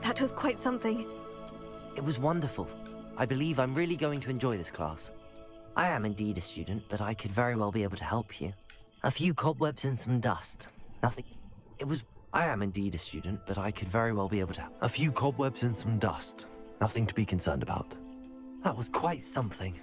That was quite something. It was wonderful. I believe I'm really going to enjoy this class. I am indeed a student, but I could very well be able to help you. A few cobwebs and some dust. Nothing. I am indeed a student, but I could very well be able to. A few cobwebs and some dust. Nothing to be concerned about. That was quite something.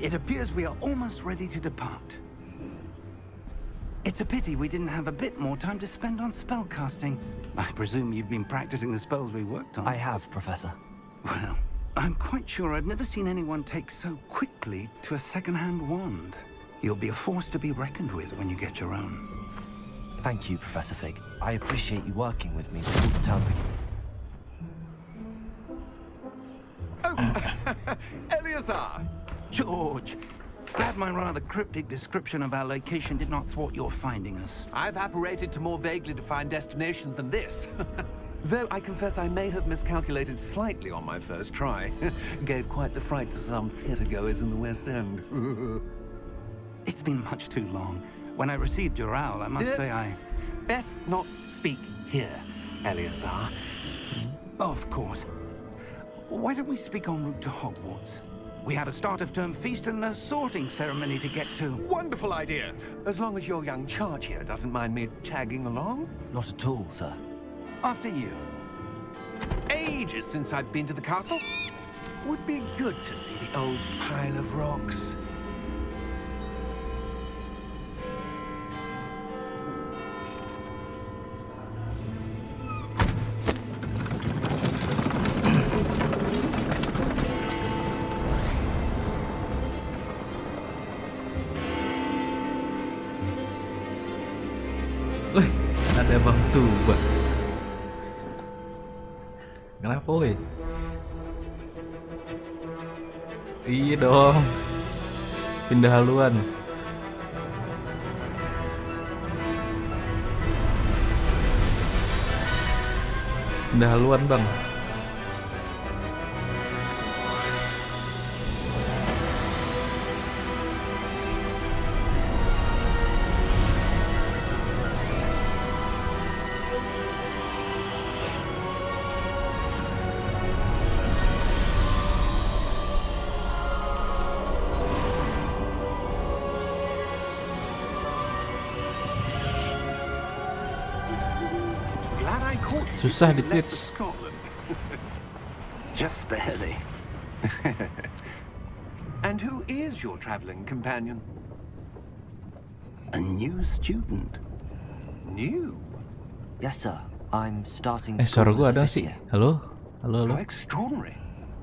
It appears we are almost ready to depart. It's a pity we didn't have a bit more time to spend on spellcasting. I presume you've been practicing the spells we worked on. I have, Professor. Well, I'm quite sure I've never seen anyone take so quickly to a second-hand wand. You'll be a force to be reckoned with when you get your own. Thank you, Professor Fig. I appreciate you working with me before the term begins. Oh, Eleazar! George! Glad my rather cryptic description of our location did not thwart your finding us. I've apparated to more vaguely defined destinations than this. Though I confess I may have miscalculated slightly on my first try. Gave quite the fright to some theatre-goers in the West End. It's been much too long. When I received your owl, I must say I... Best not speak here, Eleazar. Of course. Why don't we speak en route to Hogwarts? We have a start-of-term feast and a sorting ceremony to get to. Wonderful idea! As long as your young charge here doesn't mind me tagging along. Not at all, sir. After you. Ages since I've been to the castle. Would be good to see the old pile of rocks. Wih, ada Bang Tuba. Kenapa woi? Iya dong. Pindah haluan. Pindah haluan, Bang. Susah di Twitch. Just barely. And who is your traveling companion? A new student. New? Yes, sir. I'm starting Suara school gua as a ada fifth sih. year. Halo? Halo, halo. How extraordinary.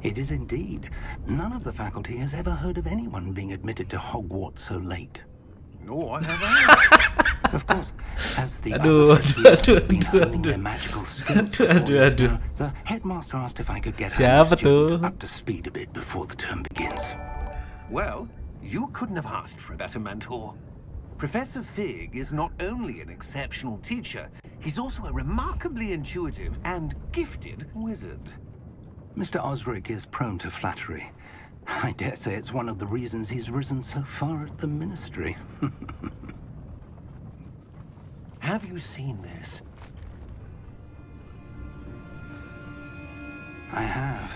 It is indeed. None of the faculty has ever heard of anyone being admitted to Hogwarts so late. Nor have I. Of course, as the Aduh, other students aduh, have been aduh, honing their aduh. magical skills for Aduh, 4 years aduh. now, the headmaster asked if I could get Siapa our student tuh? up to speed a bit before the term begins. Well, you couldn't have asked for a better mentor. Professor Fig is not only an exceptional teacher, he's also a remarkably intuitive and gifted wizard. Mr. Osric is prone to flattery. I dare say it's one of the reasons he's risen so far at the ministry. Have you seen this? I have.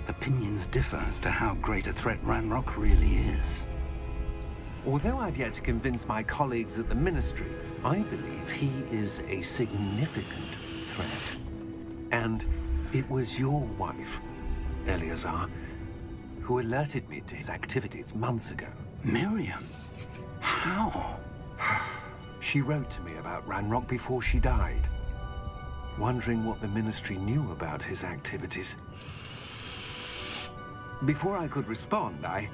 Opinions differ as to how great a threat Ranrock really is. Although I've yet to convince my colleagues at the Ministry, I believe he is a significant threat. And it was your wife, Eleazar, who alerted me to his activities months ago. Miriam? How? She wrote to me about Ranrock before she died, wondering what the Ministry knew about his activities. Before I could respond, I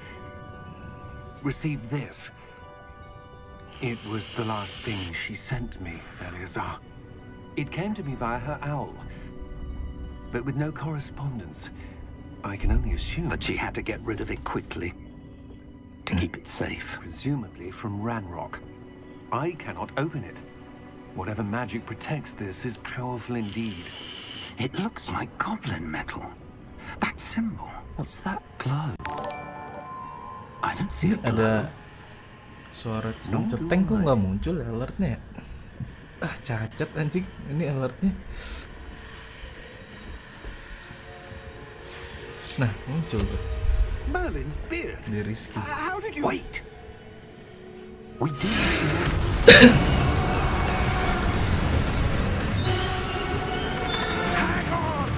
received this. It was the last thing she sent me, Eleazar. It came to me via her owl, but with no correspondence. I can only assume That she had to get rid of it quickly. To keep it safe. presumably from Ranrock. I cannot open it. Whatever magic protects this is powerful indeed. It looks like goblin metal. That symbol. What's that glow? I don't see a glow. Ada suara ceteng kok nggak muncul ya alertnya ya? Ah, cacat anjing ini alertnya. Nah, muncul tuh Merlin's beard. di Rizky. How did you... Wait! We do. Hang on!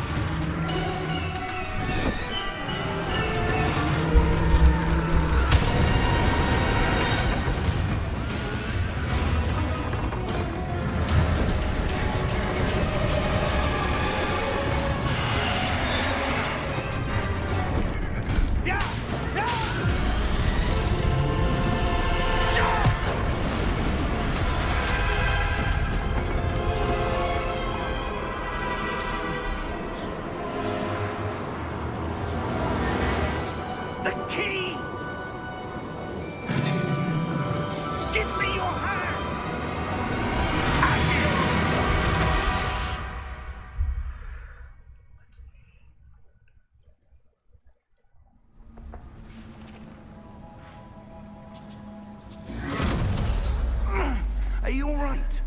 right.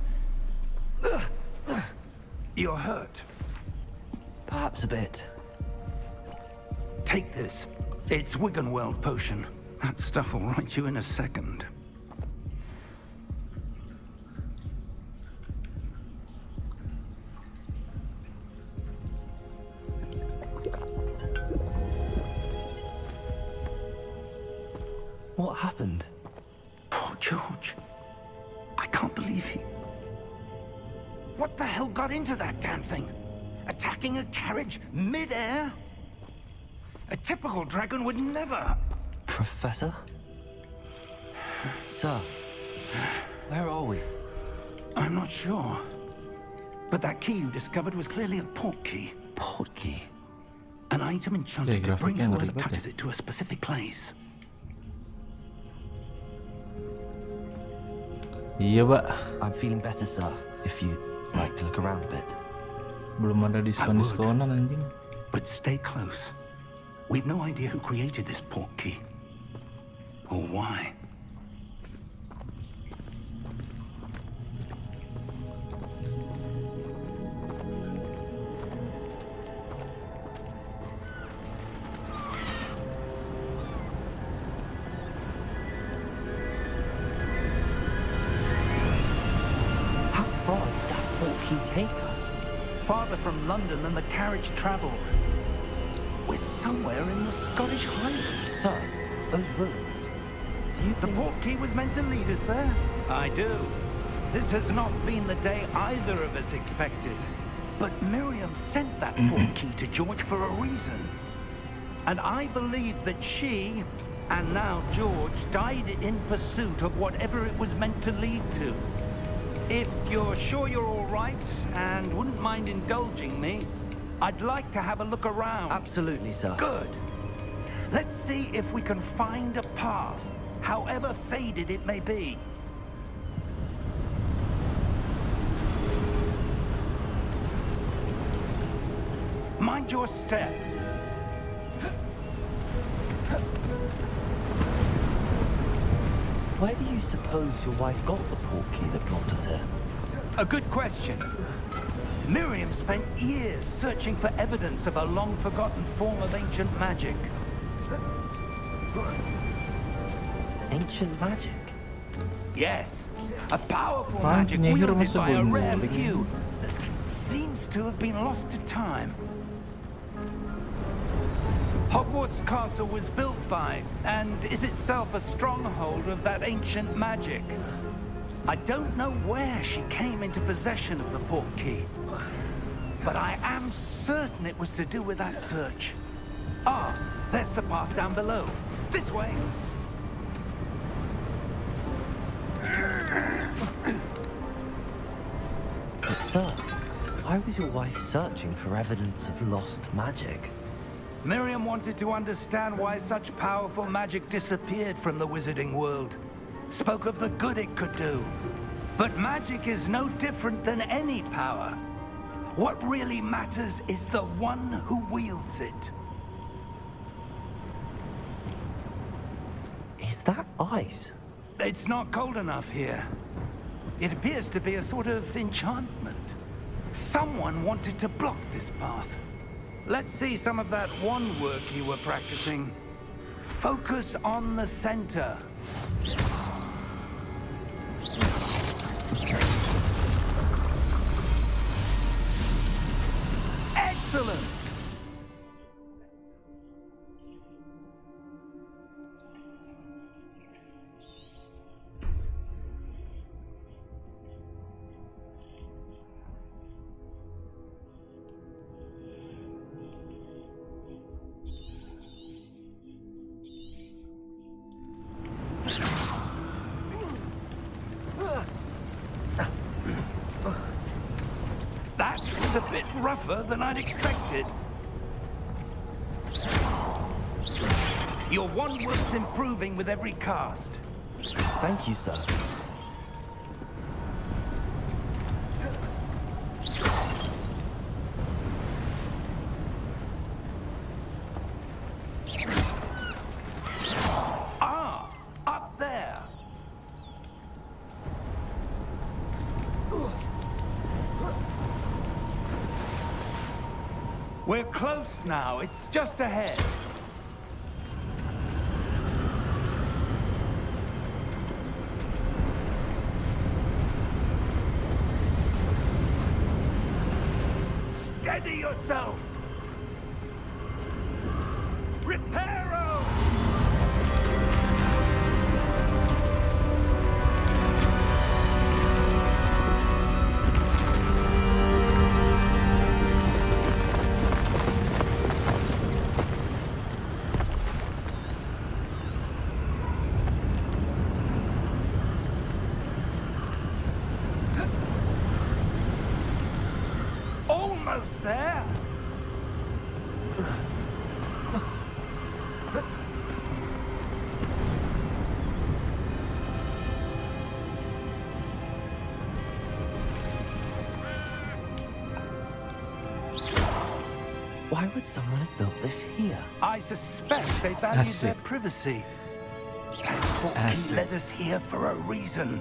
You're hurt. Perhaps a bit. Take this. It's Wiggenweld potion. That stuff will right you in a second. What happened? Poor George. I can't believe he... What the hell got into that damn thing? Attacking a carriage mid-air? A typical dragon would never... Professor? Sir, where are we? I'm not sure. But that key you discovered was clearly a port key. Port key? An item enchanted to bring grafiknya whoever ngeri banget touches ya. it to a specific place. Iya, Pak. I'm feeling better, sir, if you'd like to look around a bit. Belum ada diskon-diskonan anjing. But stay close. We've no idea who created this port key. Or why. How far did that port key take us? Farther from London than the carriage travelled. We're somewhere in the Scottish Highlands. Sir, those ruins. Do you The think... port key was meant to lead us there? I do. This has not been the day either of us expected. But Miriam sent that port key to George for a reason. And I believe that she, and now George, died in pursuit of whatever it was meant to lead to. If you're sure you're all right, and wouldn't mind indulging me, I'd like to have a look around. Absolutely, sir. Good. Let's see if we can find a path, however faded it may be. Mind your step. Where do you suppose your wife got the port key that brought us here? A good question. Miriam spent years searching for evidence of a long-forgotten form of ancient magic. Ancient magic? Yes, a powerful Ah, magic penyihir wielded masa by a belum rare guling. few that seems to have been lost to time. Hogwarts Castle was built by, and is itself a stronghold of that ancient magic. I don't know where she came into possession of the port key, but I am certain it was to do with that search. Ah, there's the path down below. This way. But sir, why was your wife searching for evidence of lost magic? Miriam wanted to understand why such powerful magic disappeared from the wizarding world. Spoke of the good it could do. But magic is no different than any power. What really matters is the one who wields it. Is that ice? It's not cold enough here. It appears to be a sort of enchantment. Someone wanted to block this path. Let's see some of that one work you were practicing. Focus on the center. Excellent! That was a bit rougher than I'd expected. Your wand work's improving with every cast. Thank you, sir. Ah, up there. We're close now. It's just ahead. Steady yourself. Reparo! Almost there. Why would someone have built this here? I suspect they valued their privacy. That portkey Asik. led us here for a reason.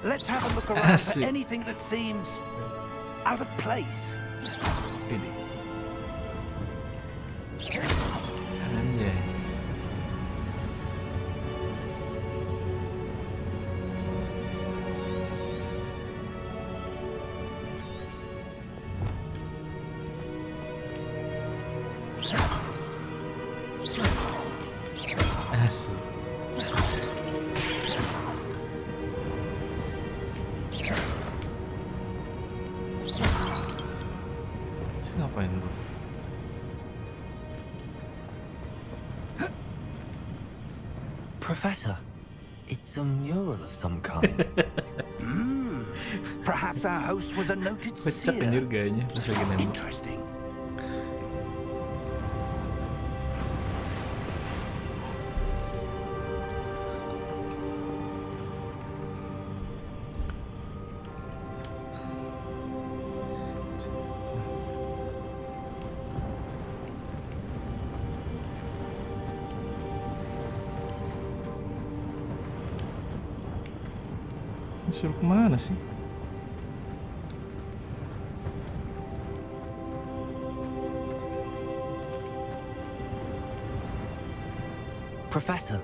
Let's have a look around for Asik. anything that seems out of place. Ini. Anjay. Asik. Terus ngapain lu? Professor, it's a mural of some kind. Perhaps our host was a noted Kocak anjir seer. gayanya pas lagi nembak. Interesting. Suruh kemana sih? Professor,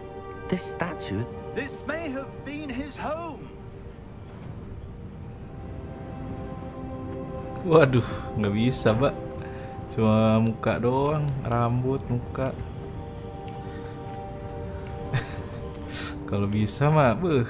this statue. This may have been his home. Waduh, nggak bisa, Mbak. Cuma muka doang, rambut, muka. Kalau bisa mah, beuh.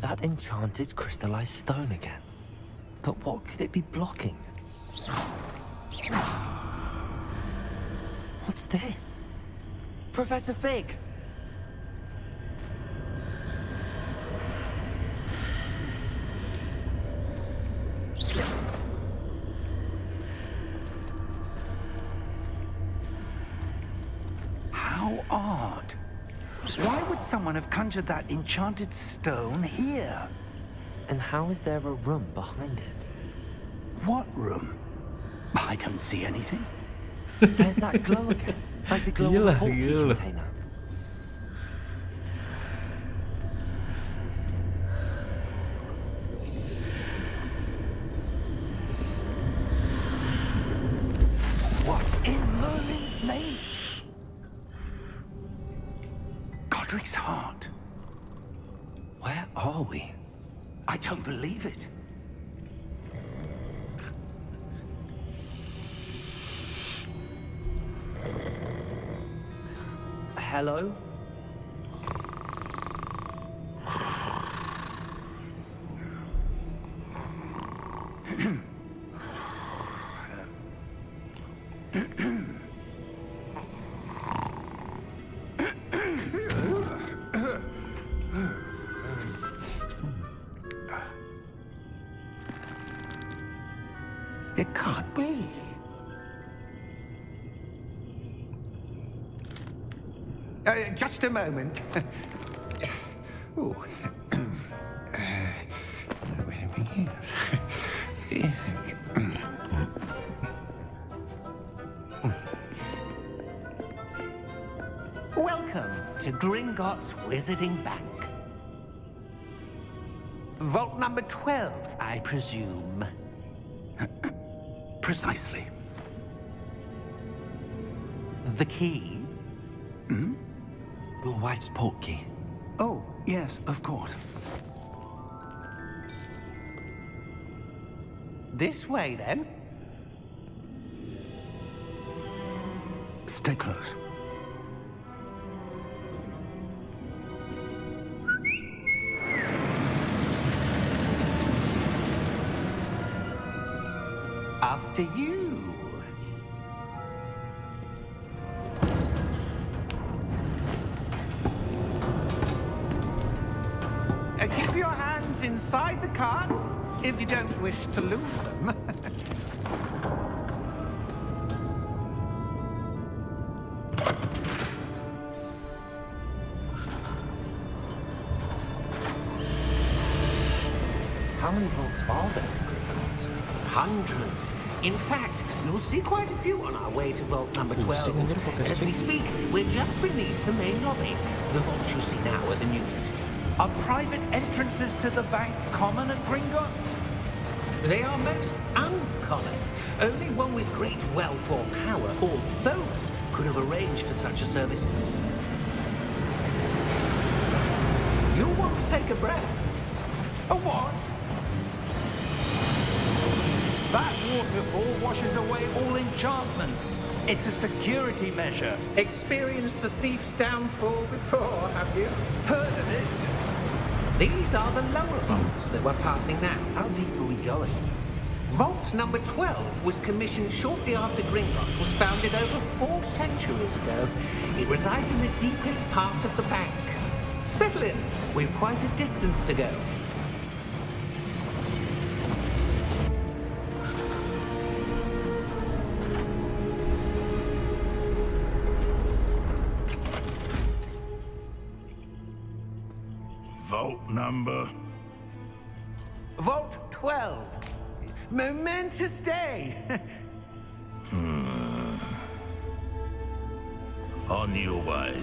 That enchanted crystallized stone again. But what could it be blocking? What's this? Professor Fig! How odd. Why would someone have conjured that enchanted stone here? And how is there a room behind it? What room? I don't see anything. There's that glow again, like the glow on the Iyalah, portkey iyalah. container. What in Merlin's name? Godric's heart. Where are we? I don't believe it. Hello? It can't be. Just a moment. Ooh. Welcome to Gringotts Wizarding Bank. Vault number 12, I presume. Precisely. The key? Your wife's portkey. Oh, yes, of course. This way, then. Stay close. After you. Keep your hands inside the cart if you don't wish to lose them. How many vaults are there in Gringotts? Hundreds. In fact, you'll see quite a few on our way to vault number 12. As we speak, we're just beneath the main lobby. The vaults you see now are the newest. Are private entrances to the bank common at Gringotts? They are most uncommon. Only one with great wealth or power, or both, could have arranged for such a service. You'll want to take a breath. A what? That waterfall washes away all enchantments. It's a security measure. Experienced the thief's downfall before, have you? Heard of it? These are the lower vaults that we're passing now. How deep are we going? Vault number 12 was commissioned shortly after Gringotts was founded over 4 centuries ago. It resides in the deepest part of the bank. Settle in. We've quite a distance to go. Vault number? Vault 12. Momentous day. On your way.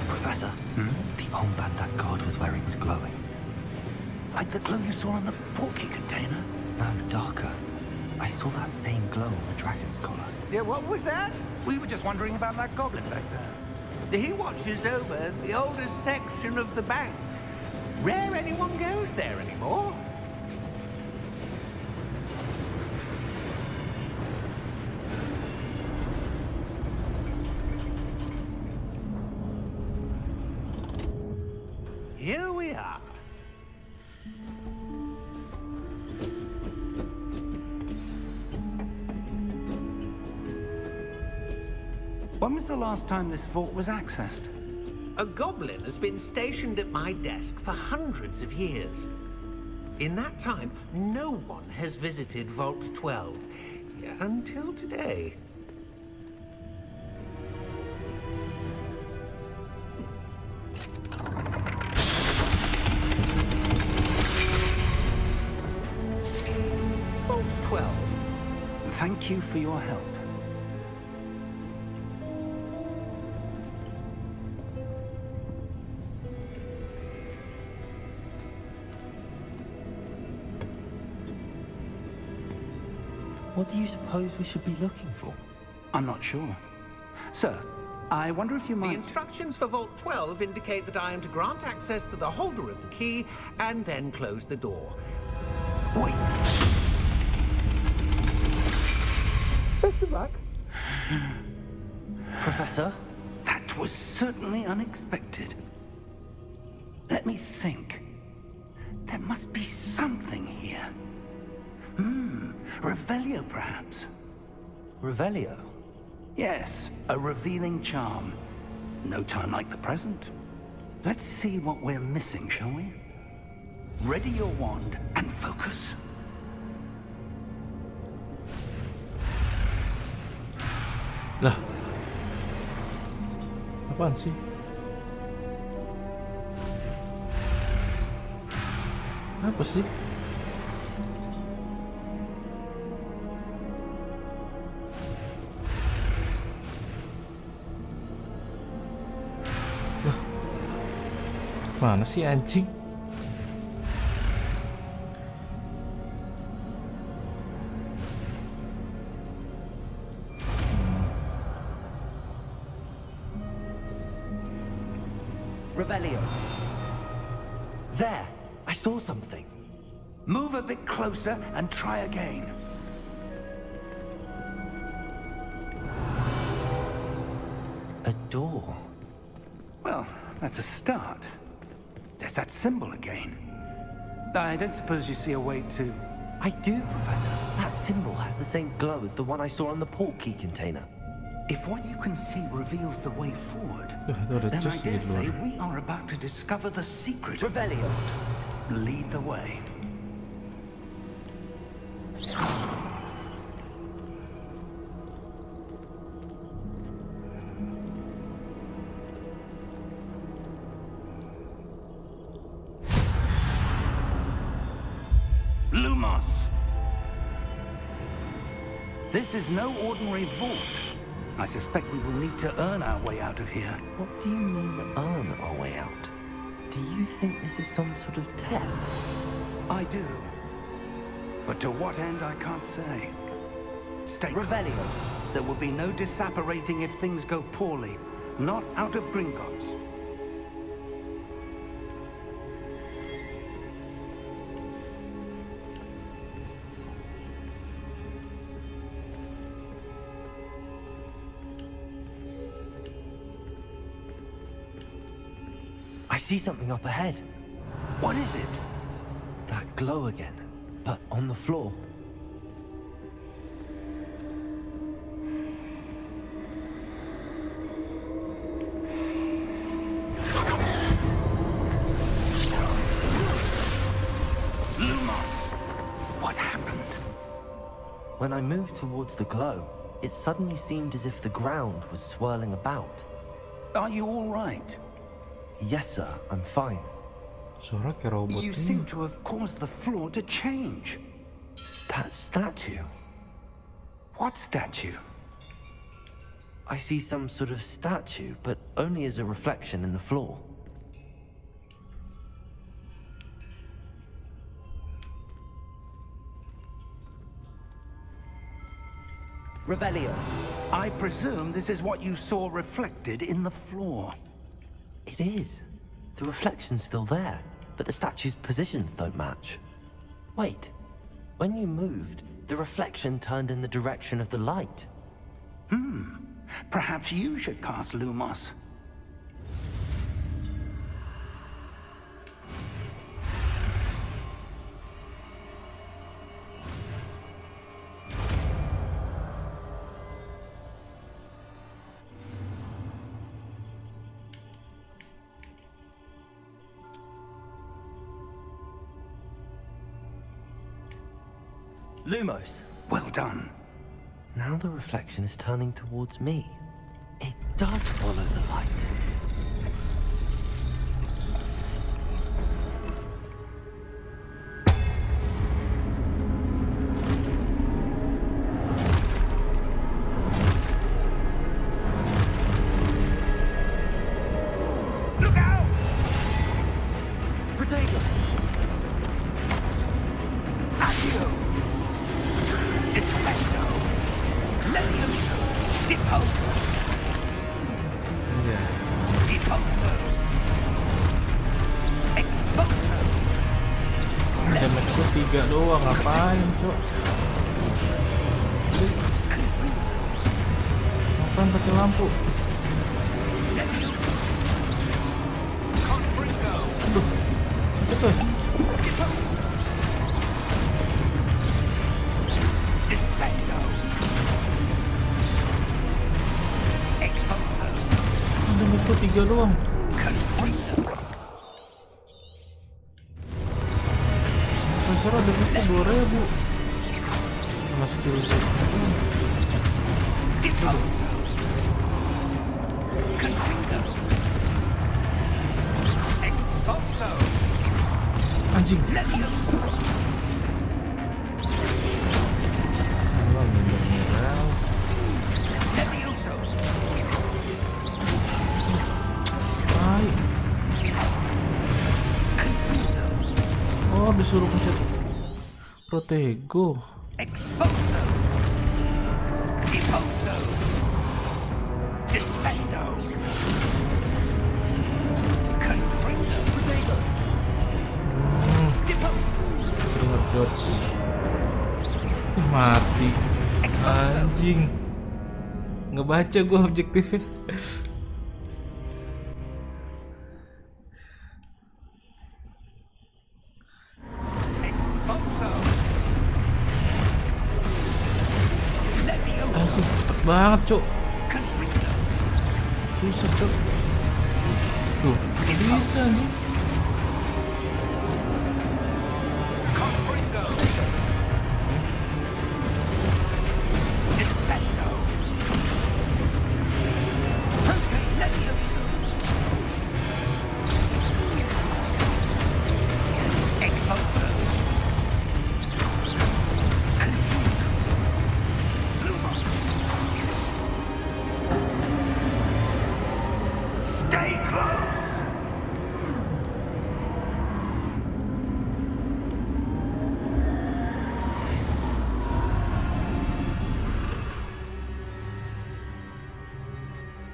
Professor, the armband that guard was wearing was glowing. Like the glow you saw on the portkey container? No, darker. I saw that same glow on the dragon's collar. Yeah, what was that? We were just wondering about that goblin back there. He watches over the oldest section of the bank. Rare anyone goes there anymore. Here we are. When was the last time this vault was accessed? A goblin has been stationed at my desk for hundreds of years. In that time, no one has visited Vault 12. Until today. Vault 12. Thank you for your help. What do you suppose we should be looking for? I'm not sure. Sir, I wonder if you The might... instructions for Vault 12 indicate that I am to grant access to the holder of the key and then close the door. Wait. Best of luck. Professor? That was certainly unexpected. Let me think. There must be something here. Revelio, perhaps. Revelio? Yes, a revealing charm. No time like the present. Let's see what we're missing, shall we? Ready your wand and focus. Lah. Apaan sih? Apa sih? Lah. Mana sih anjing? Revelio. There! I saw something. Move a bit closer and try again. A door. Well, that's a start. There's that symbol again. I don't suppose you see a way to... I do, Professor. That symbol has the same glow as the one I saw on the port key container. If what you can see reveals the way forward, Itu ada then I chest di dare say luar. we are about to discover the secret of this Revelio. world. Lead the way. Lumos! This is no ordinary vault. I suspect we will need to earn our way out of here. What do you mean, earn our way out? Do you think this is some sort of test? I do. But to what end, I can't say. Stay calm. Revelio. There will be no disapparating if things go poorly. Not out of Gringotts. I see something up ahead. What is it? That glow again, but on the floor. Lumos! What happened? When I moved towards the glow, it suddenly seemed as if the ground was swirling about. Are you all right? Yes, sir, I'm fine. Suara kayak robot You ini. seem to have caused the floor to change. That statue. What statue? I see some sort of statue, but only as a reflection in the floor. Revelio. I presume this is what you saw reflected in the floor. It is. The reflection's still there, but the statue's positions don't match. Wait. When you moved, the reflection turned in the direction of the light. Perhaps you should cast Lumos. Lumos. Well done. Now the reflection is turning towards me. It does follow the light. Look out! Protego! Accio! Defendo! Levioso! Deposo! Iya. Deposo! Exposo! Damage gue 3 doang, ngapain cok? Ngapain pakai lampu? Confringo! Aduh, sakit tuh. Descendo! Satu, tiga doang. Profesor ada buku 2000. Sama skill set. Anjing. Oh, disuruh pencet Protego. Exposo. Deposo. Descendo. Confringo. Protego. Deposo. Trigger dodge. Mati. Anjing. Nggak baca gua objektifnya. Anjing, cepet banget, Cuk. Susah, Cuk. Tuh, bisa nih. Stay close.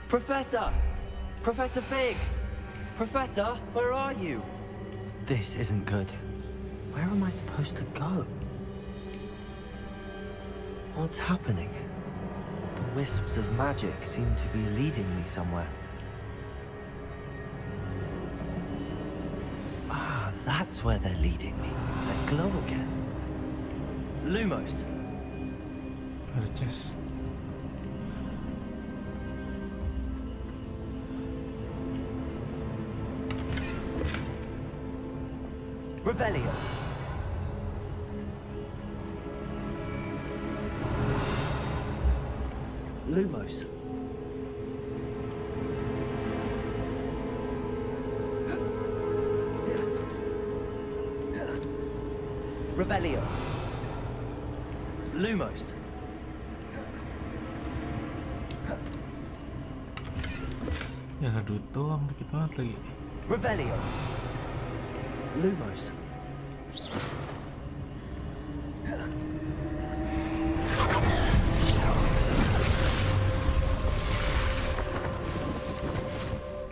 Professor! Professor Fig! Professor, where are you? This isn't good. Where am I supposed to go? What's happening? The wisps of magic seem to be leading me somewhere. Ah, that's where they're leading me. That glow again. Lumos. Ada chest. Revelio. Lumos. Revelio. Lumos. Ya duit doang dikit banget lagi. Revelio. Lumos.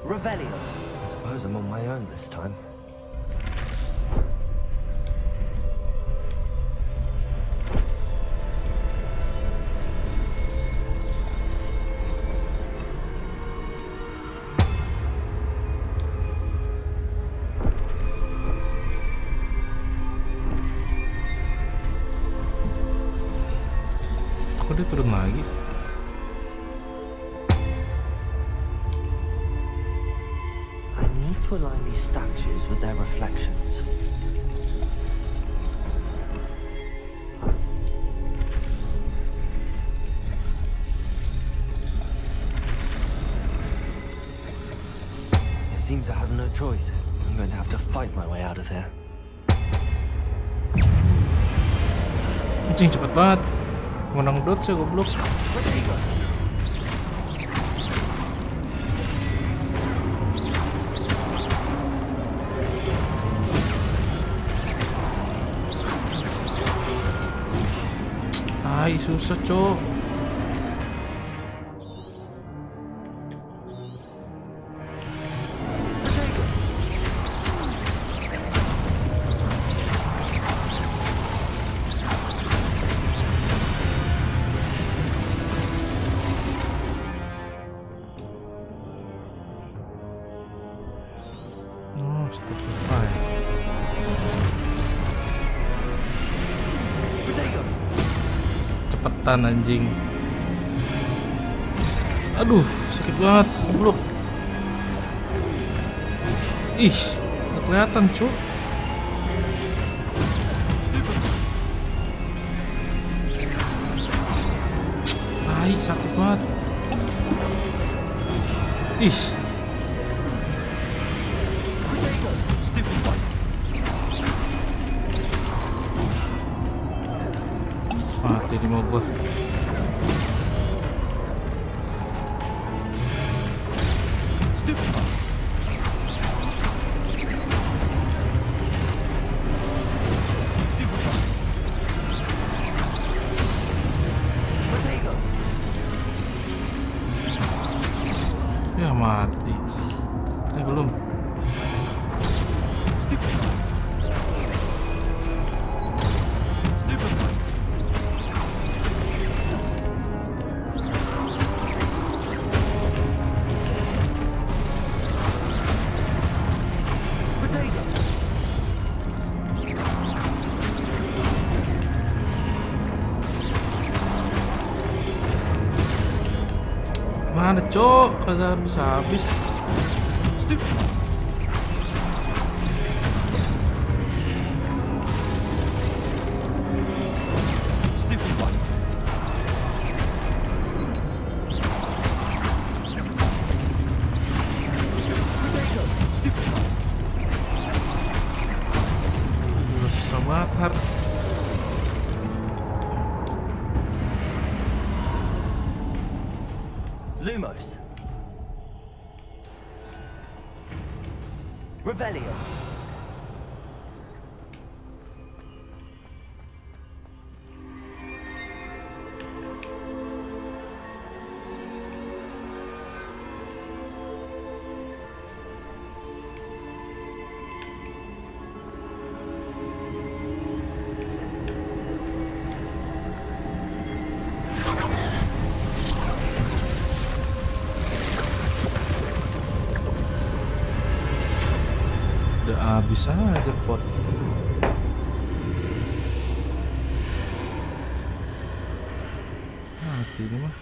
Revelio. I suppose I'm on my own this time. Kok dia turun lagi? I need to align these statues with their reflections. It seems I have no choice. I'm going to have to fight my way out of here. Anjing cepet banget. Menang dodge ya goblok. Ay, susah, Cok. Oh, Spotify. Cepetan anjing. Aduh, sakit banget, goblok. Ih, nggak kelihatan cuy. Tai, sakit banget. Ih. Mati di mau gua. Ya mati. Belum. Mana cok, kagak habis-habis. Aduh, susah banget. Lumos. Revelio. Udah habis aja pot. Mati ini mah.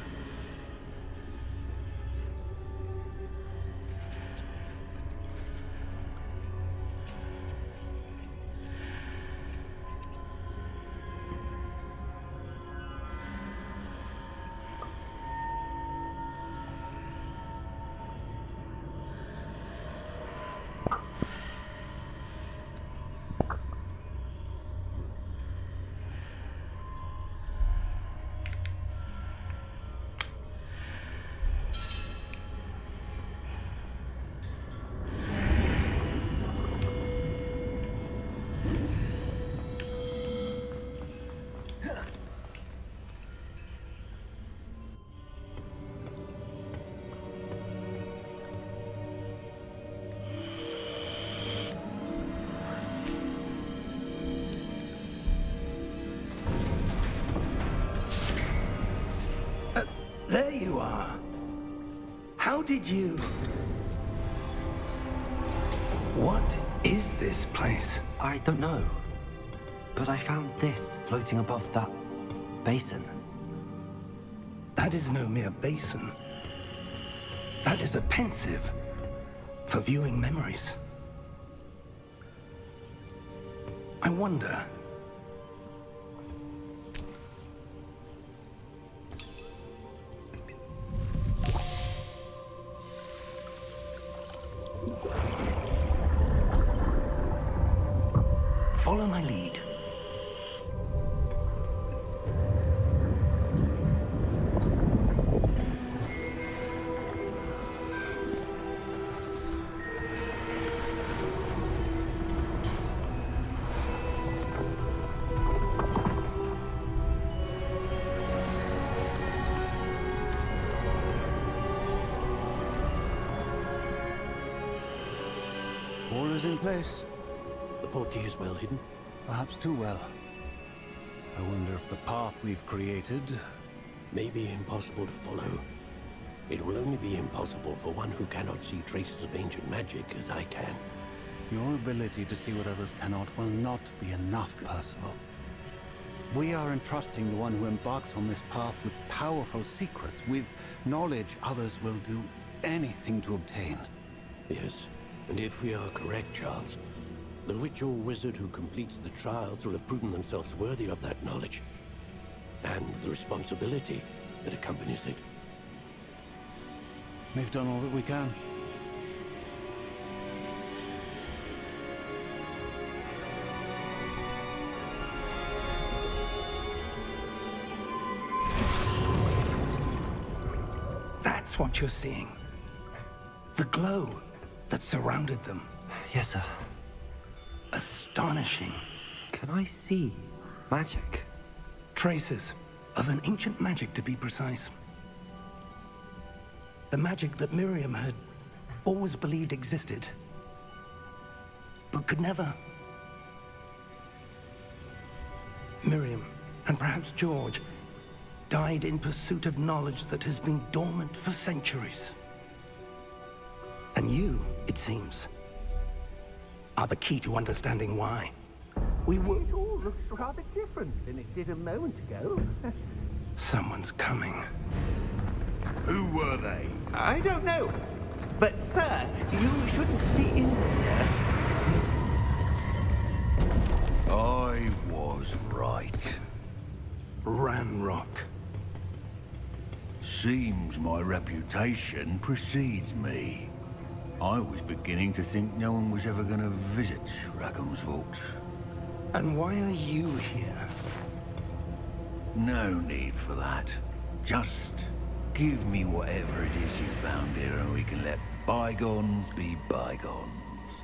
There you are. How did you... What is this place? I don't know. But I found this floating above that basin. That is no mere basin. That is a pensive for viewing memories. I wonder... Follow my lead. All is in place. The portkey is well hidden, perhaps too well. I wonder if the path we've created may be impossible to follow. It will only be impossible for one who cannot see traces of ancient magic as I can. Your ability to see what others cannot will not be enough, Percival. We are entrusting the one who embarks on this path with powerful secrets, with knowledge others will do anything to obtain. Yes, And if we are correct, Charles, the witch or wizard who completes the trials will have proven themselves worthy of that knowledge and the responsibility that accompanies it. We've done all that we can. That's what you're seeing. The glow that surrounded them. Yes, sir. Astonishing. Can I see magic? Traces of an ancient magic, to be precise. The magic that Miriam had always believed existed, but could never. Miriam, and perhaps George, died in pursuit of knowledge that has been dormant for centuries. And you, it seems, are the key to understanding why. We were... It all looks rather different than it did a moment ago. Someone's coming. Who were they? I don't know. But, sir, you shouldn't be in here. I was right. Ranrock. Seems my reputation precedes me. I was beginning to think no one was ever going to visit Rackham's vault. And why are you here? No need for that. Just give me whatever it is you found here and we can let bygones be bygones.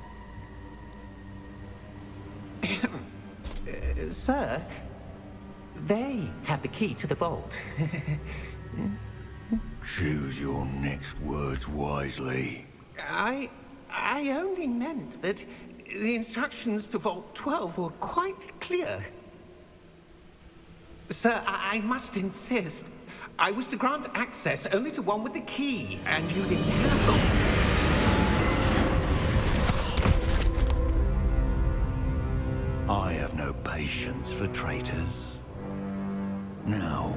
Sir, they have the key to the vault. Choose your next words wisely. I only meant that the instructions to Vault 12 were quite clear. Sir, I must insist. I was to grant access only to one with the key, and you didn't have it. I have no patience for traitors. Now,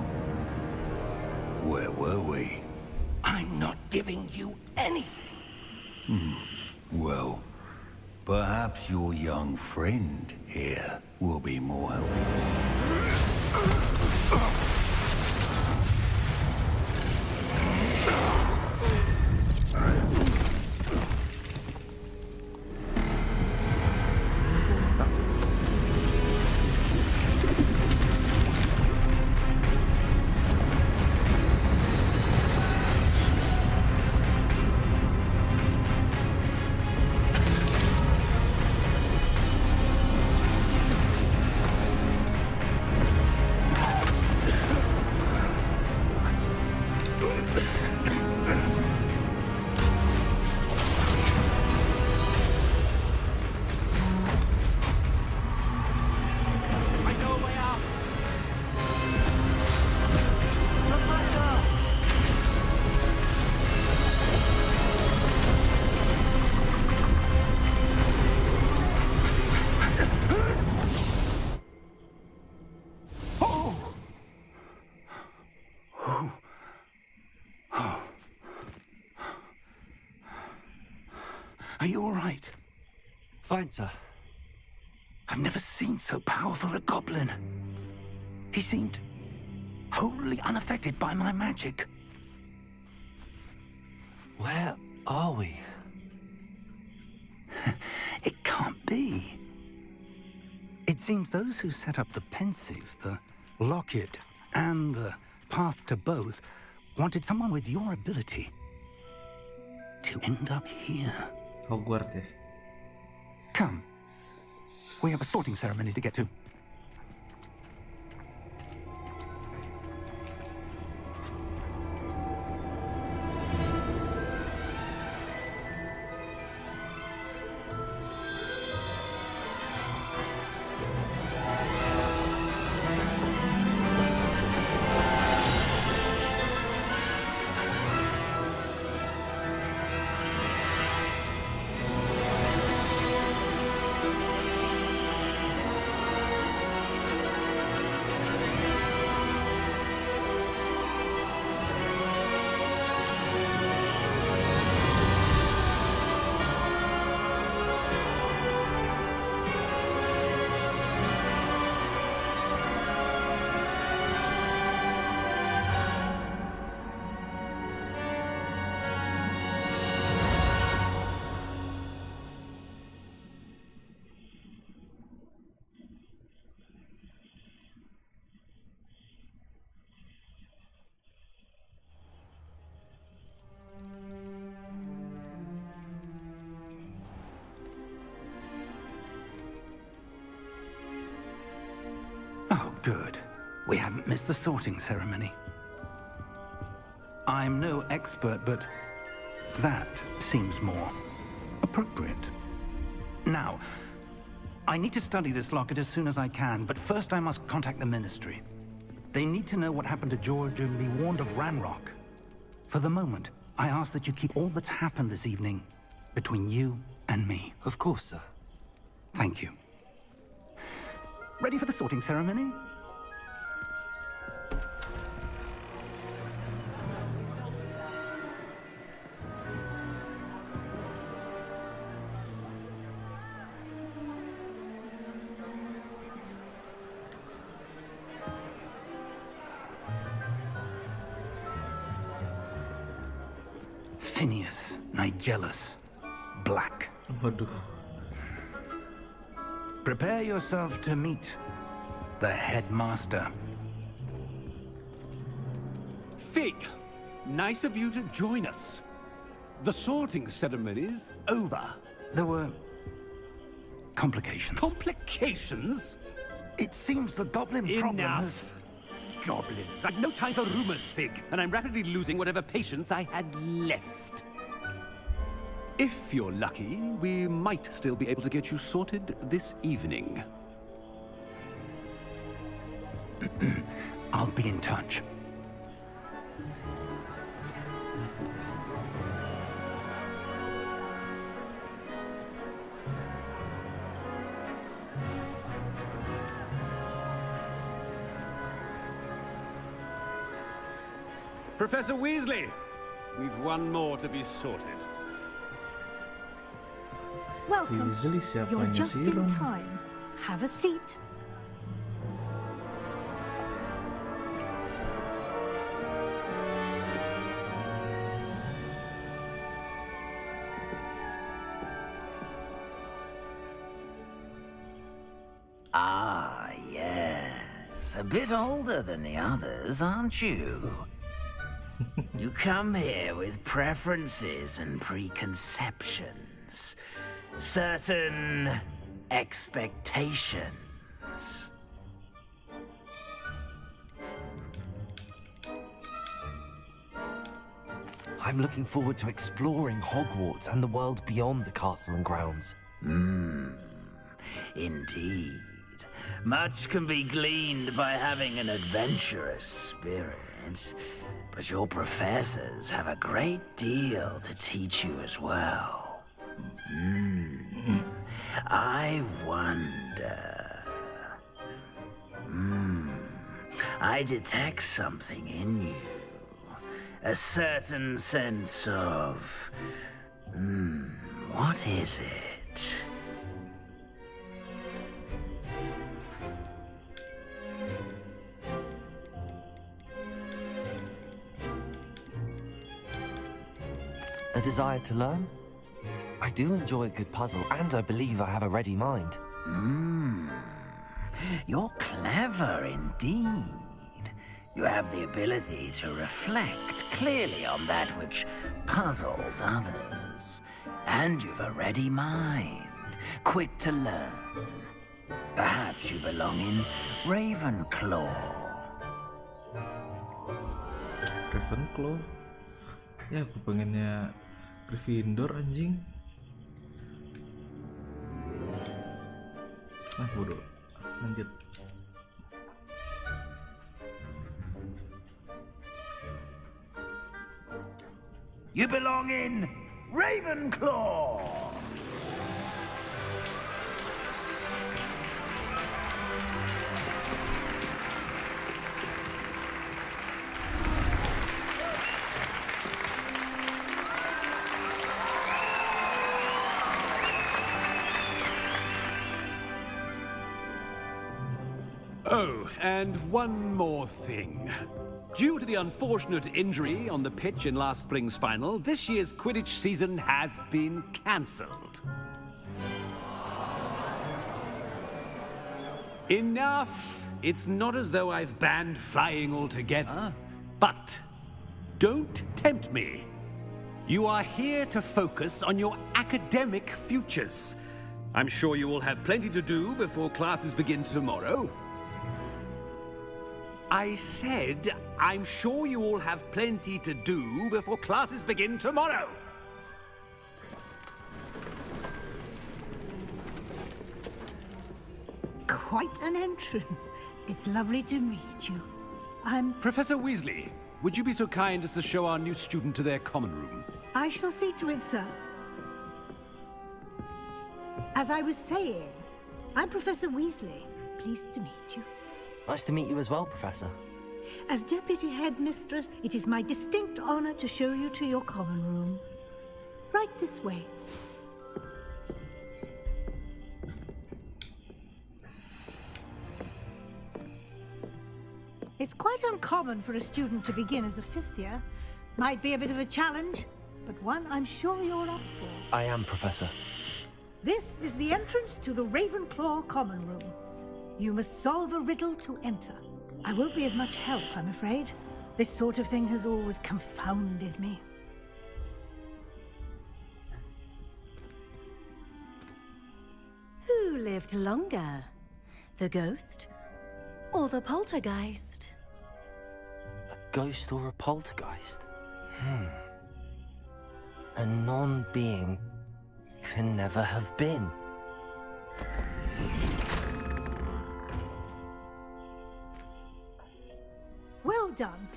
where were we? I'm not giving you anything. Well, perhaps your young friend here will be more helpful. Are you all right? Fine, sir. I've never seen so powerful a goblin. He seemed wholly unaffected by my magic. Where are we? It can't be. It seems those who set up the pensive, the locket, and the path to both wanted someone with your ability to end up here. Hogwarts ya. Come. We have a sorting ceremony to get to. Good. We haven't missed the sorting ceremony. I'm no expert, but that seems more appropriate. Now, I need to study this locket as soon as I can, but first I must contact the Ministry. They need to know what happened to George and be warned of Ranrock. For the moment, I ask that you keep all that's happened this evening between you and me. Of course, sir. Thank you. Ready for the sorting ceremony? Phineas, Nigellus, Black. Waduh. Prepare yourself to meet the headmaster. Fig, nice of you to join us. The sorting ceremony's over. There were complications. Complications? It seems the goblin problem has... Enough. Goblins. I've no time for rumors, Fig, and I'm rapidly losing whatever patience I had left. If you're lucky, we might still be able to get you sorted this evening. I'll be in touch. Professor Weasley, we've one more to be sorted. Welcome. Weasley You're siapanya just sih, in Ron? time. Have a seat. Ah, yes. A bit older than the others, aren't you? You come here with preferences and preconceptions. Certain expectations. I'm looking forward to exploring Hogwarts and the world beyond the castle and grounds. Indeed. Much can be gleaned by having an adventurous spirit, but your professors have a great deal to teach you as well. I wonder... I detect something in you. A certain sense of... what is it? A desire to learn? I do enjoy a good puzzle, and I believe I have a ready mind. You're clever indeed. You have the ability to reflect clearly on that which puzzles others. And you've a ready mind, quick to learn. Perhaps you belong in Ravenclaw. Ravenclaw? Ya aku pengennya Gryffindor anjing. Bodoh. Lanjut. You belong in Ravenclaw! Oh, and one more thing. Due to the unfortunate injury on the pitch in last spring's final, this year's Quidditch season has been cancelled. Enough! It's not as though I've banned flying altogether, but don't tempt me. You are here to focus on your academic futures. I'm sure you will have plenty to do before classes begin tomorrow. I said, I'm sure you all have plenty to do before classes begin tomorrow. Quite an entrance. It's lovely to meet you. Professor Weasley, would you be so kind as to show our new student to their common room? I shall see to it, sir. As I was saying, I'm Professor Weasley. Pleased to meet you. Nice to meet you as well, Professor. As Deputy Headmistress, it is my distinct honor to show you to your common room. Right this way. It's quite uncommon for a student to begin as a fifth year. Might be a bit of a challenge, but one I'm sure you're up for. I am, Professor. This is the entrance to the Ravenclaw common room. You must solve a riddle to enter. I won't be of much help, I'm afraid. This sort of thing has always confounded me. Who lived longer? The ghost or the poltergeist? A ghost or a poltergeist? A non-being can never have been. Well done.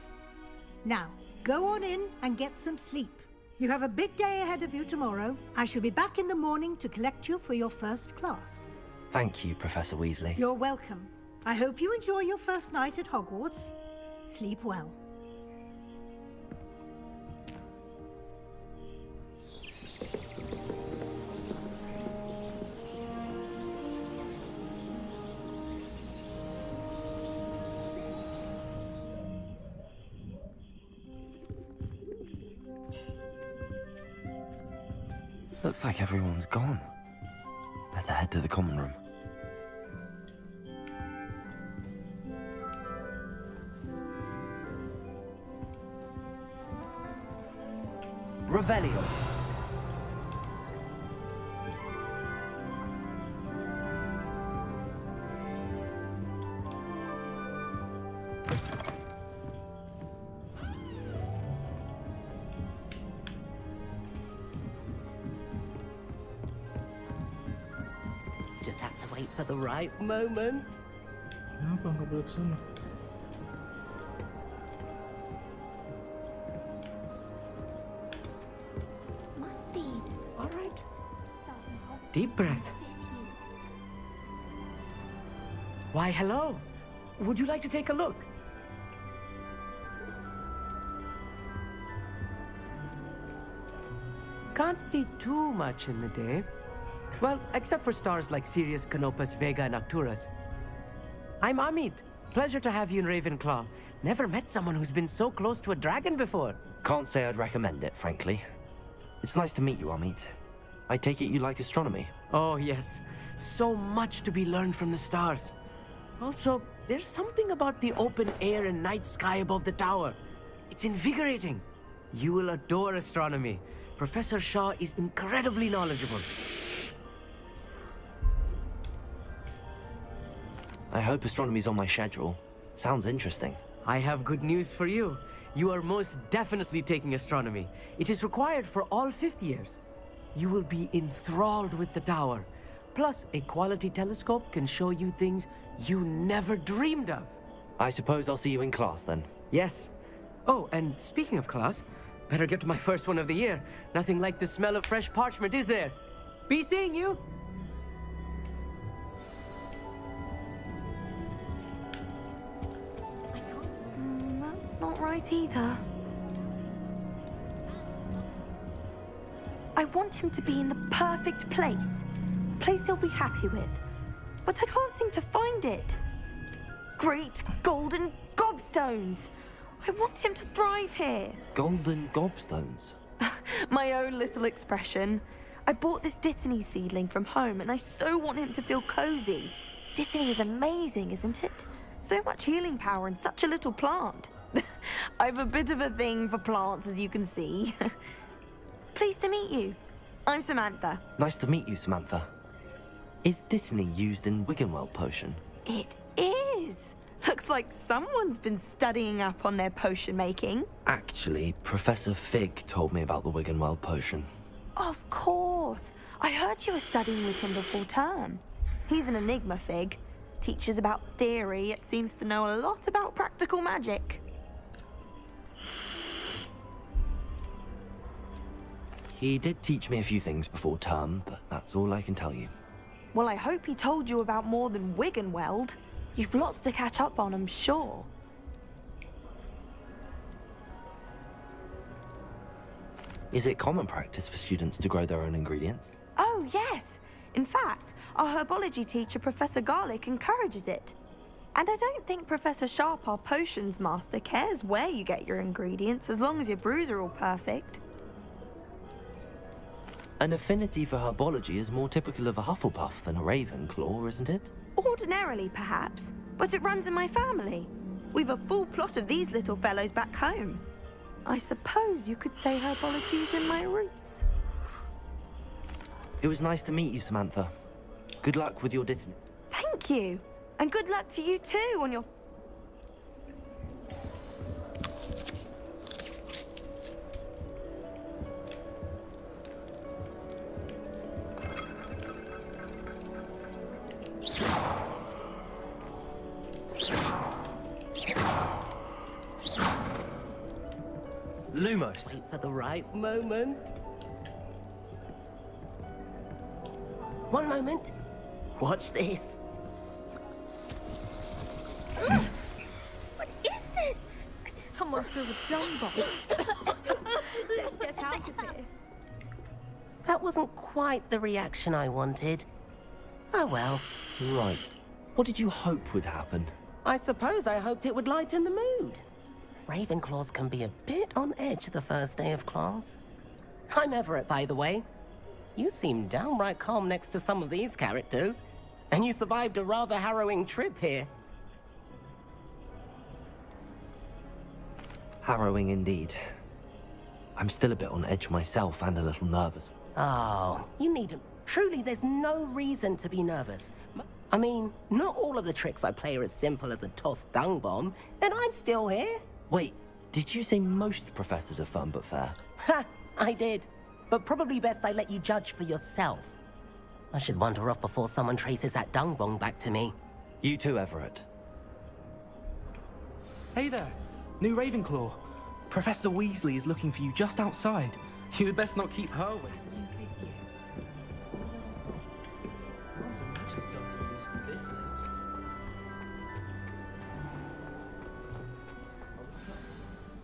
Now, go on in and get some sleep. You have a big day ahead of you tomorrow. I shall be back in the morning to collect you for your first class. Thank you, Professor Weasley. You're welcome. I hope you enjoy your first night at Hogwarts. Sleep well. Looks like everyone's gone. Better head to the common room. Revelio. Just have to wait for the right moment. Kenapa nggak boleh kesana? Must be. All right. Deep breath. Why, hello. Would you like to take a look? Can't see too much in the day. Well, except for stars like Sirius, Canopus, Vega, and Arcturus. I'm Amit. Pleasure to have you in Ravenclaw. Never met someone who's been so close to a dragon before. Can't say I'd recommend it, frankly. It's nice to meet you, Amit. I take it you like astronomy? Oh, yes. So much to be learned from the stars. Also, there's something about the open air and night sky above the tower. It's invigorating. You will adore astronomy. Professor Shaw is incredibly knowledgeable. I hope astronomy's on my schedule. Sounds interesting. I have good news for you. You are most definitely taking astronomy. It is required for all fifth years. You will be enthralled with the tower. Plus, a quality telescope can show you things you never dreamed of. I suppose I'll see you in class then. Yes. Oh, and speaking of class, better get to my first one of the year. Nothing like the smell of fresh parchment, is there? Be seeing you! That's not right either. I want him to be in the perfect place. A place he'll be happy with. But I can't seem to find it. Great golden gobstones! I want him to thrive here. Golden gobstones? My own little expression. I bought this Dittany seedling from home and I so want him to feel cozy. Dittany is amazing, isn't it? So much healing power in such a little plant. I've a bit of a thing for plants, as you can see. Pleased to meet you. I'm Samantha. Nice to meet you, Samantha. Is Dittany used in Wiggenweld potion? It is. Looks like someone's been studying up on their potion making. Actually, Professor Fig told me about the Wiggenweld potion. Of course. I heard you were studying with him before term. He's an enigma, Fig. Teaches about theory, yet seems to know a lot about practical magic. He did teach me a few things before term, but that's all I can tell you. Well, I hope he told you about more than Wiggenweld. You've lots to catch up on, I'm sure. Is it common practice for students to grow their own ingredients? Oh, yes. In fact, our herbology teacher, Professor Garlick, encourages it. And I don't think Professor Sharp, our potions master, cares where you get your ingredients, as long as your brews are all perfect. An affinity for herbology is more typical of a Hufflepuff than a Ravenclaw, isn't it? Ordinarily, perhaps, but it runs in my family. We've a full plot of these little fellows back home. I suppose you could say herbology is in my roots. It was nice to meet you, Samantha. Good luck with your dittany. Thank you. And good luck to you too on your... Lumos. Wait for the right moment. One moment. Watch this. What is this? Someone threw a dung bomb. Let's get out of here. That wasn't quite the reaction I wanted. Oh well. Right. What did you hope would happen? I suppose I hoped it would lighten the mood. Ravenclaws can be a bit on edge the first day of class. I'm Everett, by the way. You seem downright calm next to some of these characters, and you survived a rather harrowing trip here. Harrowing indeed. I'm still a bit on edge myself and a little nervous. Oh, you needn't. Truly, there's no reason to be nervous. I mean, not all of the tricks I play are as simple as a tossed dung bomb, and I'm still here. Wait, did you say most professors are fun but fair? Ha! I did. But probably best I let you judge for yourself. I should wander off before someone traces that dung bomb back to me. You too, Everett. Hey there, new Ravenclaw. Professor Weasley is looking for you just outside. You had best not keep her waiting.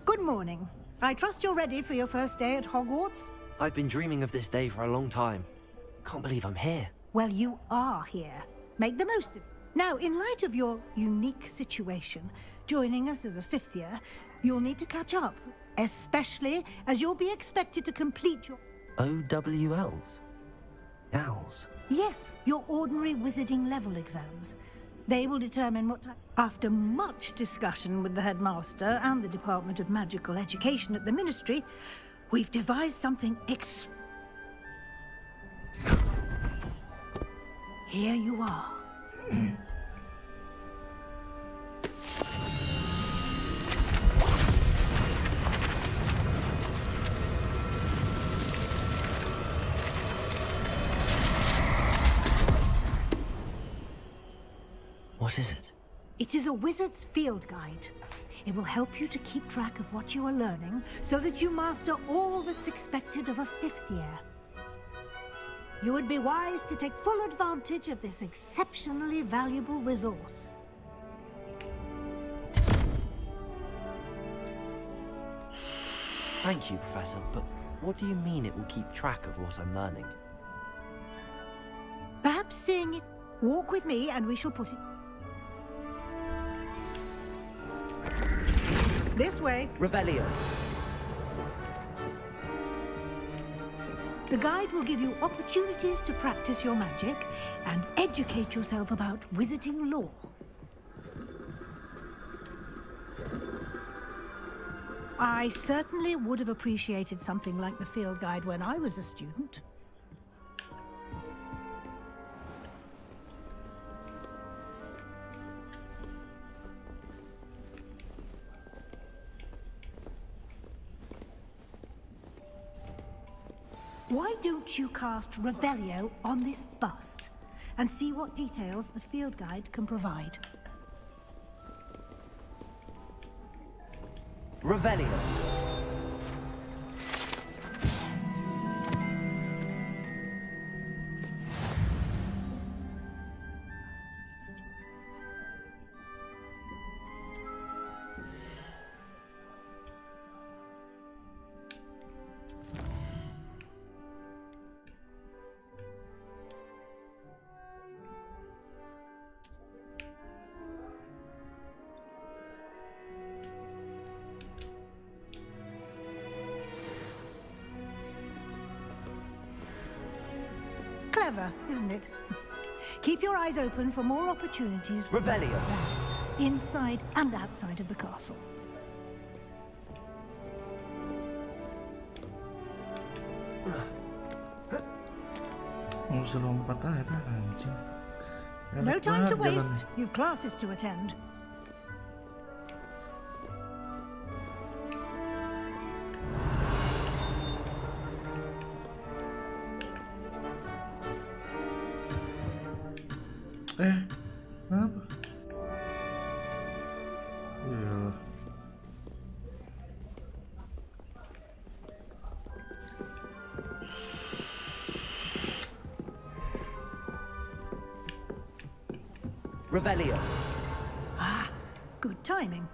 Good morning. I trust you're ready for your first day at Hogwarts? I've been dreaming of this day for a long time. Can't believe I'm here. Well, you are here. Make the most of it. Now, in light of your unique situation, joining us as a fifth year, you'll need to catch up, especially as you'll be expected to complete your... OWLs? Owls? Yes, your ordinary wizarding level exams. They will determine what time... After much discussion with the headmaster and the Department of Magical Education at the Ministry, we've devised something Here you are. What is it? It is a wizard's field guide. It will help you to keep track of what you are learning so that you master all that's expected of a fifth year. You would be wise to take full advantage of this exceptionally valuable resource. Thank you, Professor, but what do you mean it will keep track of what I'm learning? Perhaps seeing it... Walk with me and we shall put it... This way. Revelio. The guide will give you opportunities to practice your magic and educate yourself about wizarding lore. I certainly would have appreciated something like the field guide when I was a student. Why don't you cast Revelio on this bust and see what details the field guide can provide? Revelio. Clever, isn't it? Keep your eyes open for more opportunities. Revelio. Inside and outside of the castle. Oh, bisa lompat aja anjing. No Enak time to banget waste. jalannya. You've classes to attend. Kenapa? Iyalah. Revelio. Ah, good timing.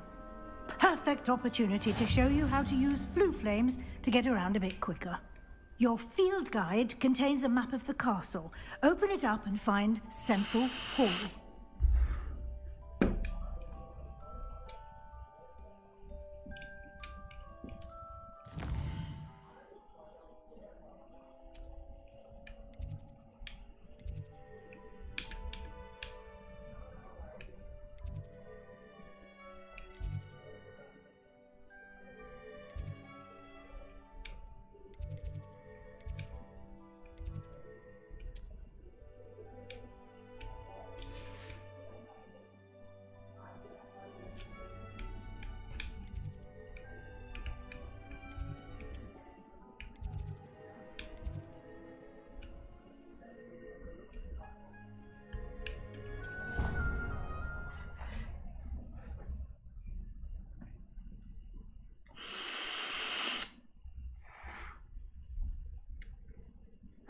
Perfect opportunity to show you how to use flue flames to get around a bit quicker. Your field guide contains a map of the castle. Open it up and find Central Hall.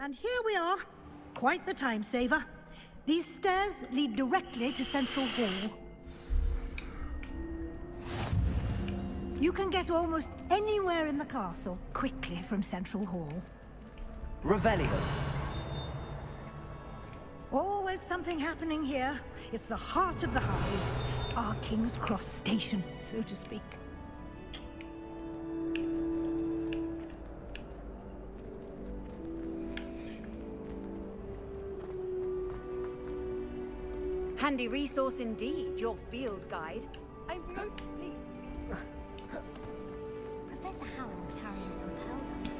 And here we are. Quite the time saver. These stairs lead directly to Central Hall. You can get almost anywhere in the castle quickly from Central Hall. Revelio. Always something happening here. It's the heart of the hive. Our King's Cross station, so to speak. Handy resource indeed, your field guide. I'm most pleased. Professor Howland's carrying some pearls.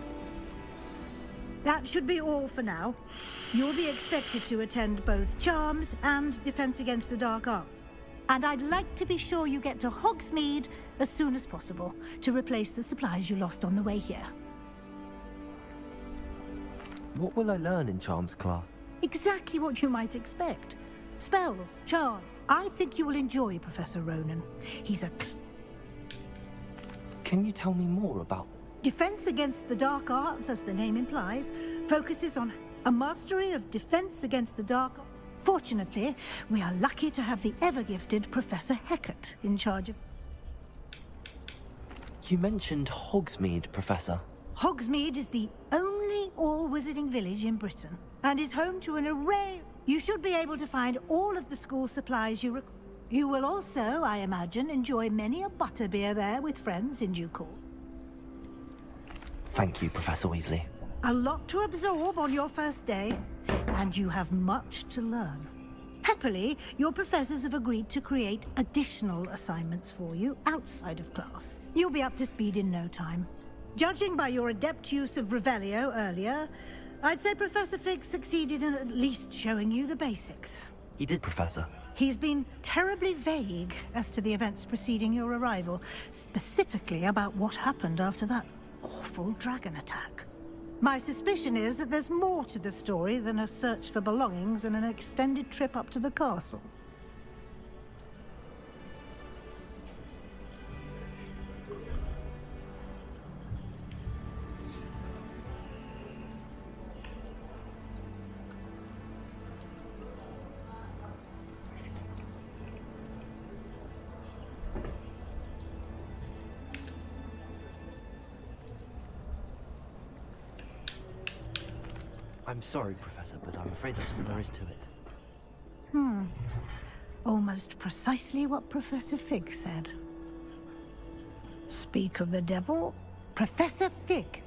That should be all for now. You'll be expected to attend both Charms and Defense Against the Dark Arts. And I'd like to be sure you get to Hogsmeade as soon as possible to replace the supplies you lost on the way here. What will I learn in Charms class? Exactly what you might expect. Spells, charm. I think you will enjoy Professor Ronan. He's a... Can you tell me more about... Defense Against the Dark Arts, as the name implies, focuses on a mastery of defense against the dark... Fortunately, we are lucky to have the ever-gifted Professor Hecat in charge of... You mentioned Hogsmeade, Professor. Hogsmeade is the only all-wizarding village in Britain, and is home to an array... You should be able to find all of the school supplies you require. You will also, I imagine, enjoy many a butterbeer there with friends in due course. Thank you, Professor Weasley. A lot to absorb on your first day, and you have much to learn. Happily, your professors have agreed to create additional assignments for you outside of class. You'll be up to speed in no time. Judging by your adept use of Revelio earlier, I'd say Professor Fig succeeded in at least showing you the basics. He did, Professor. He's been terribly vague as to the events preceding your arrival, specifically about what happened after that awful dragon attack. My suspicion is that there's more to the story than a search for belongings and an extended trip up to the castle. I'm sorry, Professor, but I'm afraid that's all there is to it. Almost precisely what Professor Fig said. Speak of the devil, Professor Fig.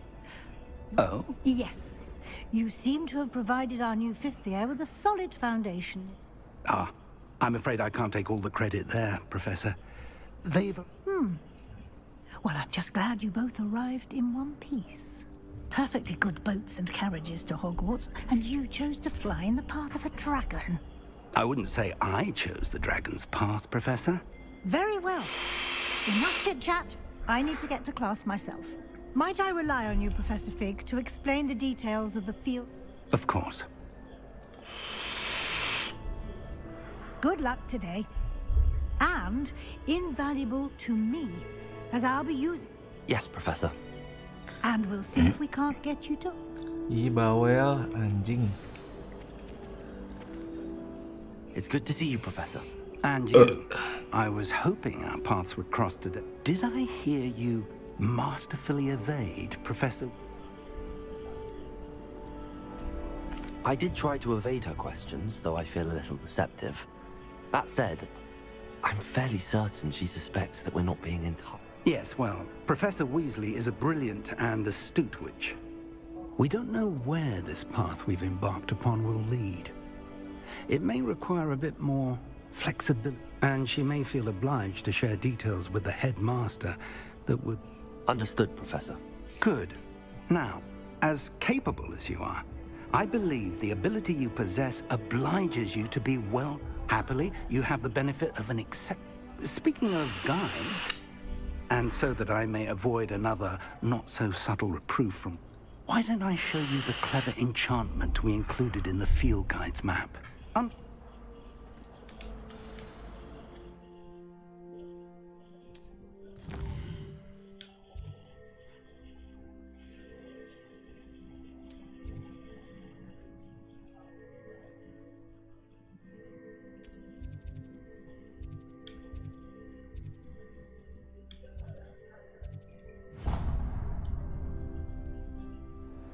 Oh? Yes. You seem to have provided our new fifth year with a solid foundation. Ah, I'm afraid I can't take all the credit there, Professor. They've... Well, I'm just glad you both arrived in one piece. Perfectly good boats and carriages to Hogwarts, and you chose to fly in the path of a dragon. I wouldn't say I chose the dragon's path, Professor. Very well. Enough chit-chat. I need to get to class myself. Might I rely on you, Professor Fig, to explain the details of the field? Of course. Good luck today. And invaluable to me, as I'll be using... Yes, Professor. And we'll see if we can't get you to... Ih, bawel, anjing. It's good to see you, Professor. And you. I was hoping our paths would cross today. Did I hear you masterfully evade, Professor? I did try to evade her questions, though I feel a little deceptive. That said, I'm fairly certain she suspects that we're not being in touch. Yes, well, Professor Weasley is a brilliant and astute witch. We don't know where this path we've embarked upon will lead. It may require a bit more flexibility, and she may feel obliged to share details with the headmaster that would... Understood, Professor. Good. Now, as capable as you are, I believe the ability you possess obliges you to be well. Happily, you have the benefit of an Speaking of guides, and so that I may avoid another not-so-subtle reproof from... Why don't I show you the clever enchantment we included in the field guide's map?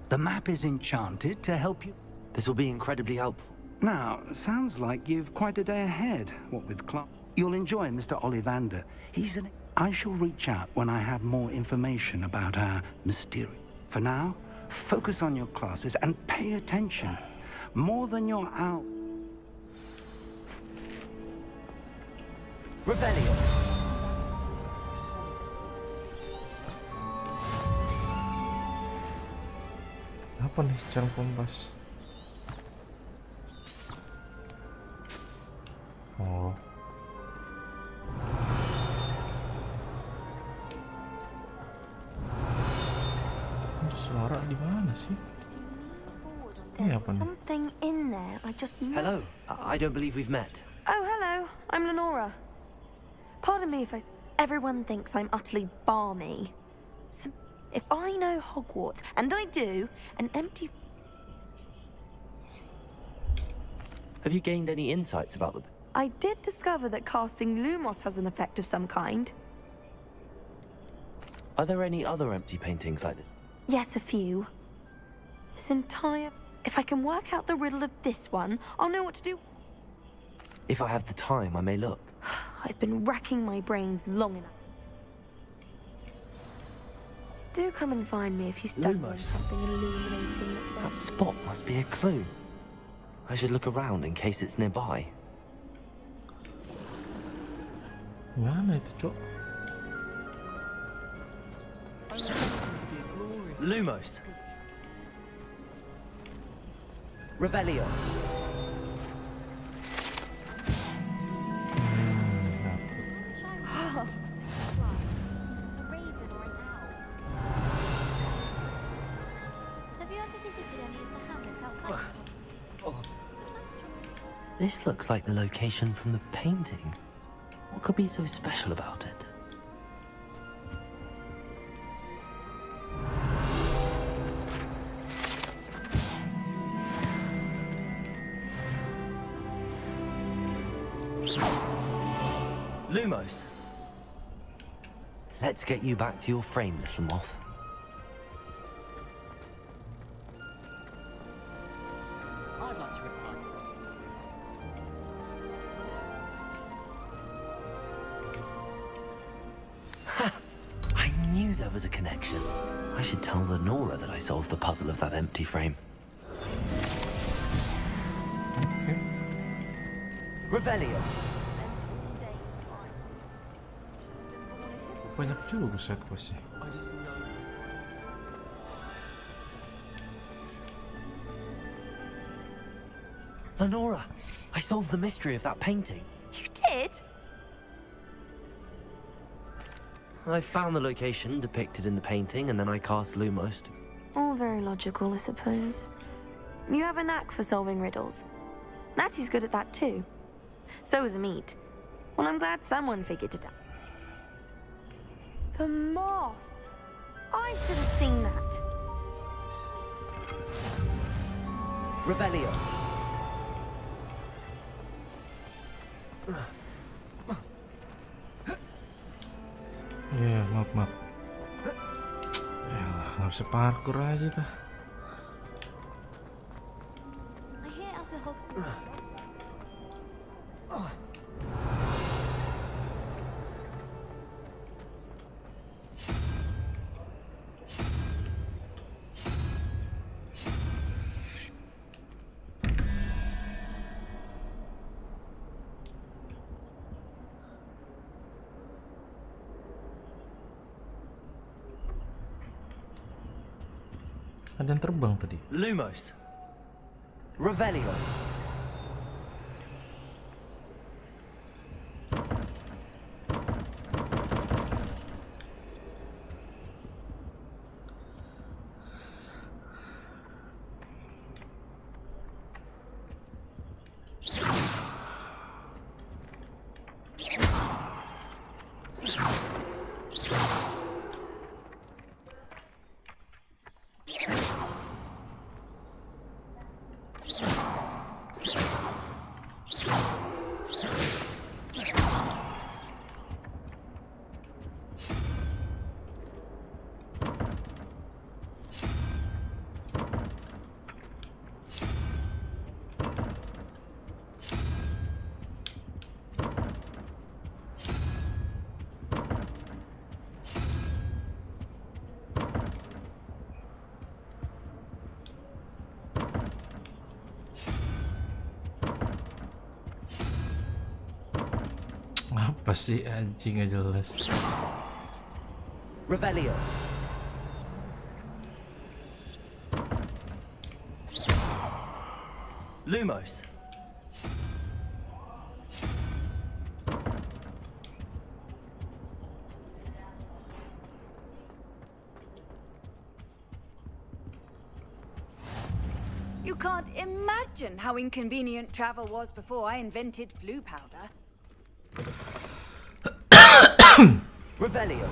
The map is enchanted to help you. This will be incredibly helpful. Now, sounds like you've quite a day ahead, what with Clark. You'll enjoy Mr. Ollivander. I shall reach out when I have more information about our mysterious. For now, focus on your classes and pay attention. More than you're out. Rebellion! Apa nih cara kompas? Oh. Ada suara di mana sih? Ini apa nih? Something in there. I just know. Hello. I don't believe we've met. Oh, hello. I'm Lenora. Pardon me if everyone thinks I'm utterly balmy. If I know Hogwarts, and I do, an empty... Have you gained any insights about them? I did discover that casting Lumos has an effect of some kind. Are there any other empty paintings like this? Yes, a few. This entire... If I can work out the riddle of this one, I'll know what to do. If I have the time, I may look. I've been racking my brains long enough. Do come and find me if you stumble on something illuminating. That spot must be a clue. I should look around in case it's nearby. Mana itu, Cok? Lumos. Revelio. Have you This looks like the location from the painting. What could be so special about it? Lumos. Let's get you back to your frame, little moth. I'd like to reply. Ha! I knew there was a connection. I should tell Lenora that I solved the puzzle of that empty frame. Okay. Revelio. Banyak juga side questnya. Lenora, I solved the mystery of that painting. You did? I found the location depicted in the painting, and then I cast Lumos. All very logical, I suppose. You have a knack for solving riddles. Natty's good at that too. So is Amit. Well, I'm glad someone figured it out. The moth! I should have seen that. Revelio. Ya, maaf. Yalah, nggak bisa parkour aja dah. I hear up the hogwarts. Ada yang terbang tadi. Lumos. Revelio. Apa sih anjing gak jelas. Revelio. Lumos. You can't imagine how inconvenient travel was before I invented flu powder. Revelio.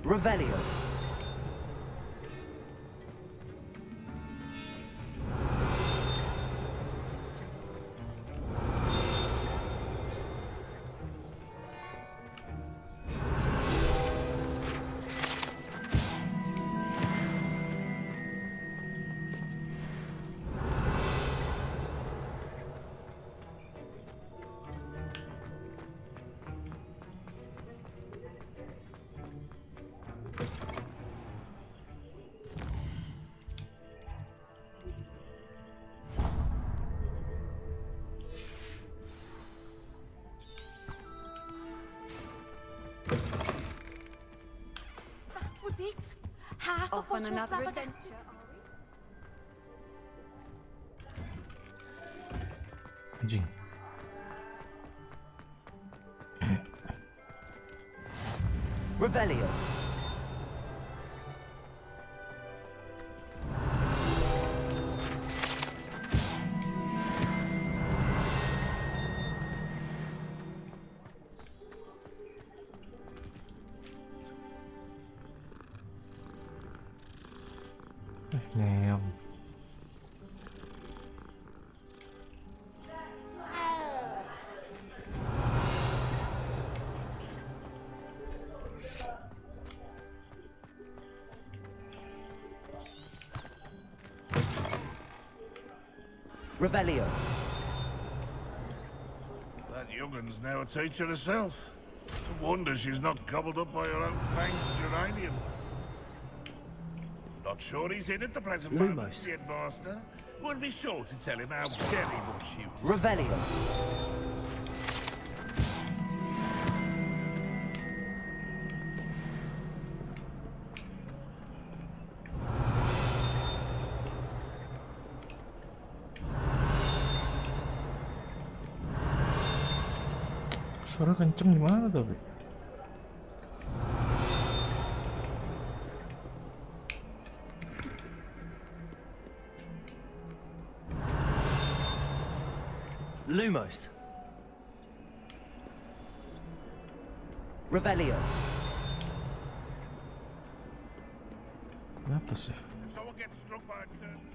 Revelio. on another adventure, Anjing. Revelio. Ngam. Revelio. That young'un's now a teacher herself. It's a wonder she's not gobbled up by her own fanged geranium. Not sure he's in at the present moment, Lumos. the headmaster. We'll be sure to tell him how very much you... Revelio. Suara kenceng di mana tapi? Lumos. Revelio. Kenapa sih? If someone gets struck by a curse...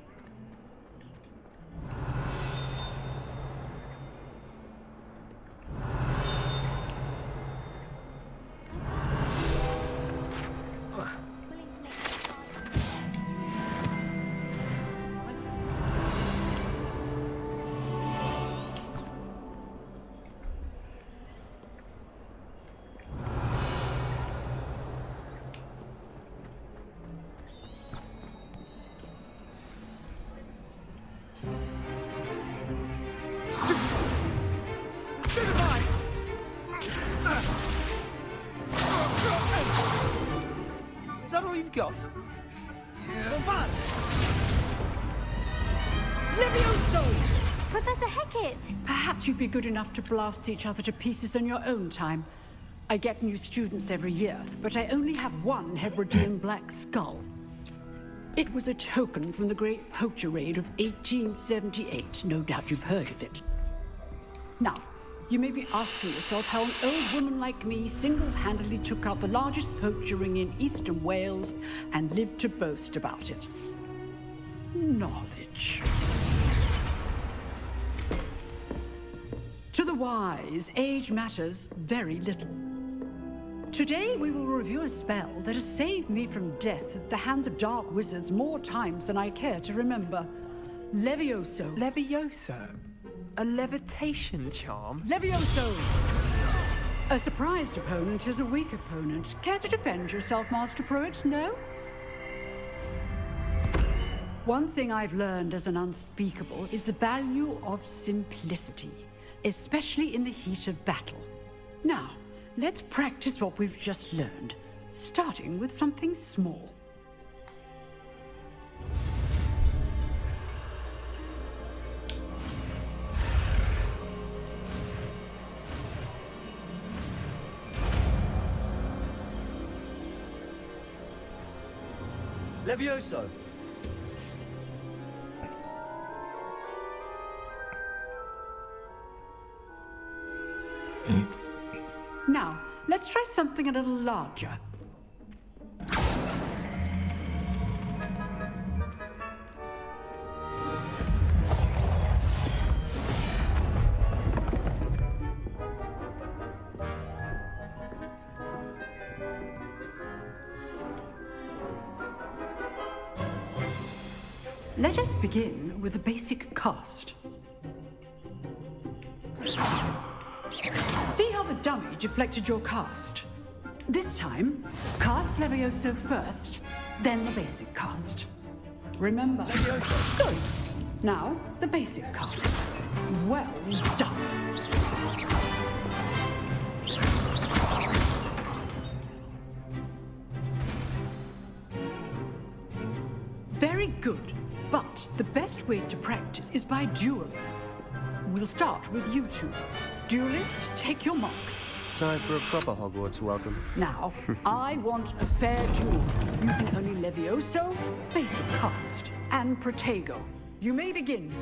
Is that all you've got? Levioso! Professor Hecat! Perhaps you'd be good enough to blast each other to pieces on your own time. I get new students every year, but I only have one Hebridean black skull. It was a token from the Great Poacher Raid of 1878. No doubt you've heard of it. Now, you may be asking yourself how an old woman like me single-handedly took out the largest poacher ring in eastern Wales and lived to boast about it. Knowledge. To the wise, age matters very little. Today we will review a spell that has saved me from death at the hands of dark wizards more times than I care to remember. Levioso. Levioso? A levitation charm? Levioso! A surprised opponent is a weak opponent. Care to defend yourself, Master Pruitt? No? One thing I've learned as an unspeakable is the value of simplicity, especially in the heat of battle. Now, let's practice what we've just learned, starting with something small. Levioso. Now, let's try something a little larger. Let us begin with the basic cast. See how the dummy deflected your cast? This time, cast Levioso first, then the basic cast. Remember, Levioso. Good. Now, the basic cast. Well done. way to practice is by duel. We'll start with you two. Duelists, take your marks. Time for a proper Hogwarts welcome. Now, I want a fair duel, using only Levioso, basic cast, and Protego. You may begin.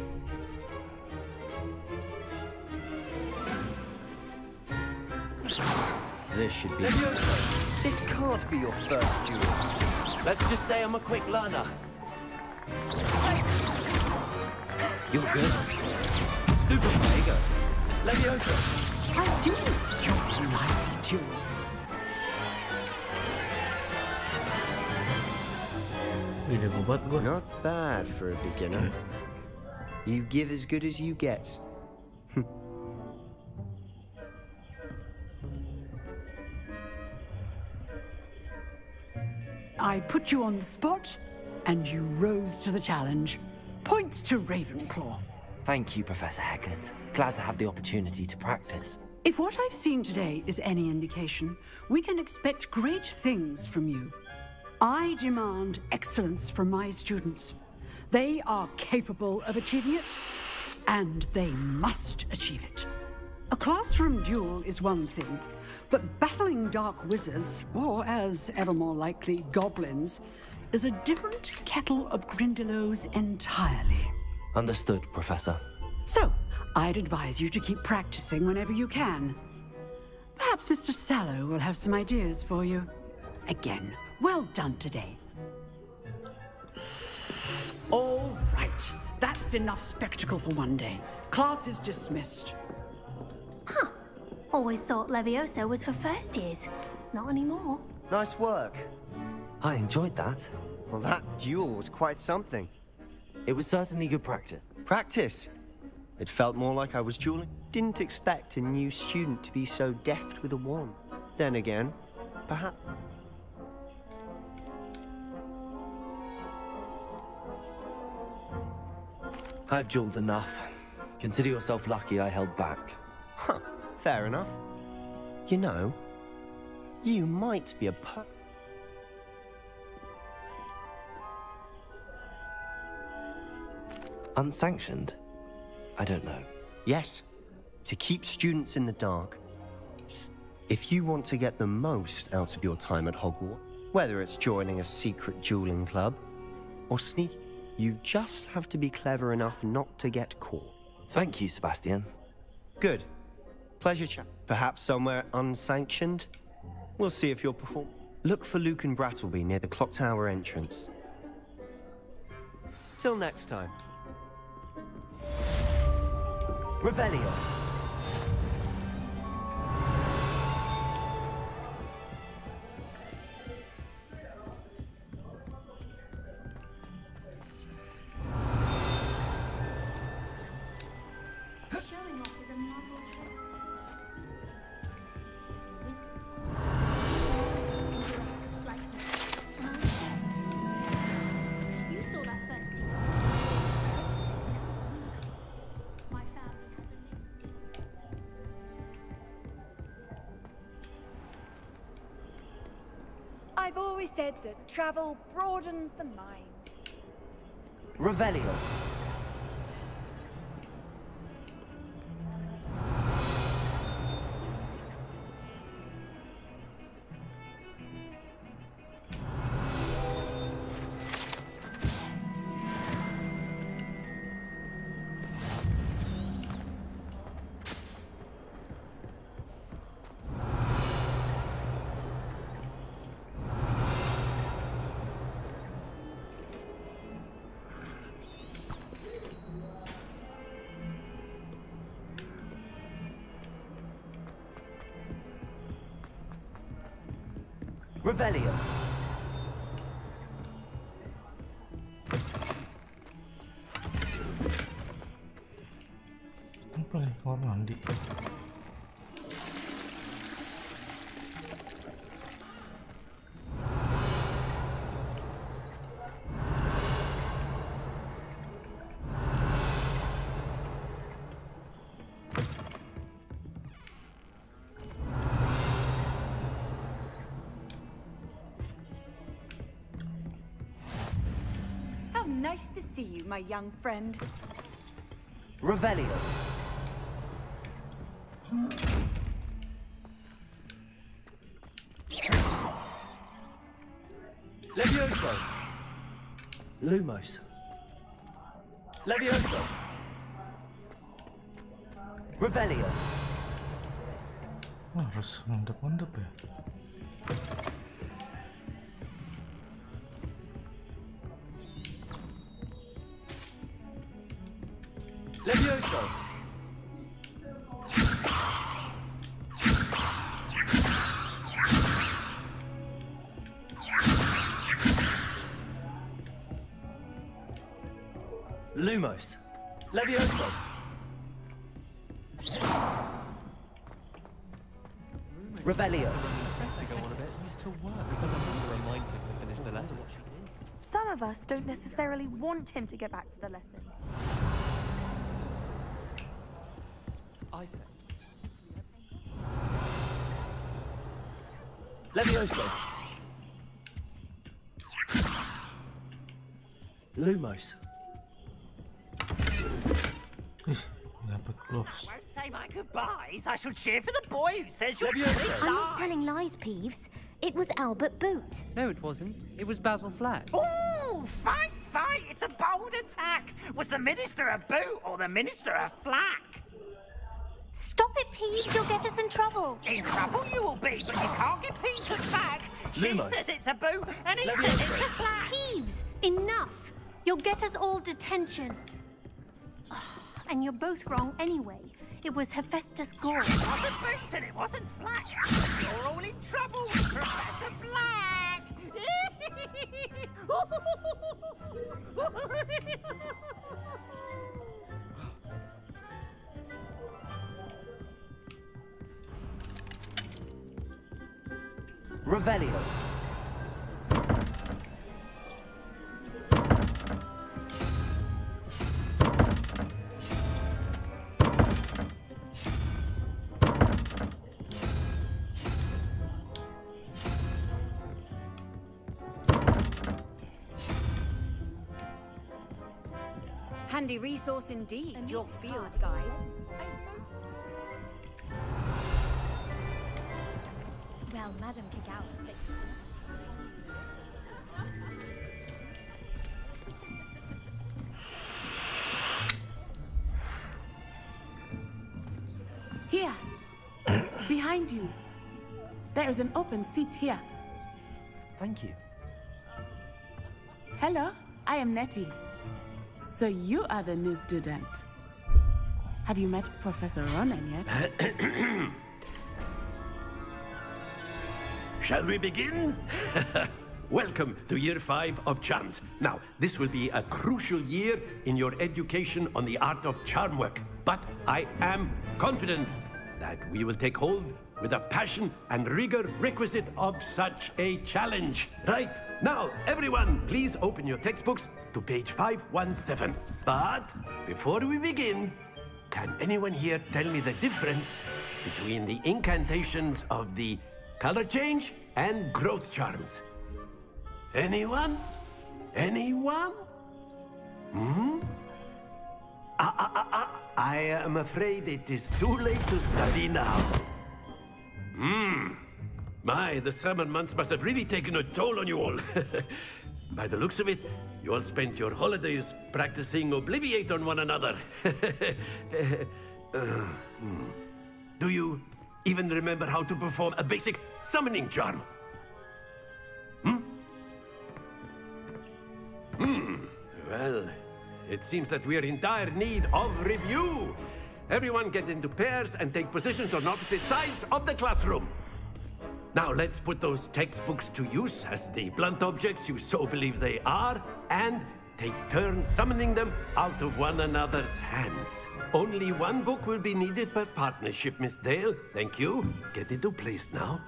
This should be... Levioso, This can't be your first duel. let's just say I'm a quick learner. You're good. Stupid Protego. Levioso. I do enjoy a lively duel. Not bad for a beginner. You give as good as you get. I put you on the spot, and you rose to the challenge. Points to Ravenclaw. Thank you, Professor Hecat. Glad to have the opportunity to practice. If what I've seen today is any indication, we can expect great things from you. I demand excellence from my students. They are capable of achieving it, and they must achieve it. A classroom duel is one thing, but battling dark wizards, or as ever more likely, goblins, is a different kettle of Grindylows entirely. Understood, Professor. So, I'd advise you to keep practicing whenever you can. Perhaps Mr. Sallow will have some ideas for you. Again, well done today. All right, that's enough spectacle for one day. Class is dismissed. Huh. Always thought Levioso was for first years. Not anymore. Nice work. I enjoyed that. Well, that duel was quite something. It was certainly good practice. Practice? It felt more like I was dueling. Didn't expect a new student to be so deft with a wand. Then again, perhaps... I've dueled enough. Consider yourself lucky I held back. Huh, fair enough. You know, you might be a Unsanctioned? I don't know. Yes, to keep students in the dark. If you want to get the most out of your time at Hogwarts, whether it's joining a secret dueling club or sneak, you just have to be clever enough not to get caught. Thank you, Sebastian. Good. Pleasure chat. Perhaps somewhere unsanctioned? We'll see if you'll perform. Look for Luke and Brattleby near the clock tower entrance. Till next time. Revelio. I've always said that travel broadens the mind. Revelio. Revelio. Apa nih kamar mandi? How Nice to see you, my young friend. Revelio. Levioso. Lumos. Levioso. Revelio. Wah, harus mendep-mendep ya. Levioso. Lumos. Levioso. Revelio. Some of us don't necessarily want him to get back to the lesson. I say. Levioso. Lumos. Dapat gloves. Won't say my goodbyes. I shall cheer for the boy who says you're I'm not telling lies, Peeves. It was Albert Boot. No, it wasn't. It was Basil Flack. Ooh, fight! It's a bold attack. Was the Minister a boot or the Minister a flack? Stop it, Peeves. You'll get us in trouble. In trouble you will be, but you can't get Peeves back. She Lumos. says it's a boot and he says it's a flack. Peeves, enough. You'll get us all detention. And you're both wrong anyway. It was Hephaestus Gore. It wasn't boot and it wasn't flack. You're all in trouble with Professor Black. Revelio. Handy resource indeed, your field guide. Well, Madame Kagawa fixed Here, behind you. There is an open seat here. Thank you. Hello, I am Nettie. So you are the new student. Have you met Professor Ronan yet? Shall we begin? Welcome to Year 5 of Charms. Now, this will be a crucial year in your education on the art of charm work. But I am confident that we will take hold with the passion and rigor requisite of such a challenge. Right, now, everyone, please open your textbooks to page 517. But before we begin, can anyone here tell me the difference between the incantations of the color change and growth charms? Anyone? Anyone? I am afraid it is too late to study now. My, the summer months must have really taken a toll on you all. By the looks of it, you all spent your holidays practicing Obliviate on one another. Do you even remember how to perform a basic summoning charm? Well, it seems that we are in dire need of review. Everyone get into pairs and take positions on opposite sides of the classroom. Now let's put those textbooks to use as the blunt objects you so believe they are, and take turns summoning them out of one another's hands. Only one book will be needed per partnership, Miss Dale. Thank you. Get into place now.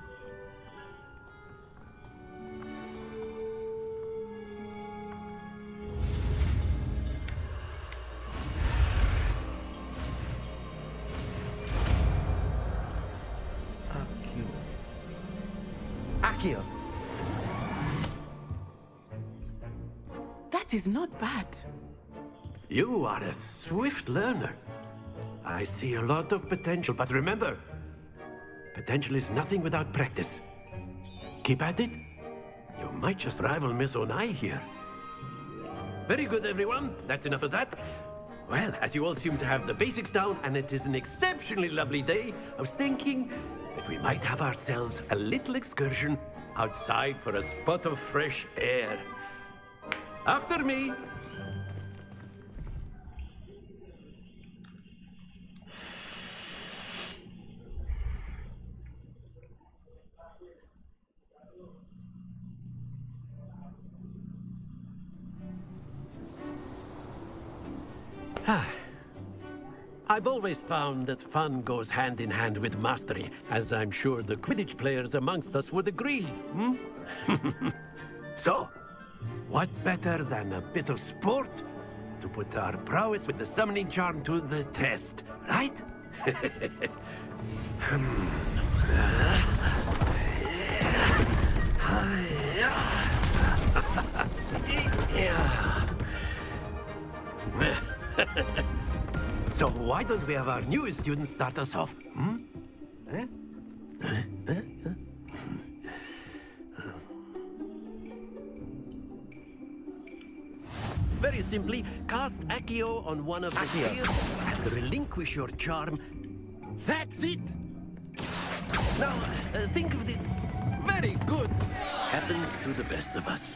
That That is not bad. You are a swift learner. I see a lot of potential, but remember, potential is nothing without practice. Keep at it. You might just rival Miss Onai here. Very good, everyone. That's enough of that. Well, as you all seem to have the basics down, and it is an exceptionally lovely day, I was thinking that we might have ourselves a little excursion outside for a spot of fresh air. After me. I've always found that fun goes hand in hand with mastery, as I'm sure the Quidditch players amongst us would agree, hmm? So, what better than a bit of sport to put our prowess with the summoning charm to the test, right? So why don't we have our newest student start us off? Hmm? Very simply, cast Accio on one of the spheres and relinquish your charm. That's it! Now, think of the... Very good! Happens to the best of us.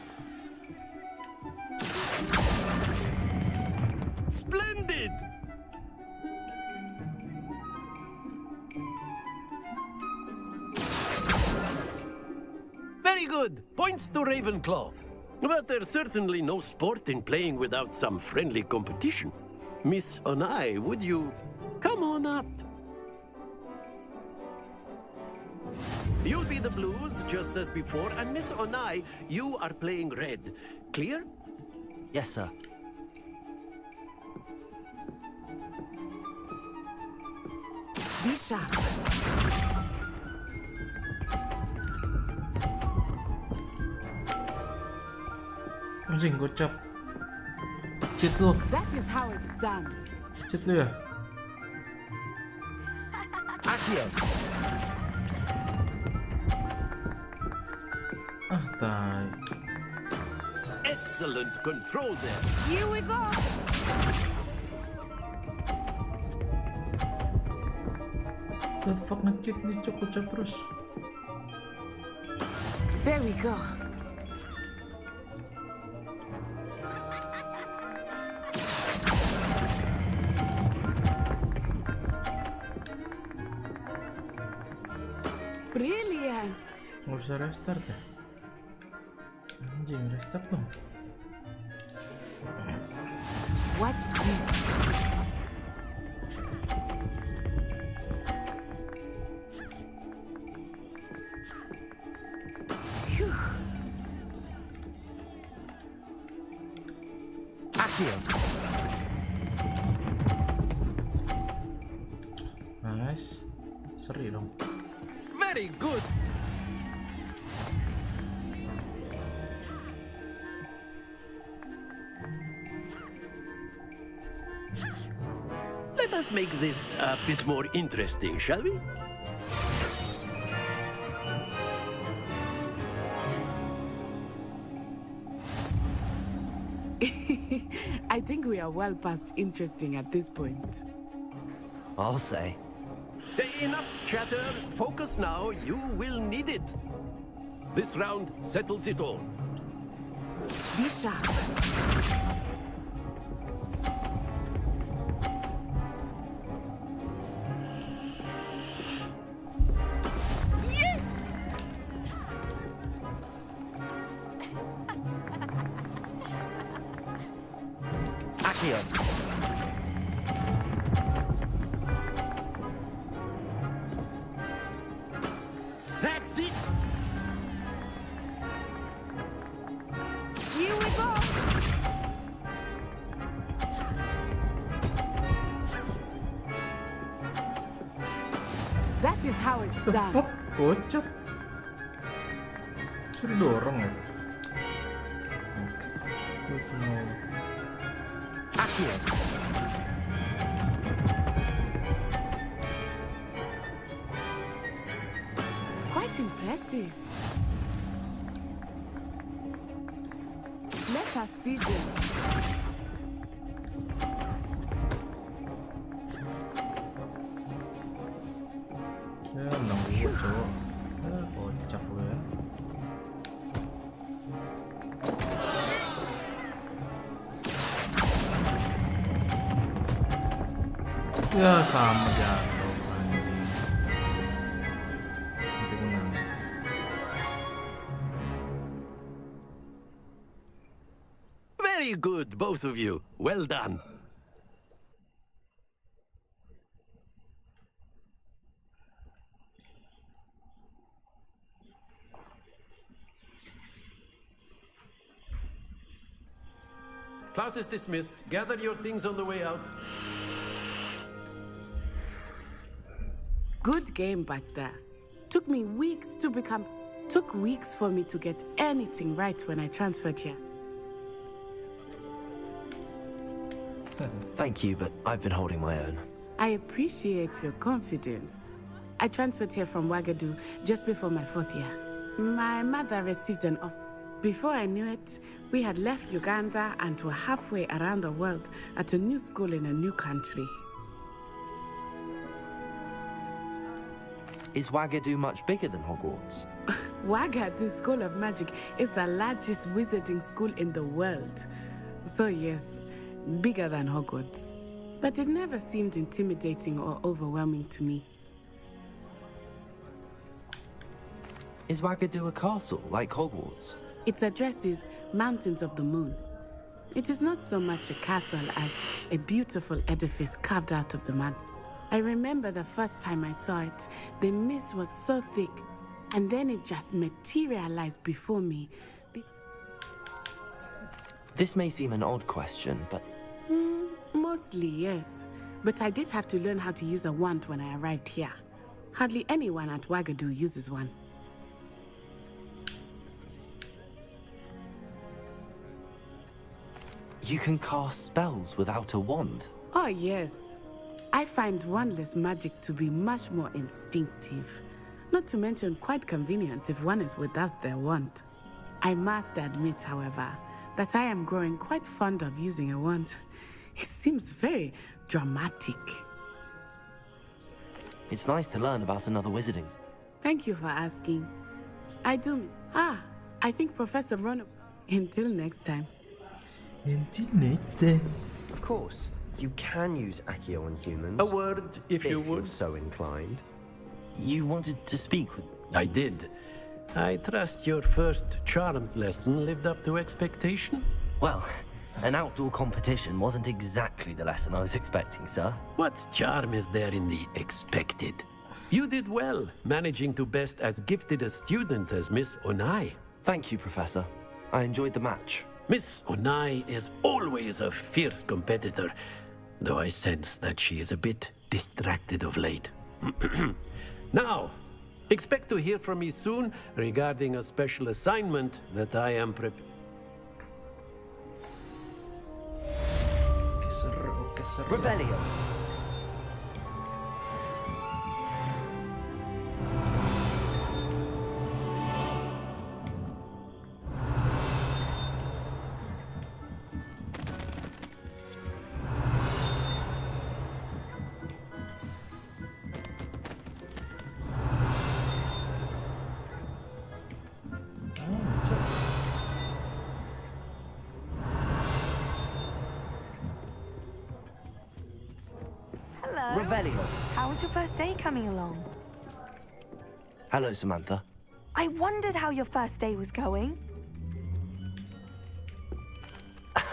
Splendid! Very good. Points to Ravenclaw. But there's certainly no sport in playing without some friendly competition. Miss Onai, would you come on up? You'll be the blues, just as before, and Miss Onai, you are playing red. Clear? Yes, sir. Be sharp. Anjing, gocap. Cheat lu. That is how it's done. Cheat lu ya? Accio. Ah, tai. Excellent control there. Here we go. The fuck, nge-cheat nih, gocap terus. There we go. Brilliant. Nggak bisa restart ya? Anjing, restart dong. Watch this. Accio. Nice. Seri dong. Very good. Let us make this a bit more interesting, shall we? I think we are well past interesting at this point. I'll say. Enough chatter. Focus now. You will need it. This round settles it all. Be sharp. Yes! Accio. That's it. Here we go. That is how it's The done. fuck, gocap. Bisa didorong ya? Oke. Quite impressive. Let us see this. Ya, menang dua, cowok. Ya, kocak lu ya. Ya, sama jatuh, anjing. Nanti menang. Very good, both of you. Well done. Class is dismissed. Gather your things on the way out. Good game back there. Took weeks for me to get anything right when I transferred here. Thank you, but I've been holding my own. I appreciate your confidence. I transferred here from Wagadu just before my 4th year. My mother received an offer. Before I knew it, we had left Uganda and were halfway around the world at a new school in a new country. Is Wagadu much bigger than Hogwarts? Wagadu School of Magic is the largest wizarding school in the world. So yes, bigger than Hogwarts. But it never seemed intimidating or overwhelming to me. Is Wagadu a castle, like Hogwarts? Its address is Mountains of the Moon. It is not so much a castle as a beautiful edifice carved out of the mountain. I remember the first time I saw it, the mist was so thick, and then it just materialized before me. This may seem an odd question, but... Mostly, yes. But I did have to learn how to use a wand when I arrived here. Hardly anyone at Wagadu uses one. You can cast spells without a wand? Oh, yes. I find wandless magic to be much more instinctive. Not to mention quite convenient if one is without their wand. I must admit, however, that I am growing quite fond of using a wand. It seems very dramatic. It's nice to learn about another wizarding. Thank you for asking. I think Professor Ron... Until next time. Until next time. Of course, you can use Accio on humans. A word, if you would. You're so inclined. You wanted to speak with... I did. I trust your first charms lesson lived up to expectation? Well, an outdoor competition wasn't exactly the lesson I was expecting, sir. What charm is there in the expected? You did well, managing to best as gifted a student as Miss Onai. Thank you, Professor. I enjoyed the match. Miss Onai is always a fierce competitor, though I sense that she is a bit distracted of late. Now, expect to hear from me soon regarding a special assignment that I am preparing. Revelio. Hello. Revelio. How was your first day coming along? Hello, Samantha. I wondered how your first day was going.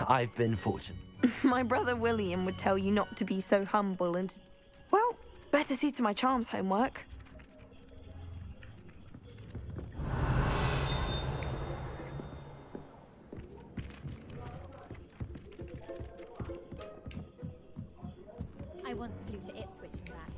I've been fortunate. My brother William would tell you not to be so humble and... Well, better see to my charms homework. I once flew to Ipswich and back.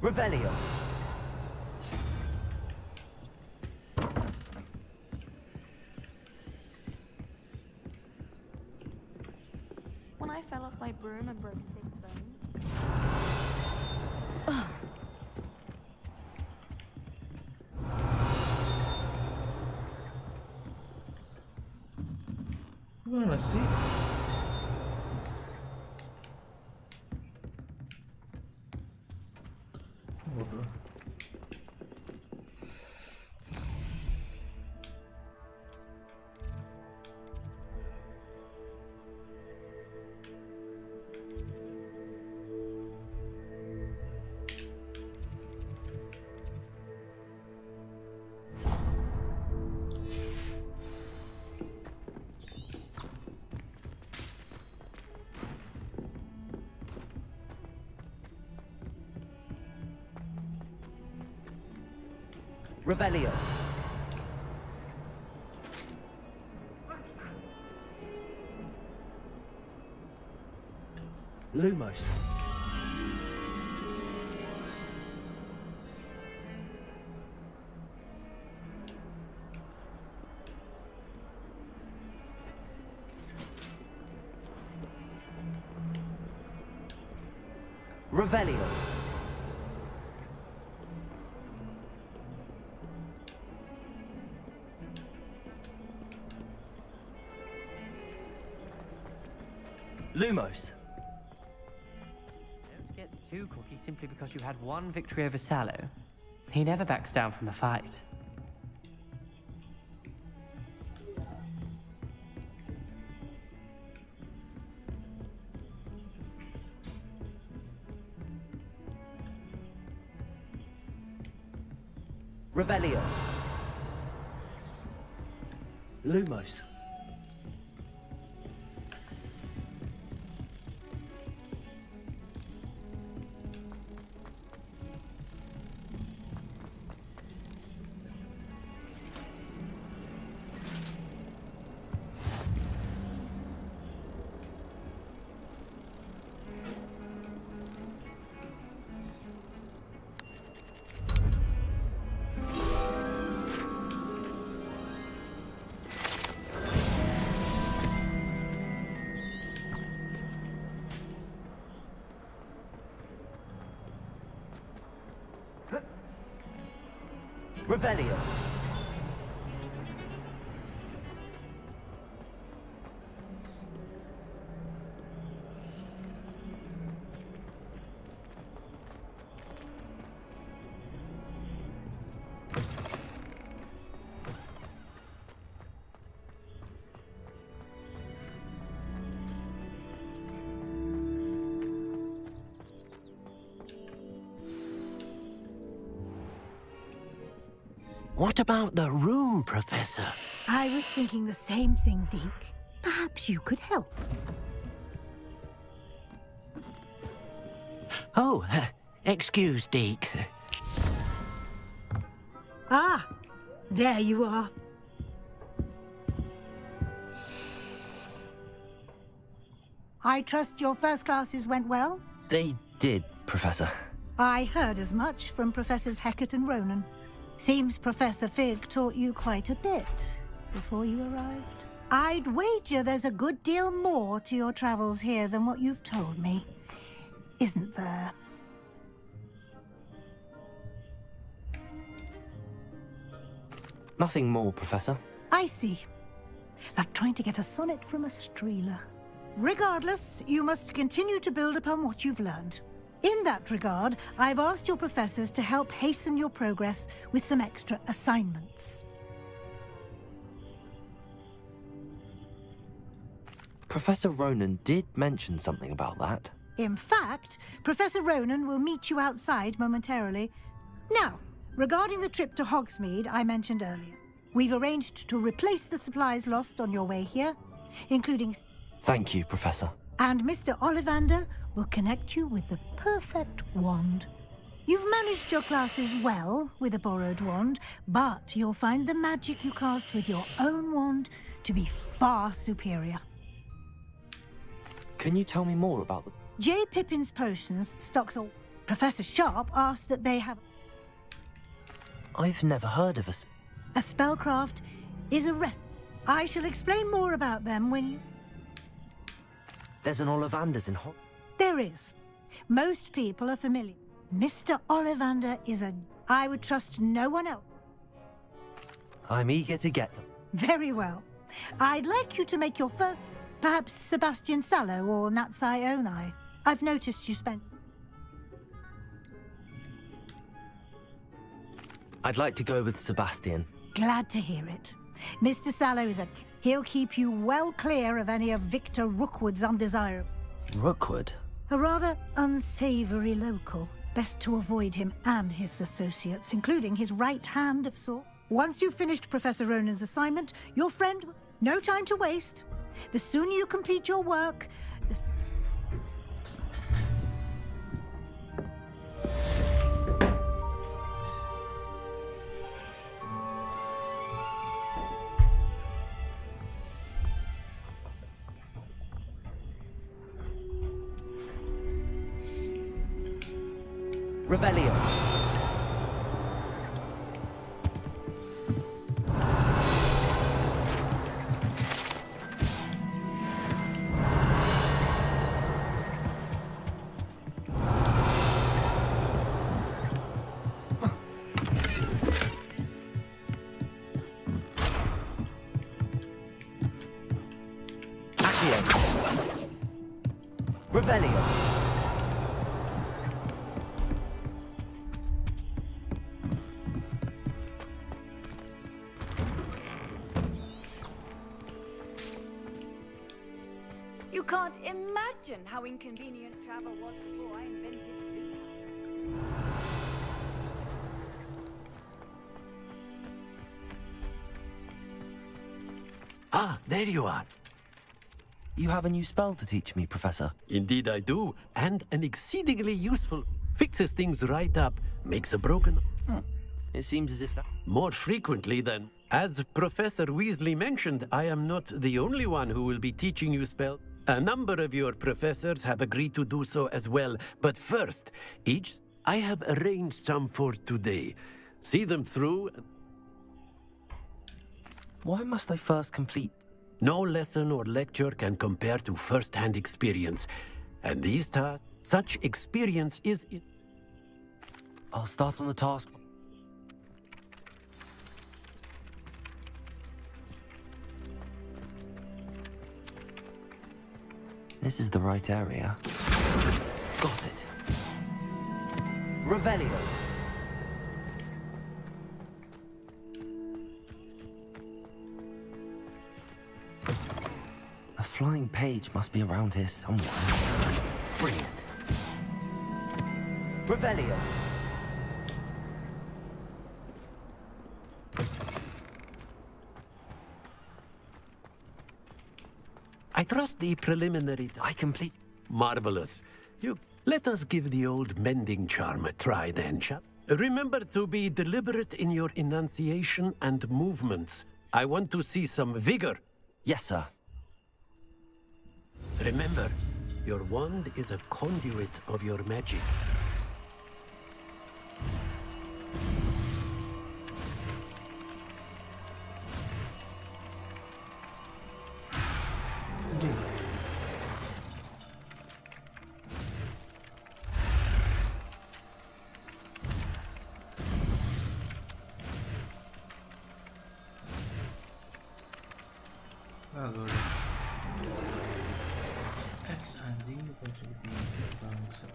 Revelio. When I fell off my broom and broke 6 bones. Gimana sih? Waduh. Revelio. Lumos. Revelio. Lumos. Don't get too cocky simply because you had one victory over Sallow. He never backs down from a fight. Revelio. Lumos. Revelio. What about the room, Professor? I was thinking the same thing, Deke. Perhaps you could help. Oh, excuse, Deke. Ah, there you are. I trust your first classes went well? They did, Professor. I heard as much from Professors Hecat and Ronan. Seems Professor Fig taught you quite a bit before you arrived. I'd wager there's a good deal more to your travels here than what you've told me. Isn't there? Nothing more, Professor. I see. Like trying to get a sonnet from a streeler. Regardless, you must continue to build upon what you've learned. In that regard, I've asked your professors to help hasten your progress with some extra assignments. Professor Ronan did mention something about that. In fact, Professor Ronan will meet you outside momentarily. Now, regarding the trip to Hogsmeade I mentioned earlier, we've arranged to replace the supplies lost on your way here, including... Thank you, Professor. And Mr. Ollivander will connect you with the perfect wand. You've managed your classes well with a borrowed wand, but you'll find the magic you cast with your own wand to be far superior. Can you tell me more about the... J. Pippin's Potions stocks a... Professor Sharp asked that they have... I've never heard of A spellcraft is a rest. I shall explain more about them when you... There's an Ollivanders in There is. Most people are familiar. Mr. Ollivander is a... I would trust no one else. I'm eager to get them. Very well. I'd like you to make your first... Perhaps Sebastian Sallow or Natsai Onai. I've noticed you spent... I'd like to go with Sebastian. Glad to hear it. Mr. Sallow is a... He'll keep you well clear of any of Victor Rookwood's undesirable... Rookwood? A rather unsavory local. Best to avoid him and his associates, including his right hand of sorts. Once you've finished Professor Ronan's assignment, your friend... No time to waste. The sooner you complete your work, the... Revelio. Revelio. You can't imagine how inconvenient travel was before I invented food. Ah, there you are. You have a new spell to teach me, Professor. Indeed I do, and an exceedingly useful. Fixes things right up, makes a broken... It seems as if that... More frequently than... As Professor Weasley mentioned, I am not the only one who will be teaching you spell. A number of your professors have agreed to do so as well. But first, I have arranged some for today. See them through. Why must I first complete? No lesson or lecture can compare to first-hand experience. And these tasks, such experience is... I'll start on the task. This is the right area. Got it. Revelio. A flying page must be around here somewhere. Brilliant. Revelio. I trust the preliminary... I complete... Marvelous. Let us give the old mending charm a try then, shall we? Remember to be deliberate in your enunciation and movements. I want to see some vigor. Yes, sir. Remember, your wand is a conduit of your magic. Agora X anjing positif bangsa.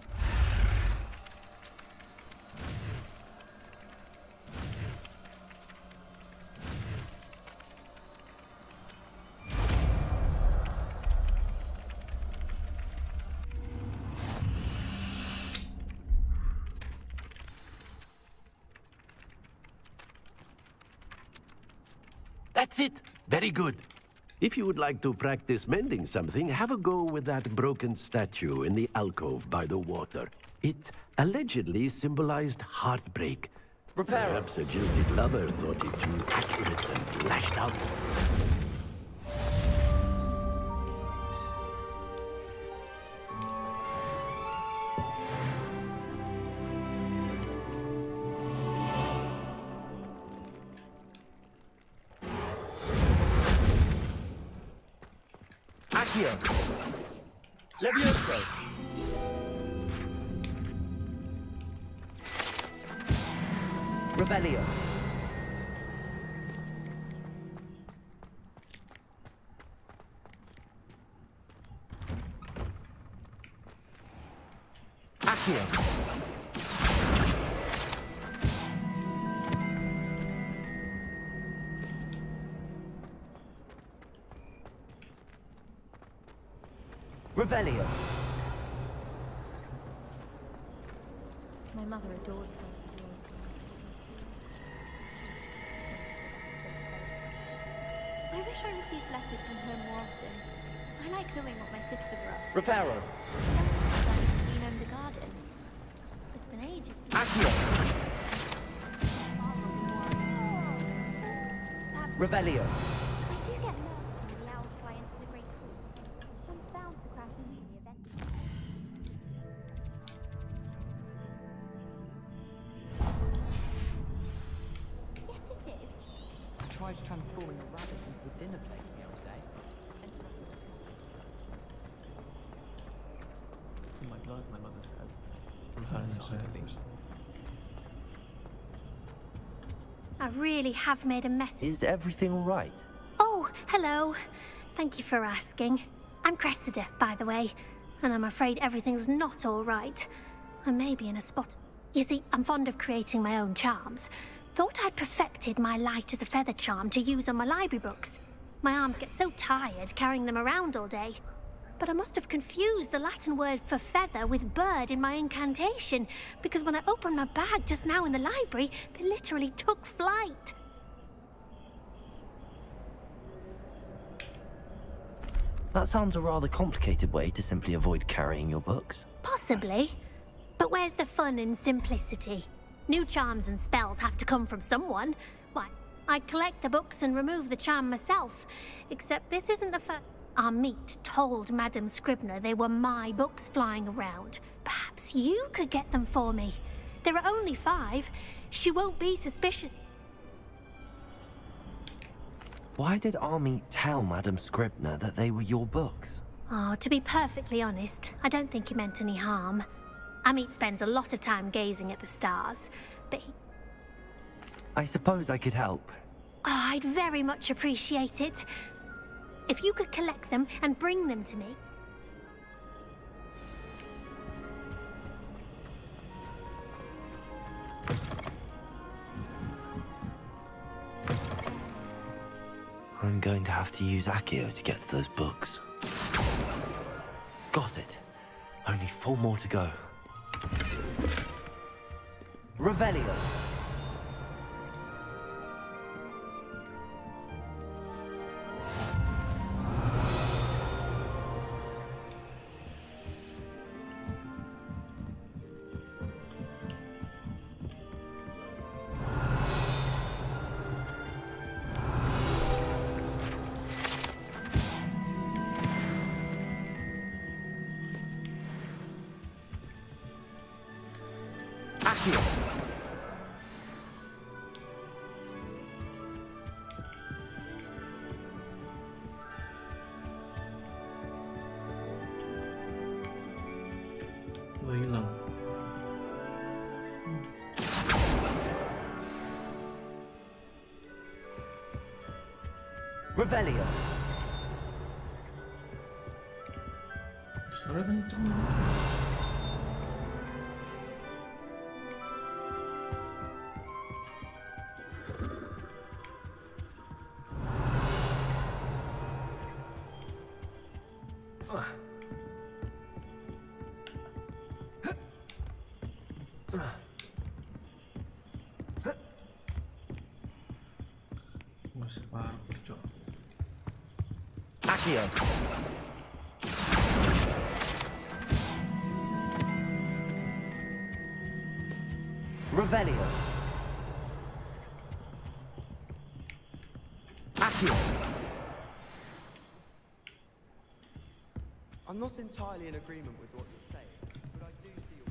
That's it. Very good. If you would like to practice mending something, have a go with that broken statue in the alcove by the water. It allegedly symbolized heartbreak. Repair. Perhaps a jilted lover thought it too accurate and lashed out. Accio. Levioso. Revelio. Accio. Revelio. My mother adored her. I wish I received letters from her more often. I like knowing what my sisters are up to. Reparo. Been in the garden. It's been ages. Accio. Revelio. I do get nervous when the owls fly into the great hall. One's bound to crash into me eventually. Yes, it is. I tried transforming a rabbit into a dinner plate the other day. In my blood, my mother said. From her side, at least. I really have made a mess. Is everything all right? Oh, hello. Thank you for asking. I'm Cressida, by the way, and I'm afraid everything's not all right. I may be in a spot. You see, I'm fond of creating my own charms. Thought I'd perfected my light as a feather charm to use on my library books. My arms get so tired carrying them around all day. But I must have confused the Latin word for feather with bird in my incantation, because when I opened my bag just now in the library, they literally took flight. That sounds a rather complicated way to simply avoid carrying your books. Possibly. But where's the fun in simplicity? New charms and spells have to come from someone. Why, I collect the books and remove the charm myself. Except this isn't the first. Amit told Madame Scribner they were my books flying around. Perhaps you could get them for me. There are only 5. She won't be suspicious. Why did Army tell Madame Scribner that they were your books? Oh, to be perfectly honest, I don't think he meant any harm. Amit spends a lot of time gazing at the stars, but he... I suppose I could help. Oh, I'd very much appreciate it. If you could collect them and bring them to me. I'm going to have to use Accio to get to those books. Got it. Only 4 more to go. Revelio. Lo hilang. Revelio. Suara kenceng. Masih parkur, Cok. Accio. Revelio. Accio. I'm not entirely in agreement with what you're saying, but I do see your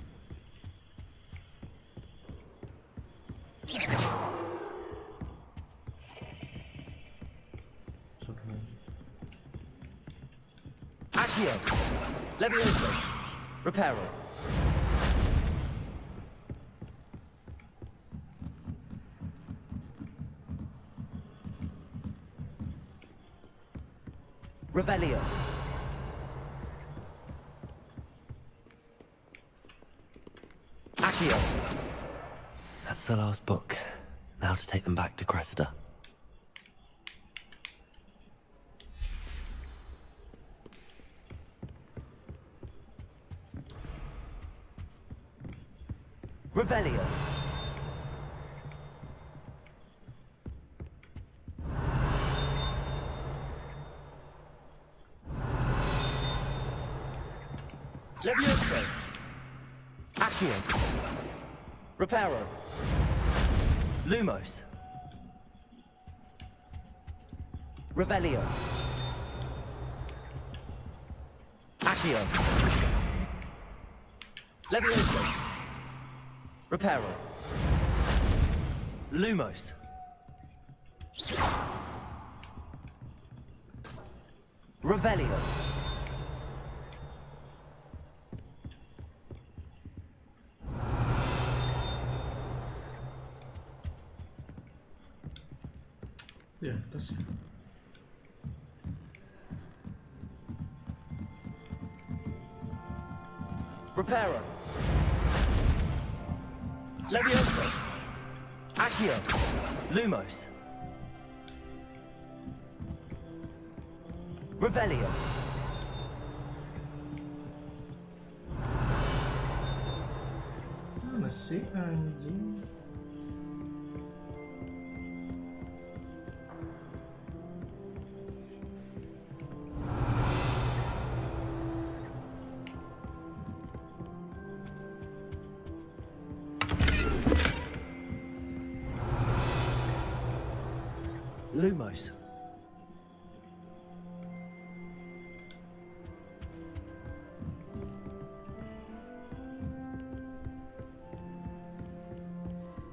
Satu lagi. Accio. Levioso. Reparo. Revelio. Accio. That's the last book. Now to take them back to Cressida. Revelio. Levioso. Accio. Reparo. Lumos. Revelio. Accio. Levioso. Reparo. Lumos. Revelio. Di atas ya. Reparo. Levioso. Accio. Lumos. Revelio. Mana sih anjing? Lumos.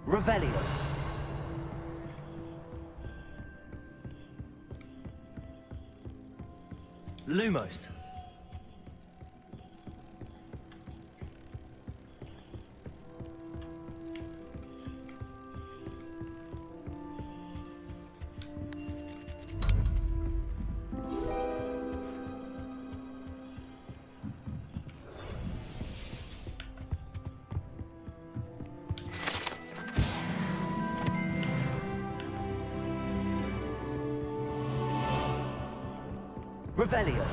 Revelio. Lumos. Revelio.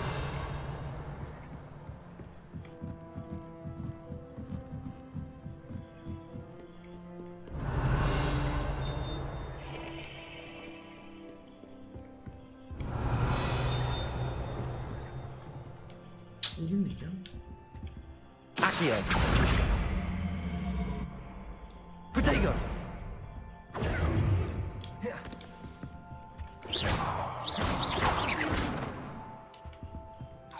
Unik kan? Accio. Protego.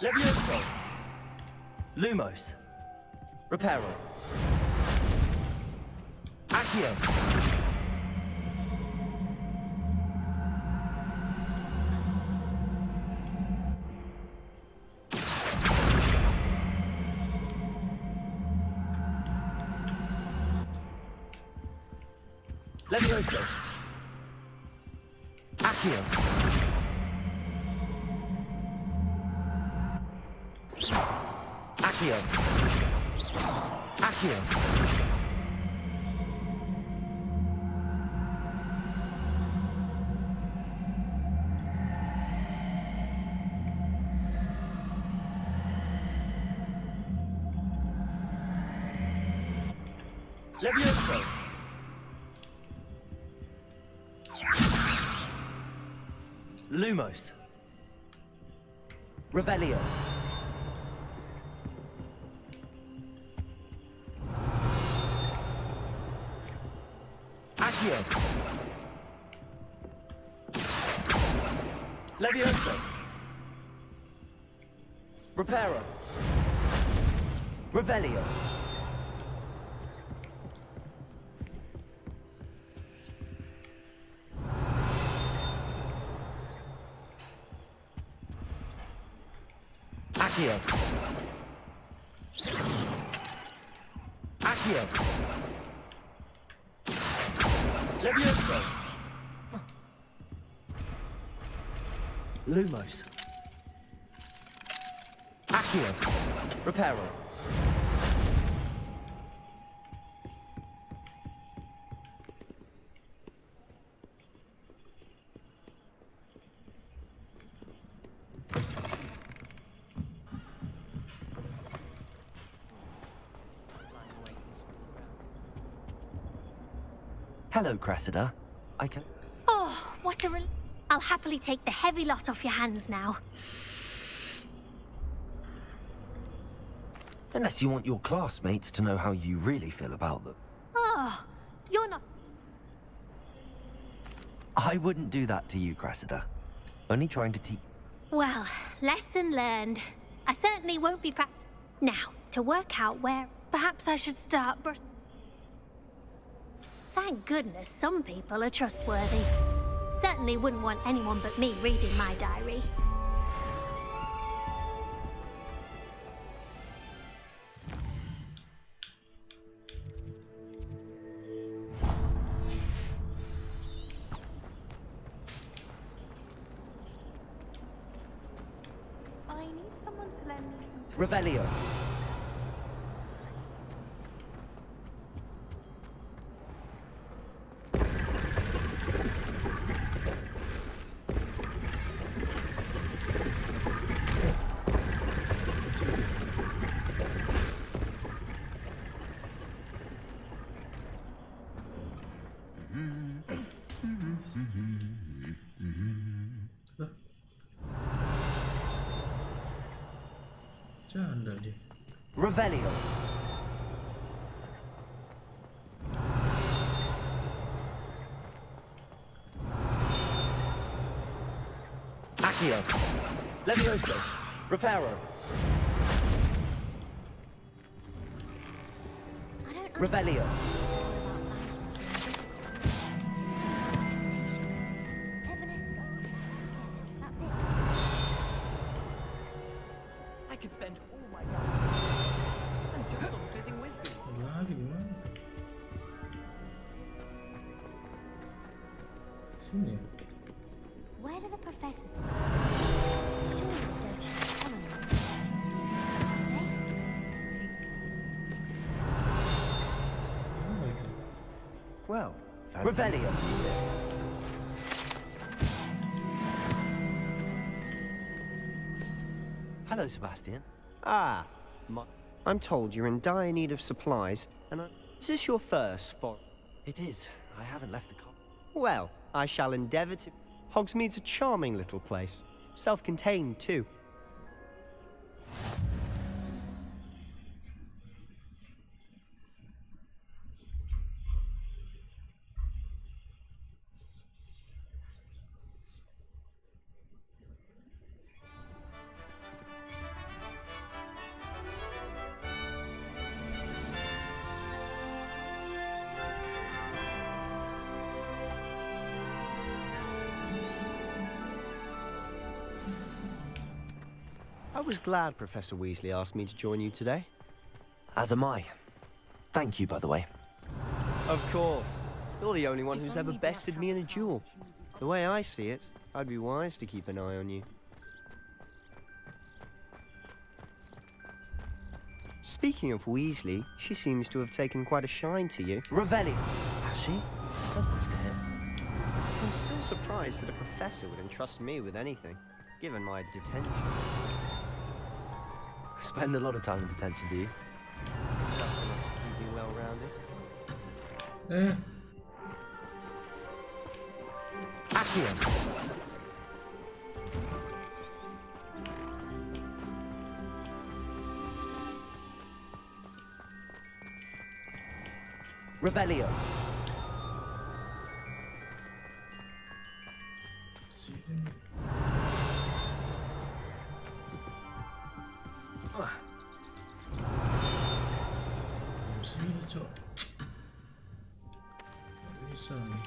Levioso. Lumos. Reparo. Accio. Levioso. Accio. Accio. Accio. Levioso. Lumos. Revelio. Accio. Levioso. Reparo. Revelio. Accio. Accio. Levioso. Lumos. Accio. Reparo. Hello, Cressida. I can... Oh, what a I'll happily take the heavy lot off your hands now. Unless you want your classmates to know how you really feel about them. Oh, you're not... I wouldn't do that to you, Cressida. Only trying to teach... Well, lesson learned. I certainly won't be Now, to work out where... Perhaps I should start Thank goodness some people are trustworthy. Certainly wouldn't want anyone but me reading my diary. I need someone to lend me some... Revelio. Canda dia. Revelio. Accio. Levioso. Reparo. Revelio. I could spend all my life and just on fizzing whiskey. Lagi di mana? Sini ya? Where do the professors Surely they don't check animals. Well, Revelio. Hello, Sebastian. Ah, I'm told you're in dire need of supplies, and is this your first It is. I haven't left the car. Well, I shall endeavour to... Hogsmeade's a charming little place. Self-contained, too. I was glad Professor Weasley asked me to join you today. As am I. Thank you, by the way. Of course. You're the only one who's ever bested me in a duel. The way I see it, I'd be wise to keep an eye on you. Speaking of Weasley, she seems to have taken quite a shine to you. Revelio. Has she? That's nice to hear. I'm still surprised that a professor would entrust me with anything, given my detention. Spend a lot of time in detention, do you? Just enough to keep me well-rounded. Accio. Revelio. Sini, Cok. Nggak bisa nih.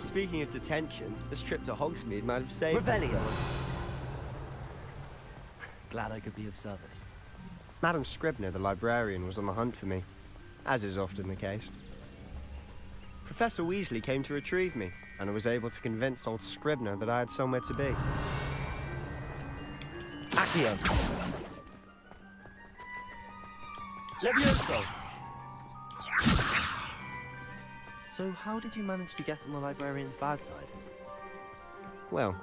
Speaking of detention, this trip to Hogsmeade might have saved... Revelio! Glad I could be of service. Madam Scribner, the librarian, was on the hunt for me, as is often the case. Professor Weasley came to retrieve me, and I was able to convince old Scribner that I had somewhere to be. Accio! Levioso! So how did you manage to get on the librarian's bad side? Well,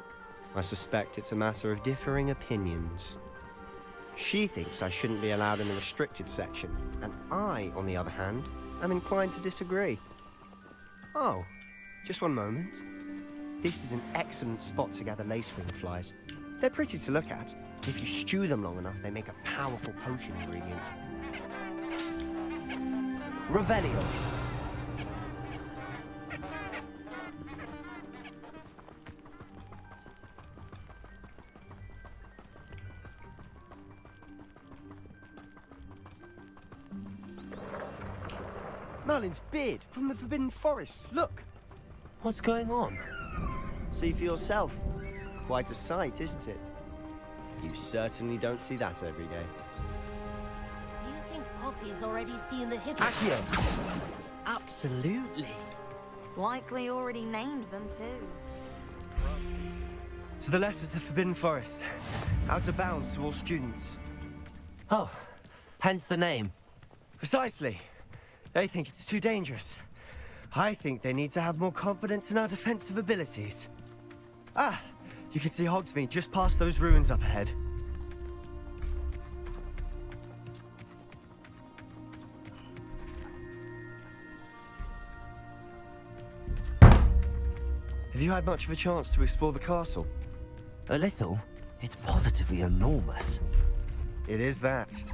I suspect it's a matter of differing opinions. She thinks I shouldn't be allowed in the restricted section, and I, on the other hand, am inclined to disagree. Oh, just one moment. This is an excellent spot to gather lacewing flies. They're pretty to look at. If you stew them long enough, they make a powerful potion ingredient. Revelio! Merlin's beard from the Forbidden Forest. Look! What's going on? See for yourself. Quite a sight, isn't it? You certainly don't see that every day. Do you think Poppy's already seen the hippo? Accio! Absolutely. Likely already named them too. To the left is the Forbidden Forest. Out of bounds to all students. Oh, hence the name. Precisely. They think it's too dangerous. I think they need to have more confidence in our defensive abilities. Ah, you can see Hogsmeade just past those ruins up ahead. Have you had much of a chance to explore the castle? A little. It's positively enormous. It is that.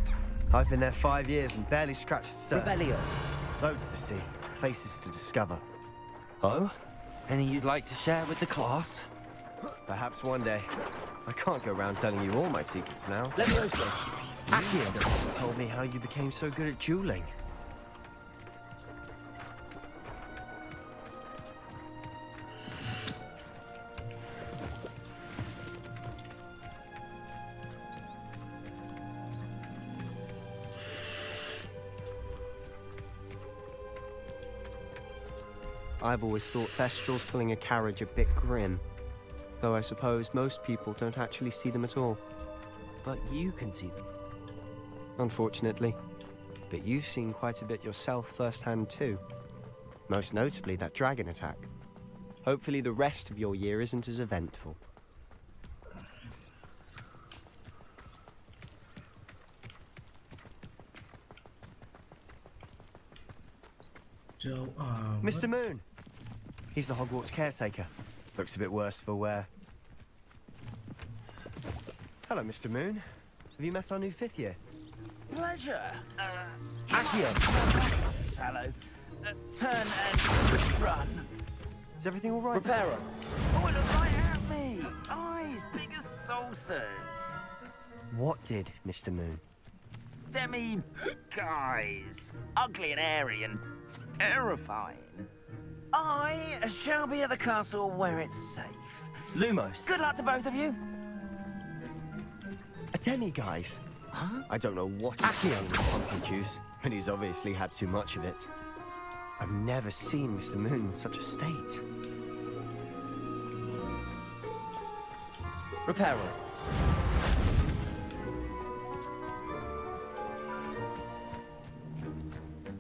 I've been there 5 years and barely scratched the surface. Revelio. Loads to see, places to discover. Oh? Any you'd like to share with the class? Perhaps one day. I can't go around telling you all my secrets now. Levioso! Accio! You told me how you became so good at dueling. I've always thought Thestrals pulling a carriage a bit grim. Though I suppose most people don't actually see them at all. But you can see them. Unfortunately. But you've seen quite a bit yourself firsthand too. Most notably that dragon attack. Hopefully the rest of your year isn't as eventful. Mr. Moon! He's the Hogwarts caretaker. Looks a bit worse for wear. Hello, Mr. Moon. Have you met our new 5th year? Pleasure. Accio! Sallow. Turn and run. Is everything all right? Reparo! Oh, it looks right at me. Eyes big as saucers. What did, Mr. Moon? Guys. Ugly and airy and terrifying. I shall be at the castle where it's safe. Lumos. Good luck to both of you. A guys. Huh? I don't know what Accio was pumpkin juice, and he's obviously had too much of it. I've never seen Mr. Moon in such a state. Reparo.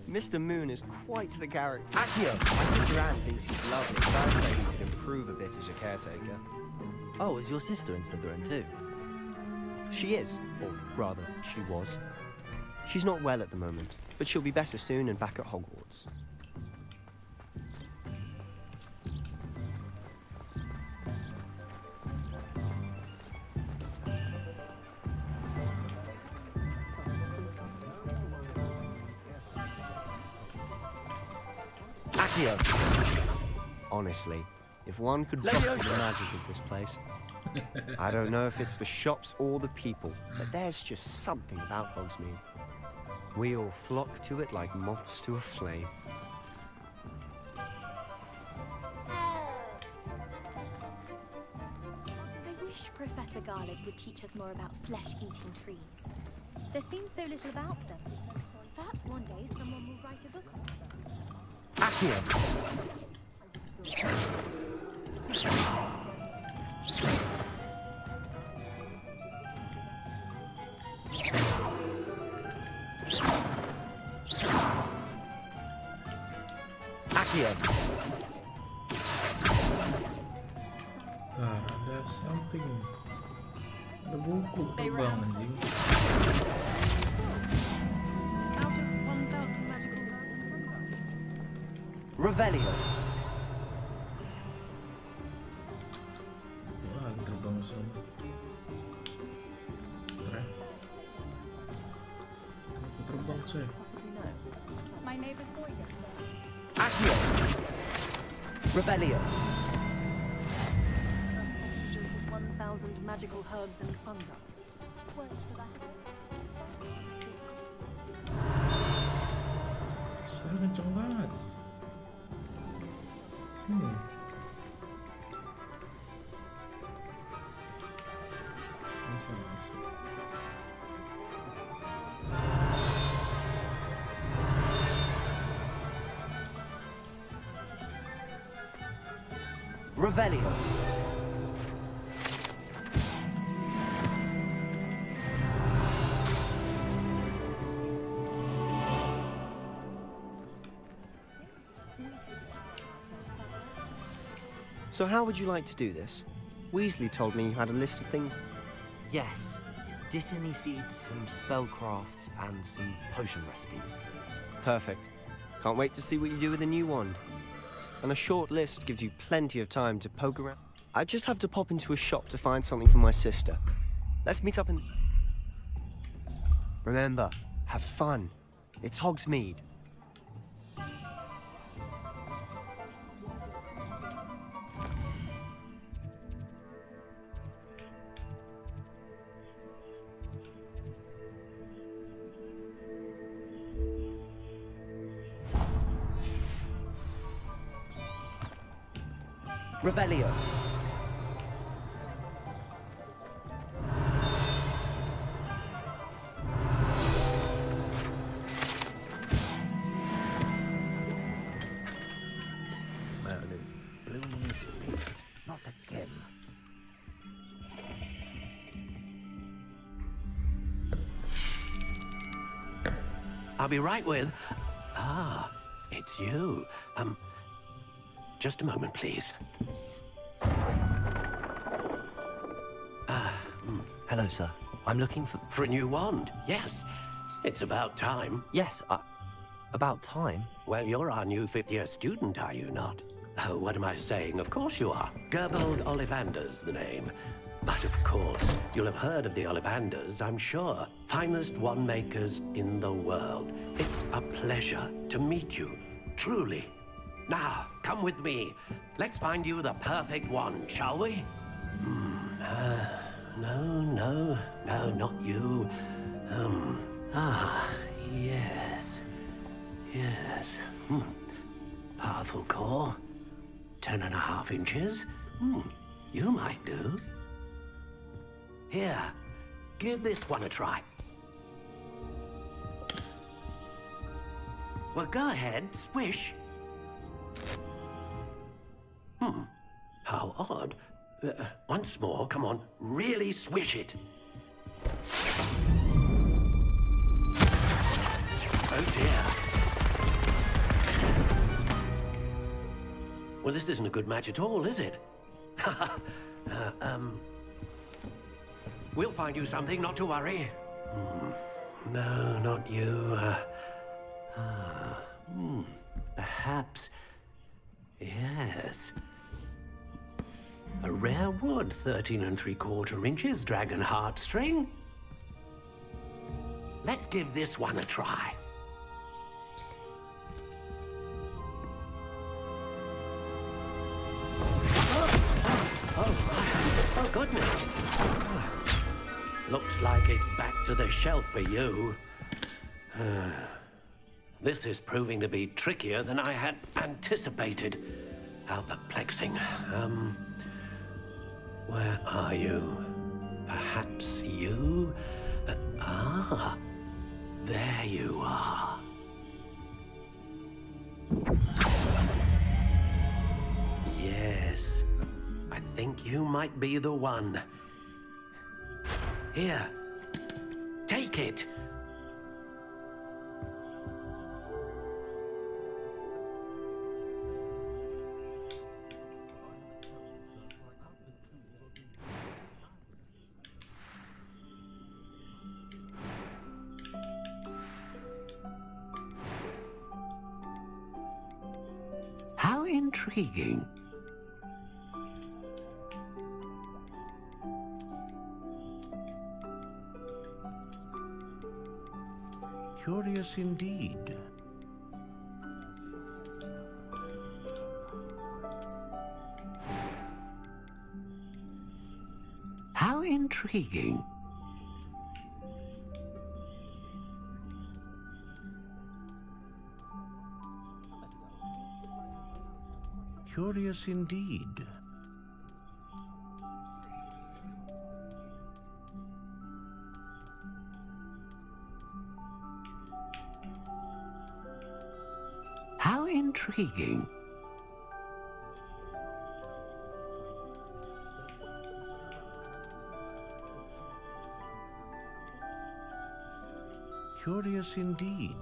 Mr. Moon is quite the character. Accio! My sister Anne thinks he's lovely, but I'd say he could improve a bit as a caretaker. Oh, is your sister in Slytherin too? She is, or rather, she was. She's not well at the moment, but she'll be better soon and back at Hogwarts. Accio! Honestly, if one could bottle the magic of this place. I don't know if it's the shops or the people, but there's just something about Hogsmeade. We all flock to it like moths to a flame. Professor Garland would teach us more about flesh-eating trees. There seems so little about them. Perhaps one day someone will write a book on them. Nah, ada something. Ada buku terbang anjing. Revelio. Wah, terbang sana. Keren. Aku terbang coy. My neighbor's boy gets Accio. Revelio. 1,000 magical herbs and fungi. Suara kenceng banget. Masuk. Revelio. So how would you like to do this? Weasley told me you had a list of things. Yes. Dittany seeds, some spellcrafts, and some potion recipes. Perfect. Can't wait to see what you do with the new wand. And a short list gives you plenty of time to poke around. I just have to pop into a shop to find something for my sister. Let's meet up in... Remember, have fun. It's Hogsmeade. Revelio. Not again. I'll be right with... Ah, it's you. Just a moment, please. Hello, sir. I'm looking for... For a new wand, yes. It's about time. Yes, about time? Well, you're our new fifth-year student, are you not? Oh, what am I saying? Of course you are. Gerbold Ollivander's the name. But of course, you'll have heard of the Ollivanders, I'm sure. Finest wand makers in the world. It's a pleasure to meet you, truly. Now, come with me. Let's find you the perfect wand, shall we? No, not you. Yes. Powerful core. 10.5 inches. You might do. Here, give this one a try. Well, go ahead, swish. How odd. Once more, come on, really swish it. Oh dear. Well, this isn't a good match at all, is it? We'll find you something, not to worry. No, not you. Perhaps... Yes. A rare wood, 13 3/4 inches, dragon heartstring. Let's give this one a try. Oh, goodness. Looks like it's back to the shelf for you. This is proving to be trickier than I had anticipated. How perplexing. Where are you? Perhaps you? There you are. Yes, I think you might be the one. Here, take it. How intriguing. Curious indeed. How intriguing. Curious indeed. How intriguing. Curious indeed.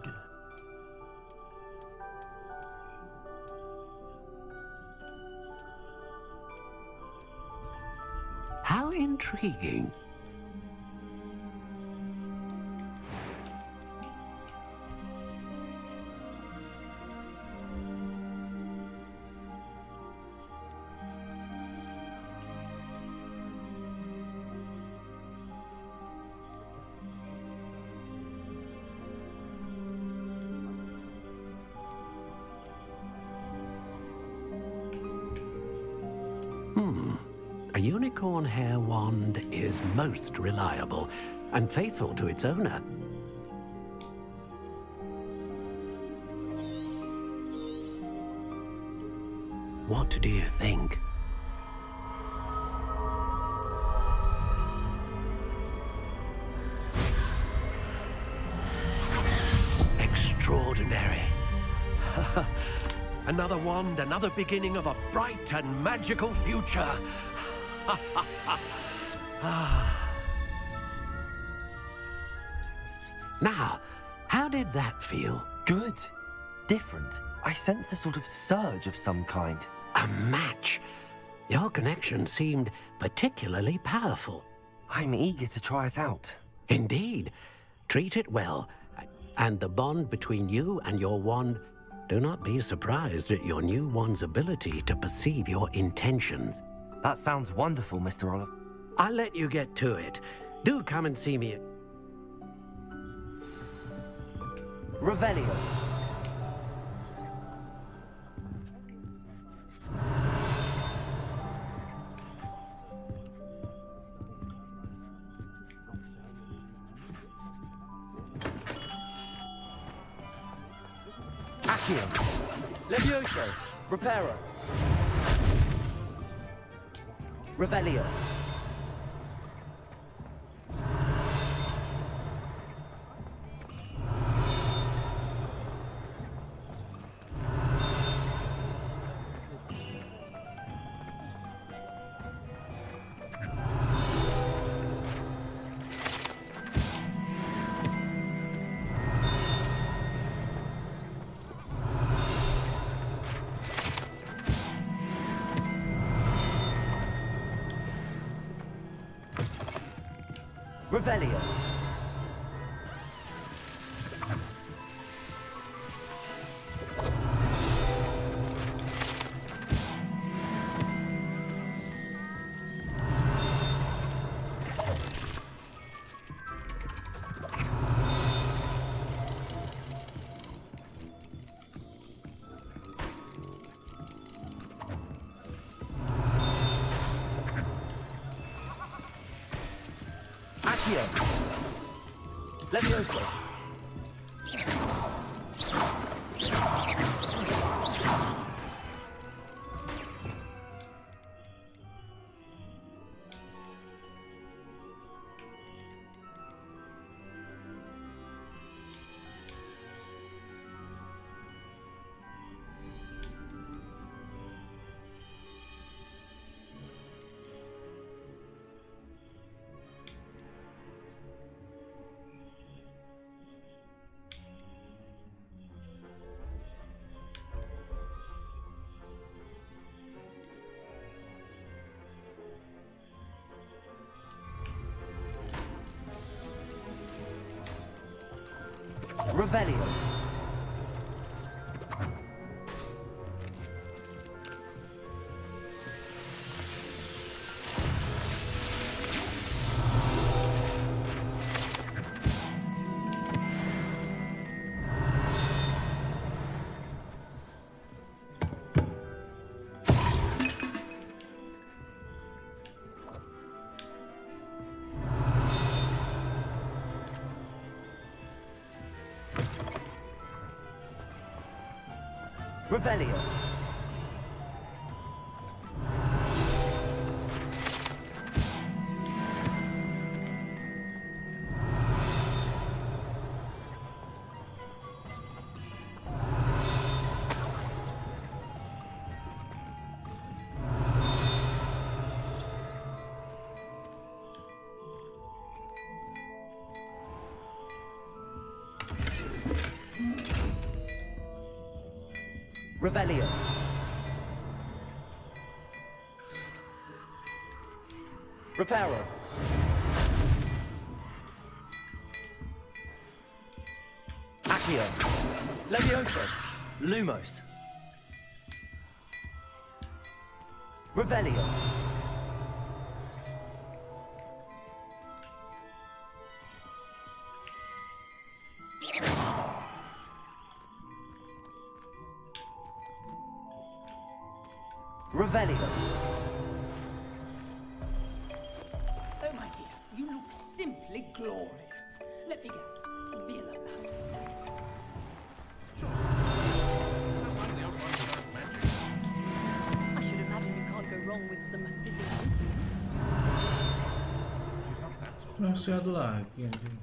How intriguing. A unicorn hair wand is most reliable and faithful to its owner. What do you think? Extraordinary. Another wand, another beginning of a bright and magical future. Now, how did that feel? Good. Different. I sensed a sort of surge of some kind. A match. Your connection seemed particularly powerful. I'm eager to try it out. Indeed. Treat it well. And the bond between you and your wand, do not be surprised at your new wand's ability to perceive your intentions. That sounds wonderful, Mr. Olive. I'll let you get to it. Do come and see me. Revelio. Accio. Levioso. Reparo. Revelio. Revelio. Accio. Levioso. Revelio. Revelio. Revelio. Reparo. Accio. Levioso. Lumos. Revelio. Revelio. Oh, my dear, you look simply glorious. Let me guess, Villa blood. I should imagine you can't go wrong with some busy. Masih ada lagi anjing.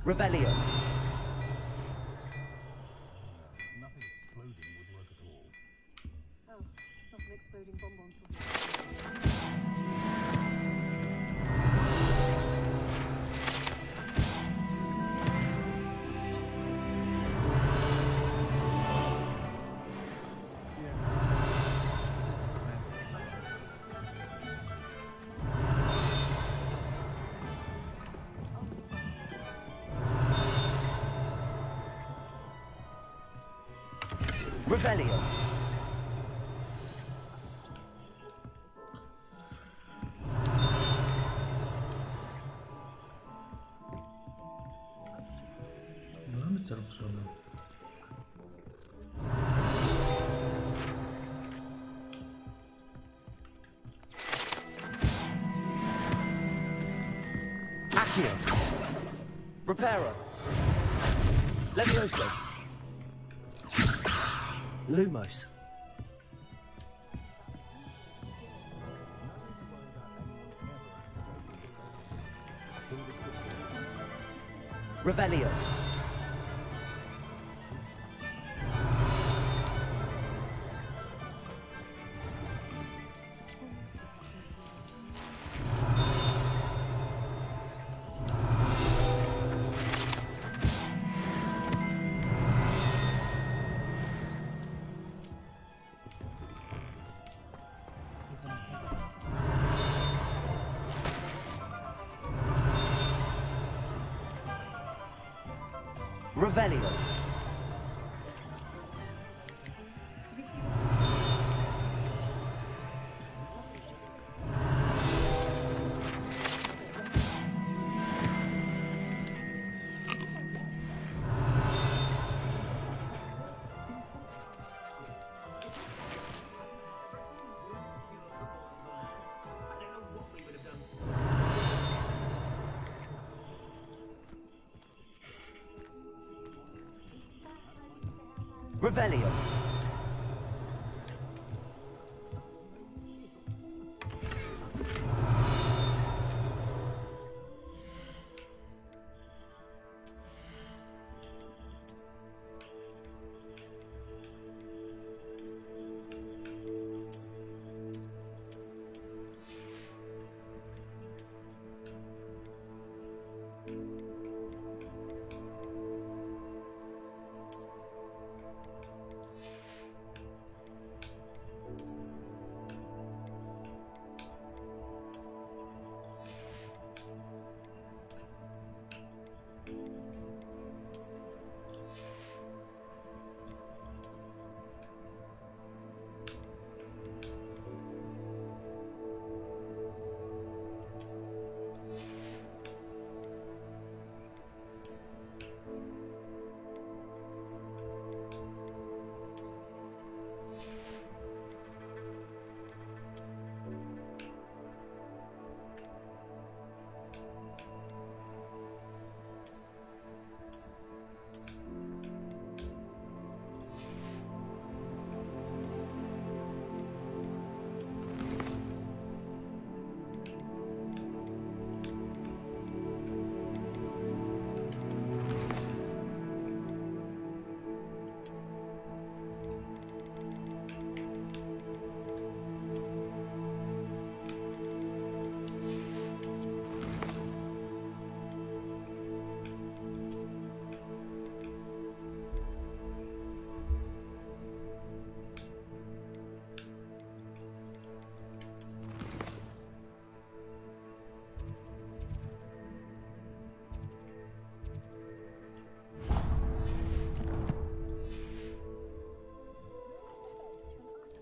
Revelio. Nothing exploding would work at all. Oh, not an exploding bonbon. Revelio. Mana cara kesana? Accio. Reparo. Levioso. Lumos. Revelio. Revelio. Revelio.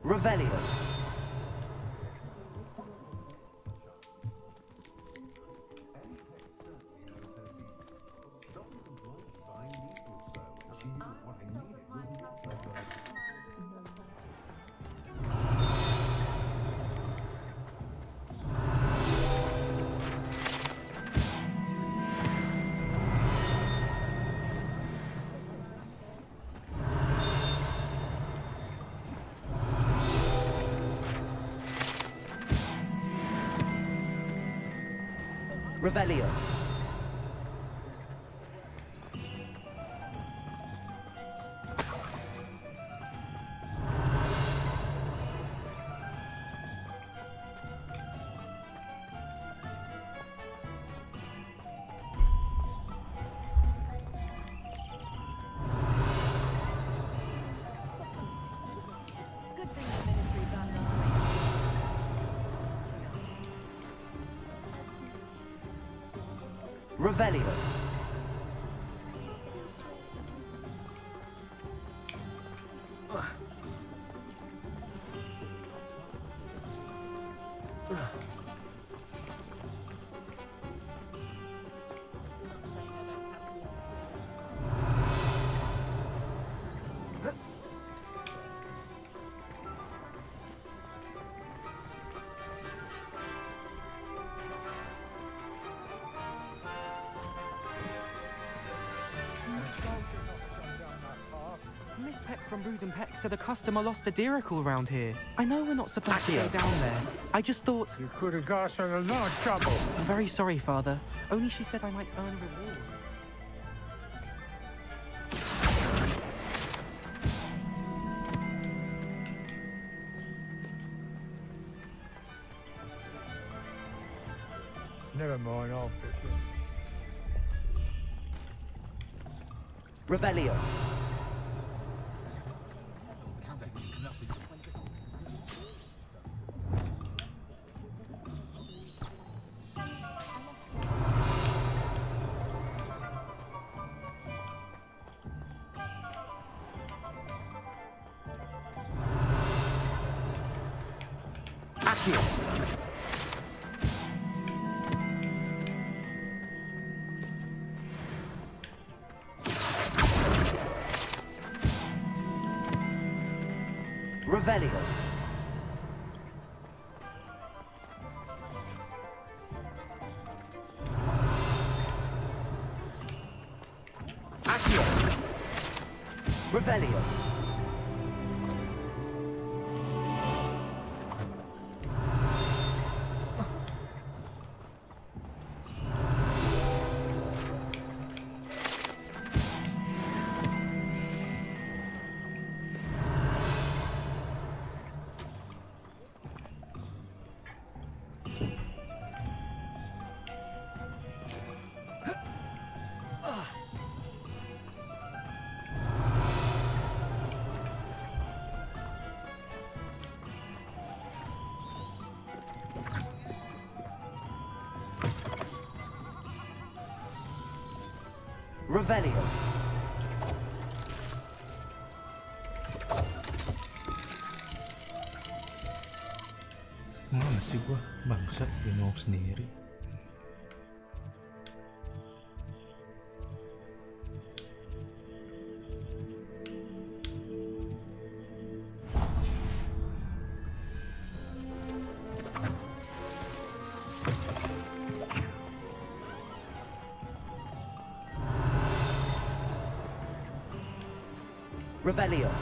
Revelio. Revelio. Revelio. Miss Peck from Brood and Peck said a customer lost a diricle round here. I know we're not supposed to go down there. I just thought... You could have got her in a lot of trouble. I'm very sorry, Father. Only she said I might earn a reward. Never mind, I'll fix it. Revelio. Revelio. Accio. Revelio. Revelio. Mana sih gua? Bangsat, bingung sendiri. Revelio.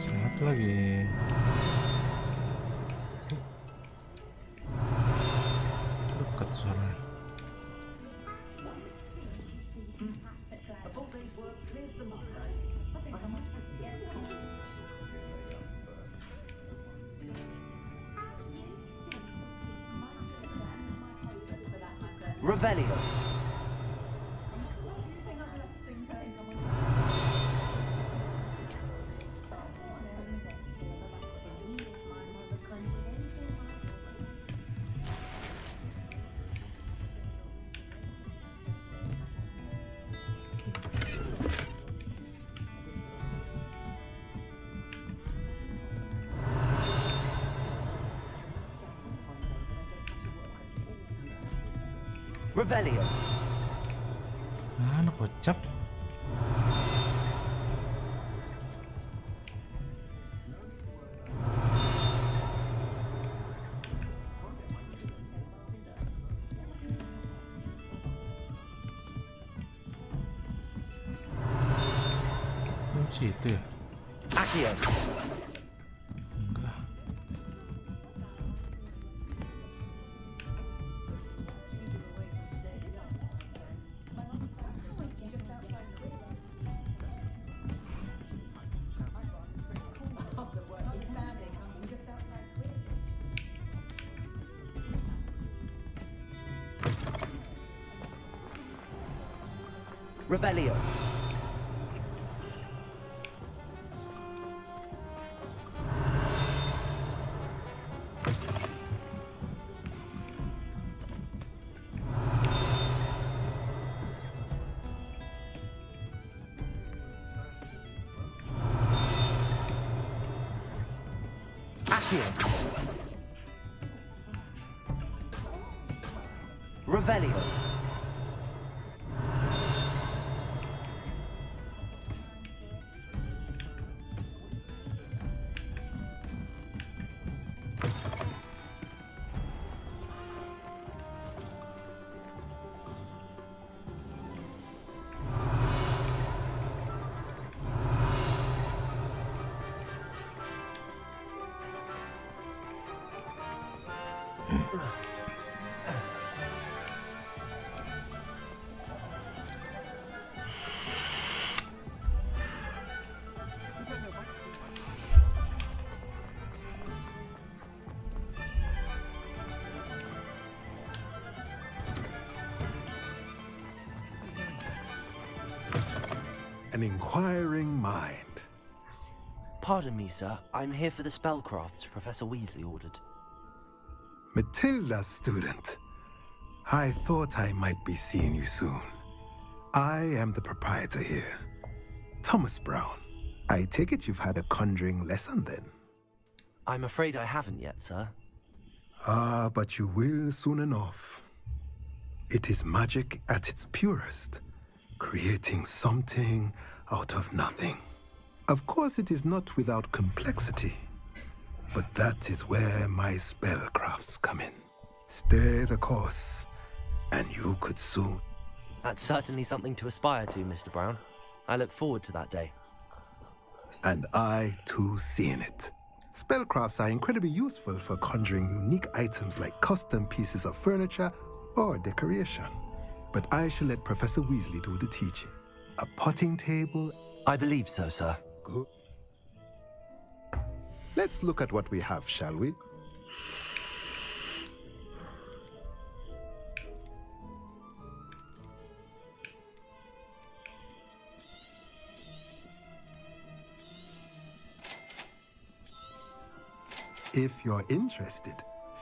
Sehat lagi. Dekat suaranya. Revelio. Revelio. Mana kocak? Situ ya? Accio. Enggak. Revelio. Accio. Revelio. An inquiring mind. Pardon me, sir. I'm here for the spellcrafts Professor Weasley ordered. Matilda's student. I thought I might be seeing you soon. I am the proprietor here, Thomas Brown. I take it you've had a conjuring lesson then? I'm afraid I haven't yet, sir. Ah, but you will soon enough. It is magic at its purest, creating something out of nothing. Of course, it is not without complexity, but that is where my spellcrafts come in. Stay the course, and you could soon... That's certainly something to aspire to, Mr. Brown. I look forward to that day. And I, too, seeing it. Spellcrafts are incredibly useful for conjuring unique items like custom pieces of furniture or decoration. But I shall let Professor Weasley do the teaching. A potting table... I believe so, sir. Good. Let's look at what we have, shall we? If you're interested,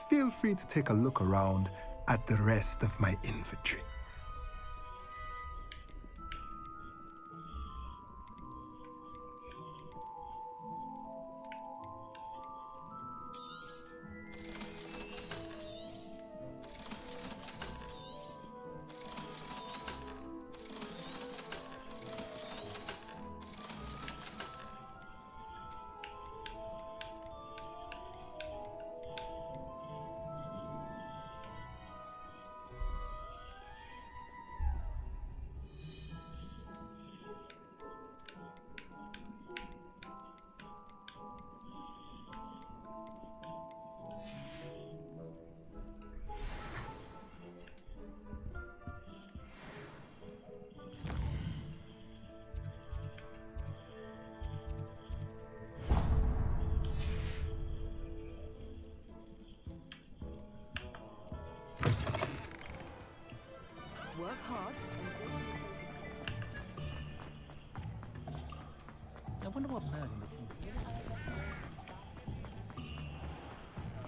feel free to take a look around at the rest of my inventory. Work hard. I wonder what man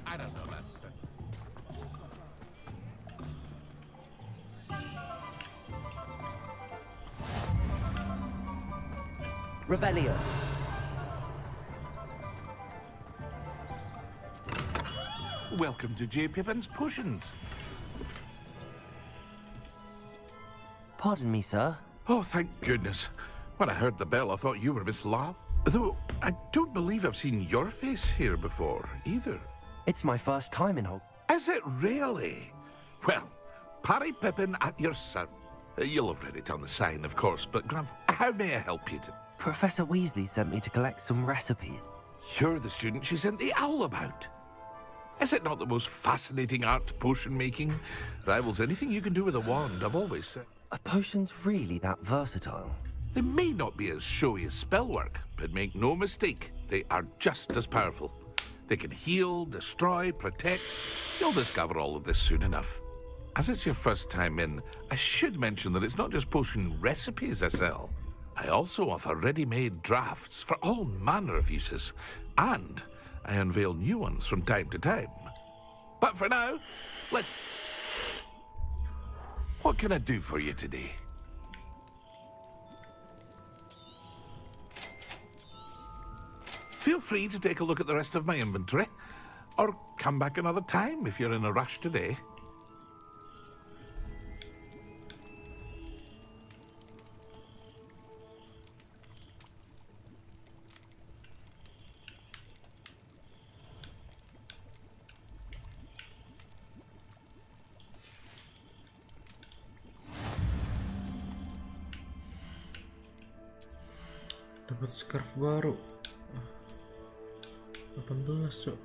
I don't know that stuff. Revelio. Welcome to J. Pippin's Potions. Pardon me, sir. Oh, thank goodness. When I heard the bell, I thought you were Miss Lau. Though, I don't believe I've seen your face here before, either. It's my first time in Hogwarts. Is it really? Well, Parry Pippin at your service. You'll have read it on the sign, of course, but how may I help you today? Professor Weasley sent me to collect some recipes. You're the student she sent the owl about. Is it not the most fascinating art, potion making? Rivals anything you can do with a wand, I've always said. Are potions really that versatile? They may not be as showy as spellwork, but make no mistake, they are just as powerful. They can heal, destroy, protect. You'll discover all of this soon enough. As it's your first time in, I should mention that it's not just potion recipes I sell. I also offer ready-made drafts for all manner of uses, and I unveil new ones from time to time. But for now, what can I do for you today? Feel free to take a look at the rest of my inventory, or come back another time if you're in a rush today. Dapat scarf baru. 18, Cok.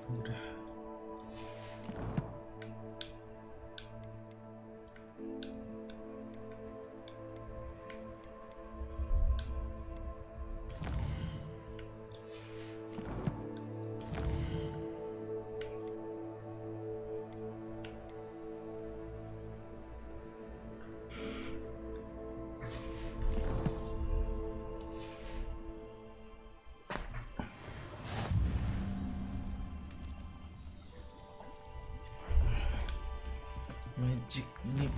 Udah. Magic nip.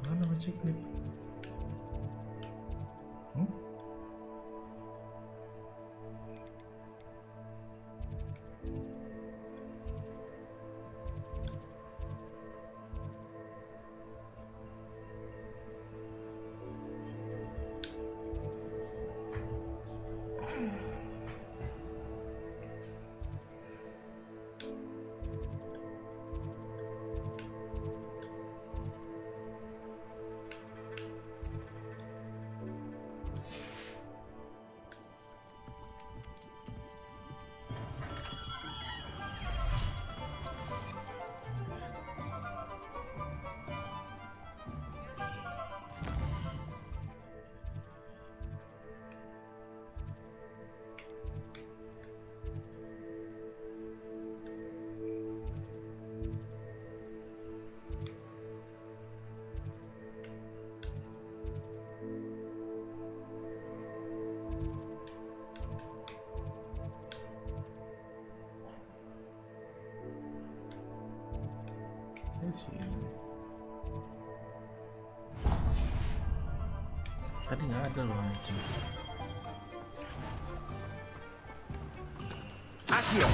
Mana magic nip? Tadi nggak ada loh anjing. Akio.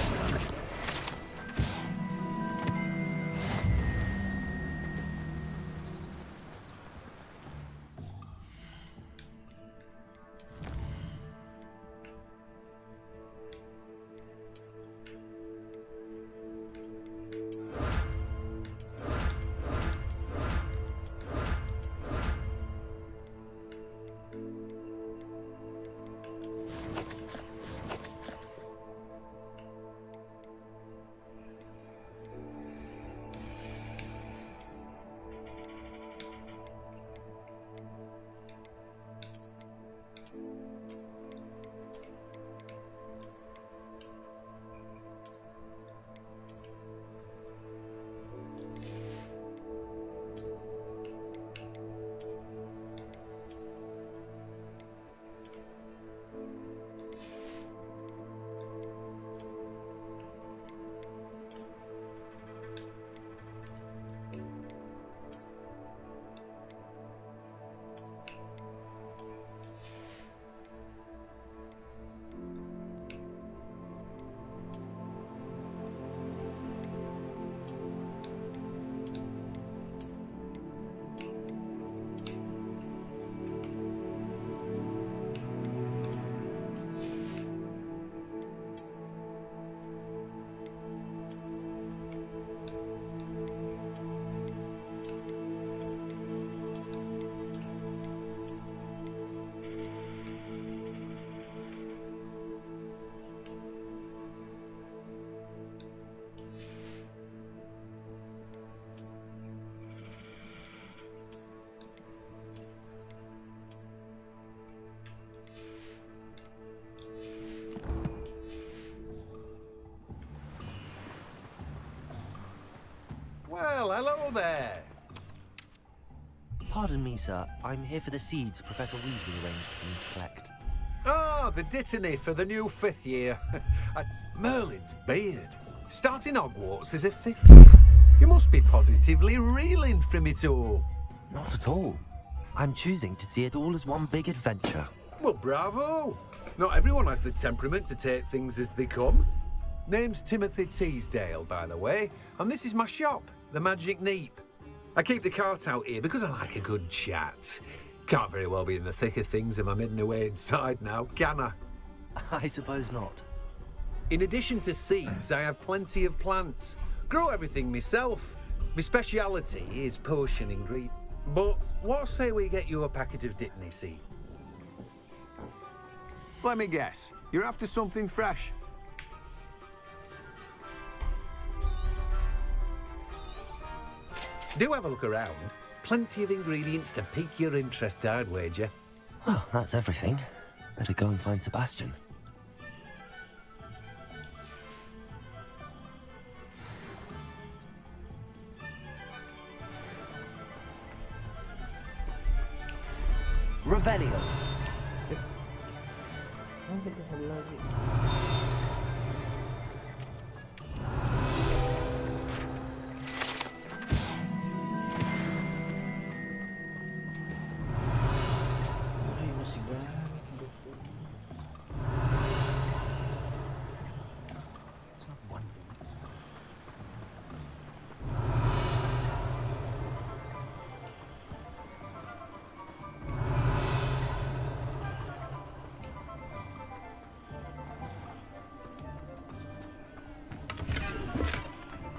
Hello there. Pardon me, sir. I'm here for the seeds Professor Weasley arranged for me to collect. Ah, the dittany for the new 5th year. Merlin's beard. Starting Hogwarts as a 5th year. You must be positively reeling from it all. Not at all. I'm choosing to see it all as one big adventure. Well, bravo. Not everyone has the temperament to take things as they come. Name's Timothy Teasdale, by the way, and this is my shop, the Magic Neep. I keep the cart out here because I like a good chat. Can't very well be in the thick of things if I'm hidden away inside now, can I? I suppose not. In addition to seeds, I have plenty of plants. Grow everything myself. My speciality is potion ingredient. But what say we get you a packet of dittany seeds? Let me guess. You're after something fresh. Do have a look around. Plenty of ingredients to pique your interest, I'd wager. Well, that's everything. Better go and find Sebastian. Revelio.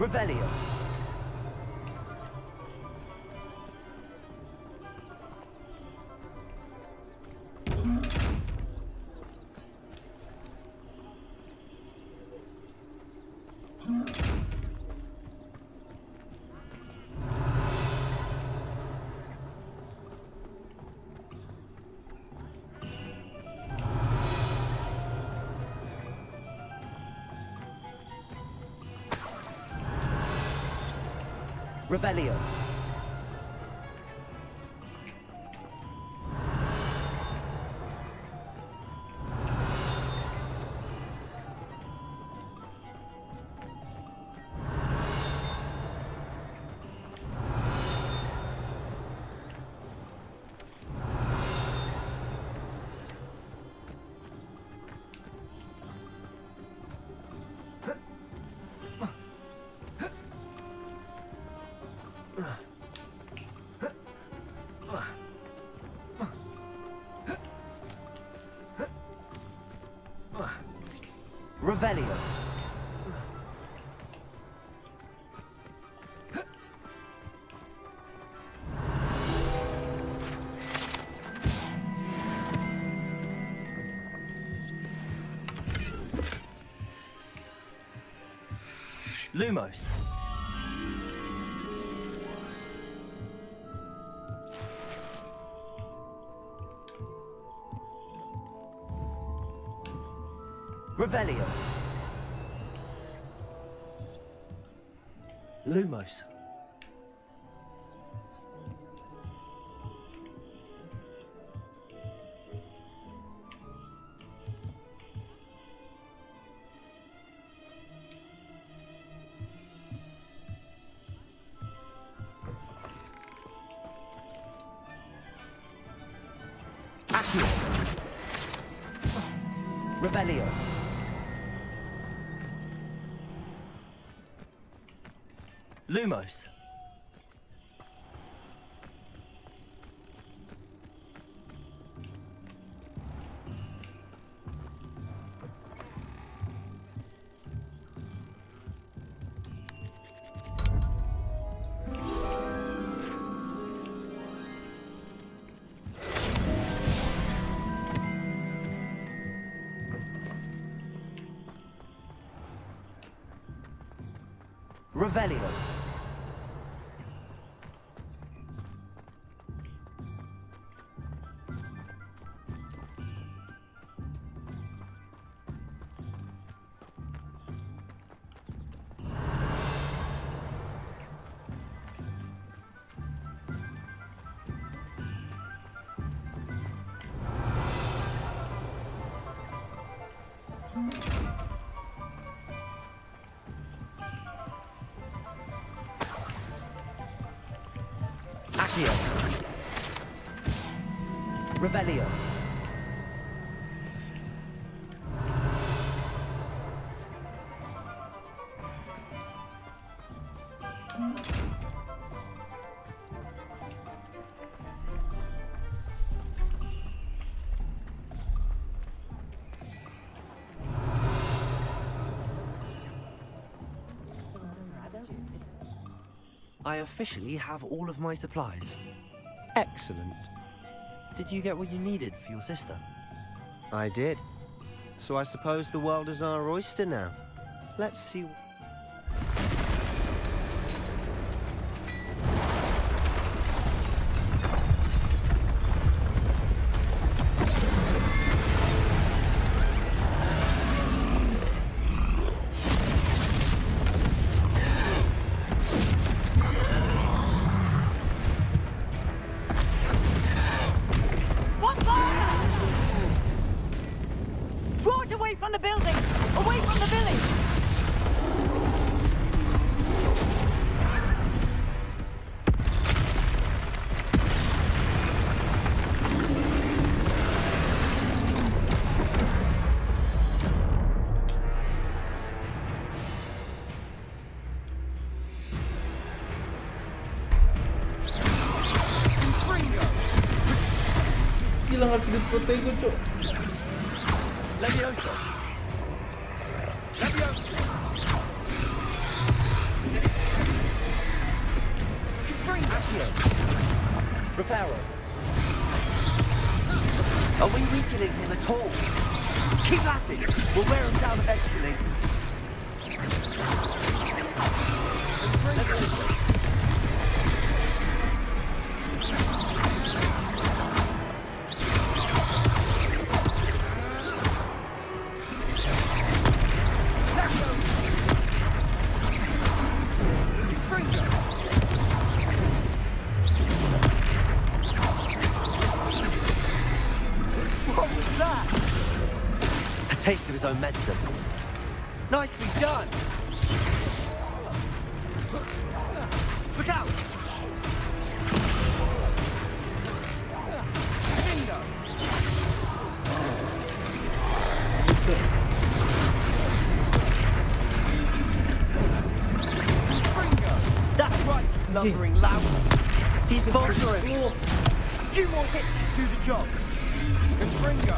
Revelio. Revelio. Revelio. Lumos. Revelio. Lumos. Accio. Revelio. Lumos. Revelio. Accio. Revelio. I officially have all of my supplies. Excellent. Did you get what you needed for your sister? I did. So I suppose the world is our oyster now. Let's see. Draw it away from the building! Away from the village! Gila nggak bisa diprotego, Cok. Levioso. Levioso. Accio. Reparo. Are we weakening him at all? Keep at it! We'll wear him down eventually. What was that? A taste of his own medicine. Nicely done! Look out! Bingo! That's right, you lumbering louts! He's faltering! A few more hits should do the job! Confringo!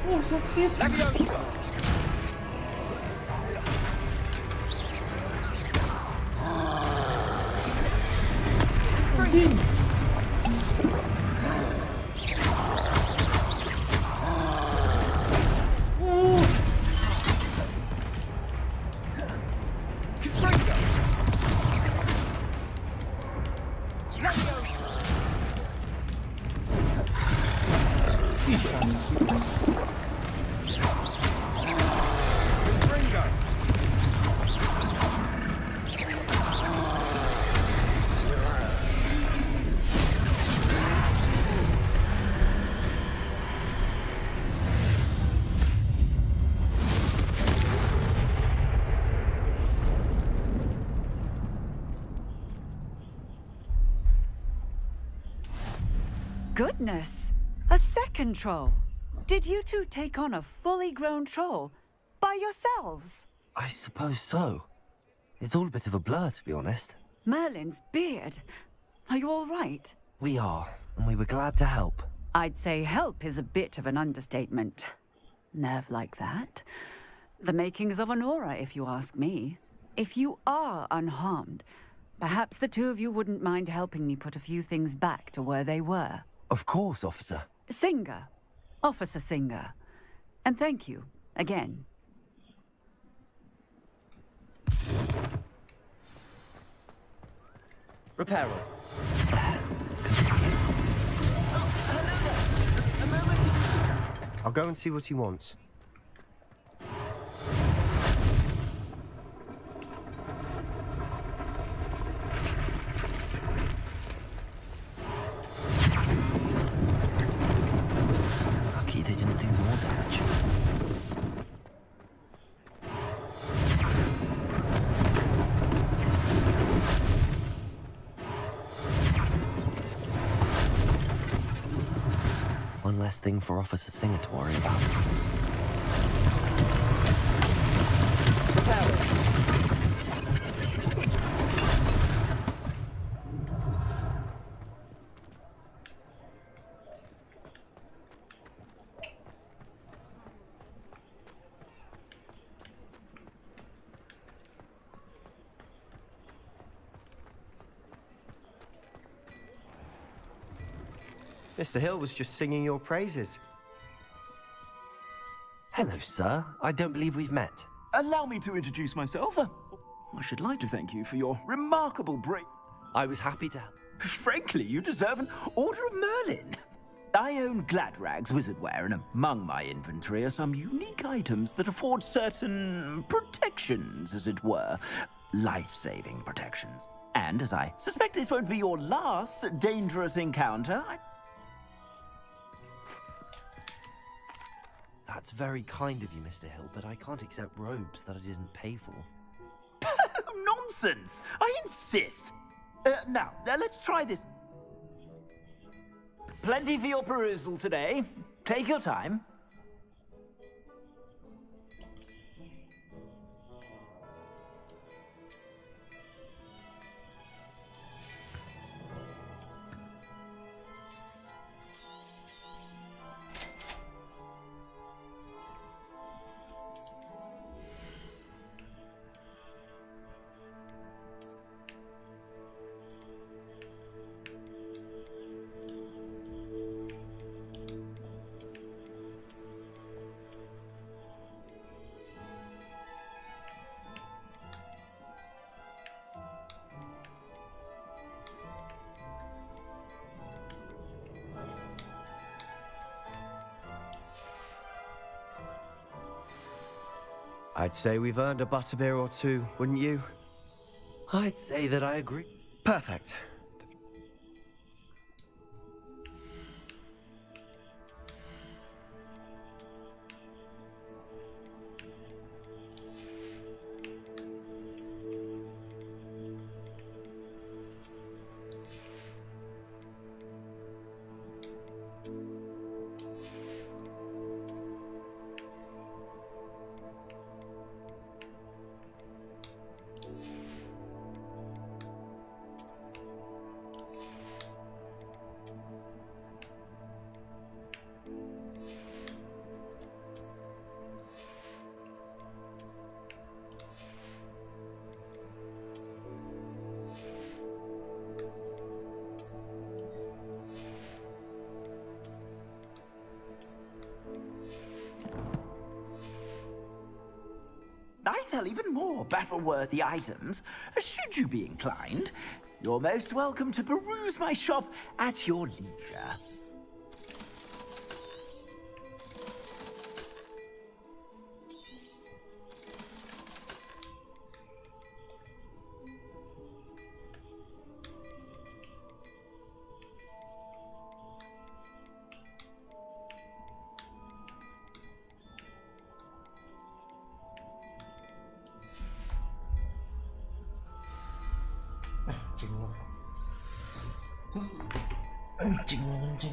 Oh, sakit. Levioso! Anjing. Confringo! Levioso! Ih, anjing. Confringo! Goodness! A second troll! Did you two take on a fully grown troll? By yourselves? I suppose so. It's all a bit of a blur, to be honest. Merlin's beard. Are you all right? We are, and we were glad to help. I'd say help is a bit of an understatement. Nerve like that. The makings of an aura, if you ask me. If you are unharmed, perhaps the two of you wouldn't mind helping me put a few things back to where they were. Of course, officer. Singer. Officer Singer. And thank you, again. Reparo. I'll go and see what he wants. Lucky they didn't do more damage. less thing for Officer Singer to worry about. Mr. Hill was just singing your praises. Hello, sir. I don't believe we've met. Allow me to introduce myself. I should like to thank you for your remarkable I was happy to help. Frankly, you deserve an Order of Merlin. I own Gladrag's wizardware, and among my inventory are some unique items that afford certain protections, as it were. Life-saving protections. And as I suspect this won't be your last dangerous encounter, That's very kind of you, Mr. Hill, but I can't accept robes that I didn't pay for. Nonsense! I insist! Now, let's try this. Plenty for your perusal today. Take your time. I'd say we've earned a butterbeer or two, wouldn't you? I'd say that I agree. Perfect. I sell even more battle-worthy items. Should you be inclined, you're most welcome to peruse my shop at your leisure. Anjing.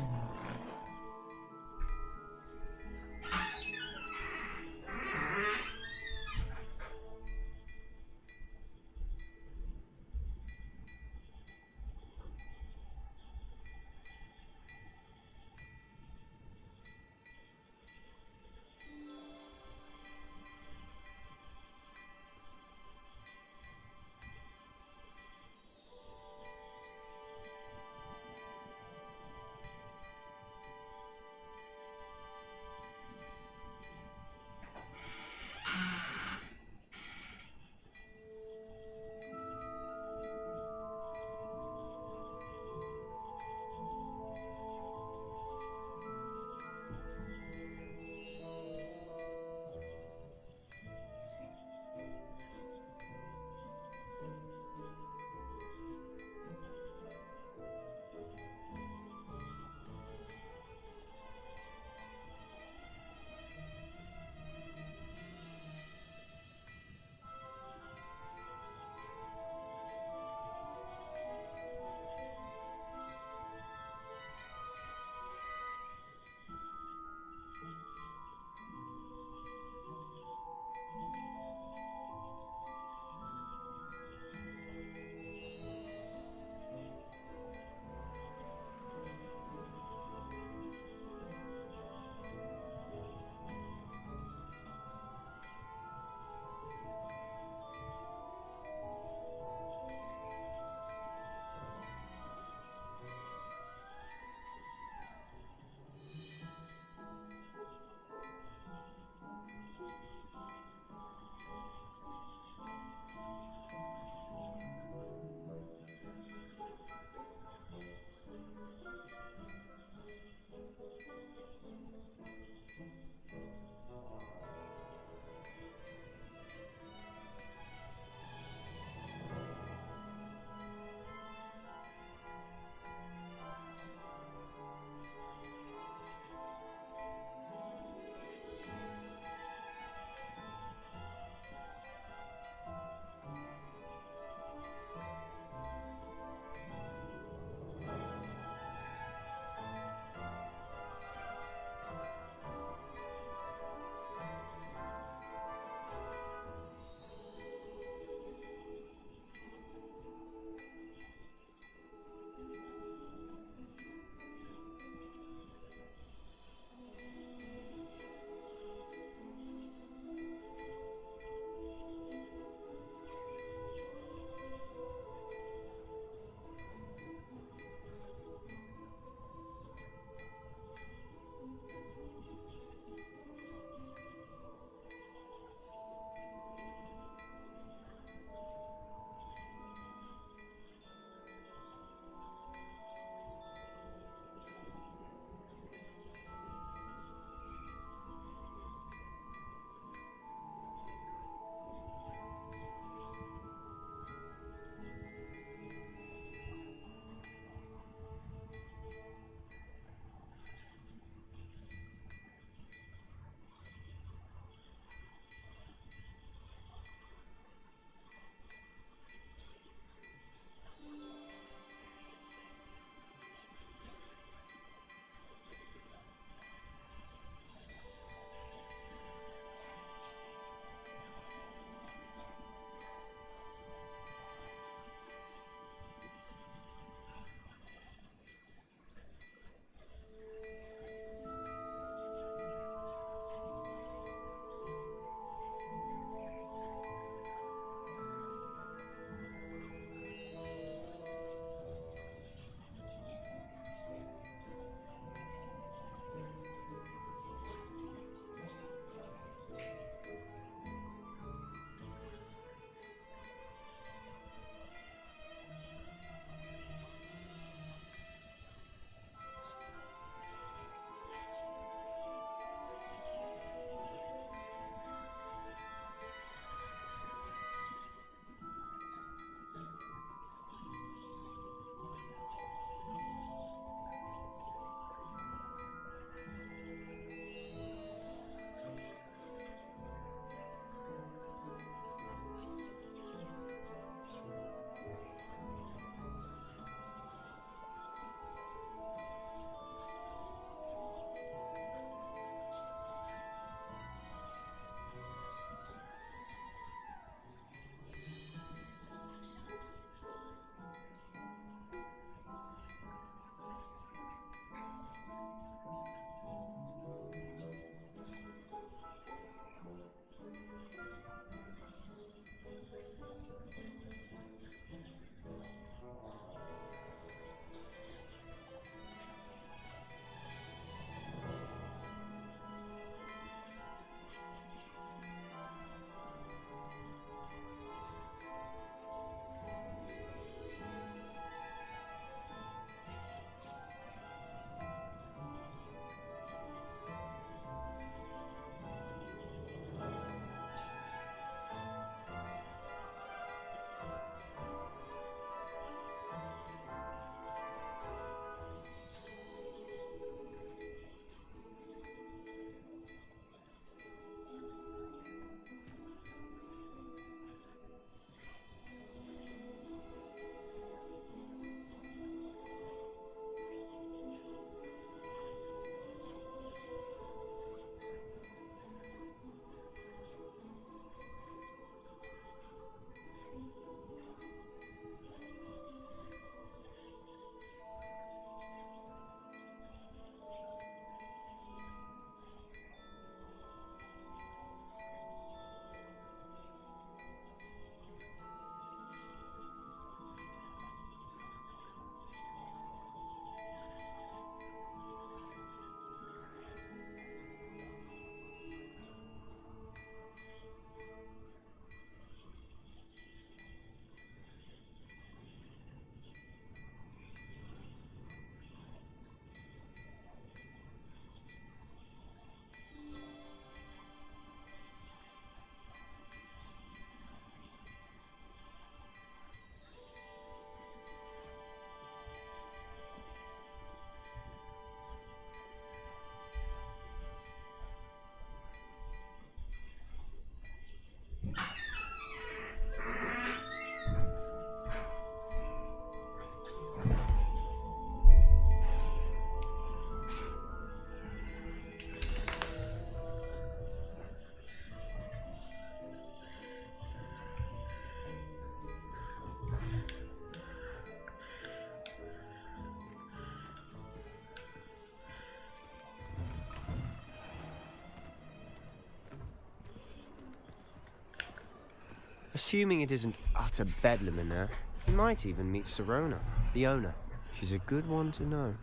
Assuming it isn't utter bedlam in there, you might even meet Sirona, the owner. She's a good one to know.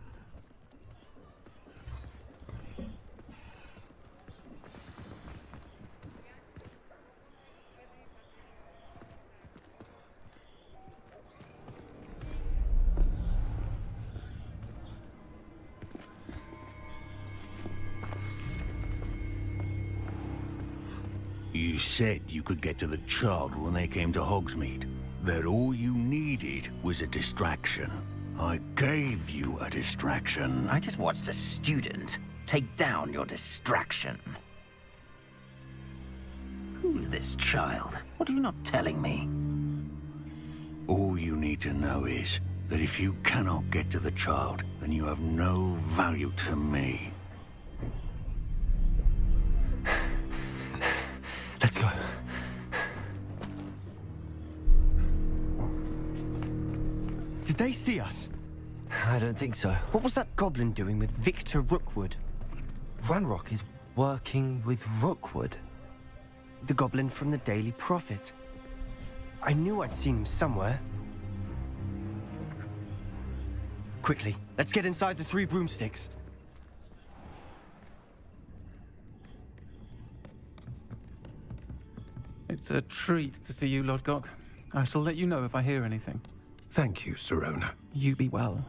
You said you could get to the child when they came to Hogsmeade. That all you needed was a distraction. I gave you a distraction. I just watched a student take down your distraction. Who's this child? What are you not telling me? All you need to know is that if you cannot get to the child, then you have no value to me. Let's go. Did they see us? I don't think so. What was that goblin doing with Victor Rookwood? Ranrock is working with Rookwood. The goblin from the Daily Prophet. I knew I'd seen him somewhere. Quickly, let's get inside the 3 broomsticks. It's a treat to see you, Lodgok. I shall let you know if I hear anything. Thank you, Sirona. You be well.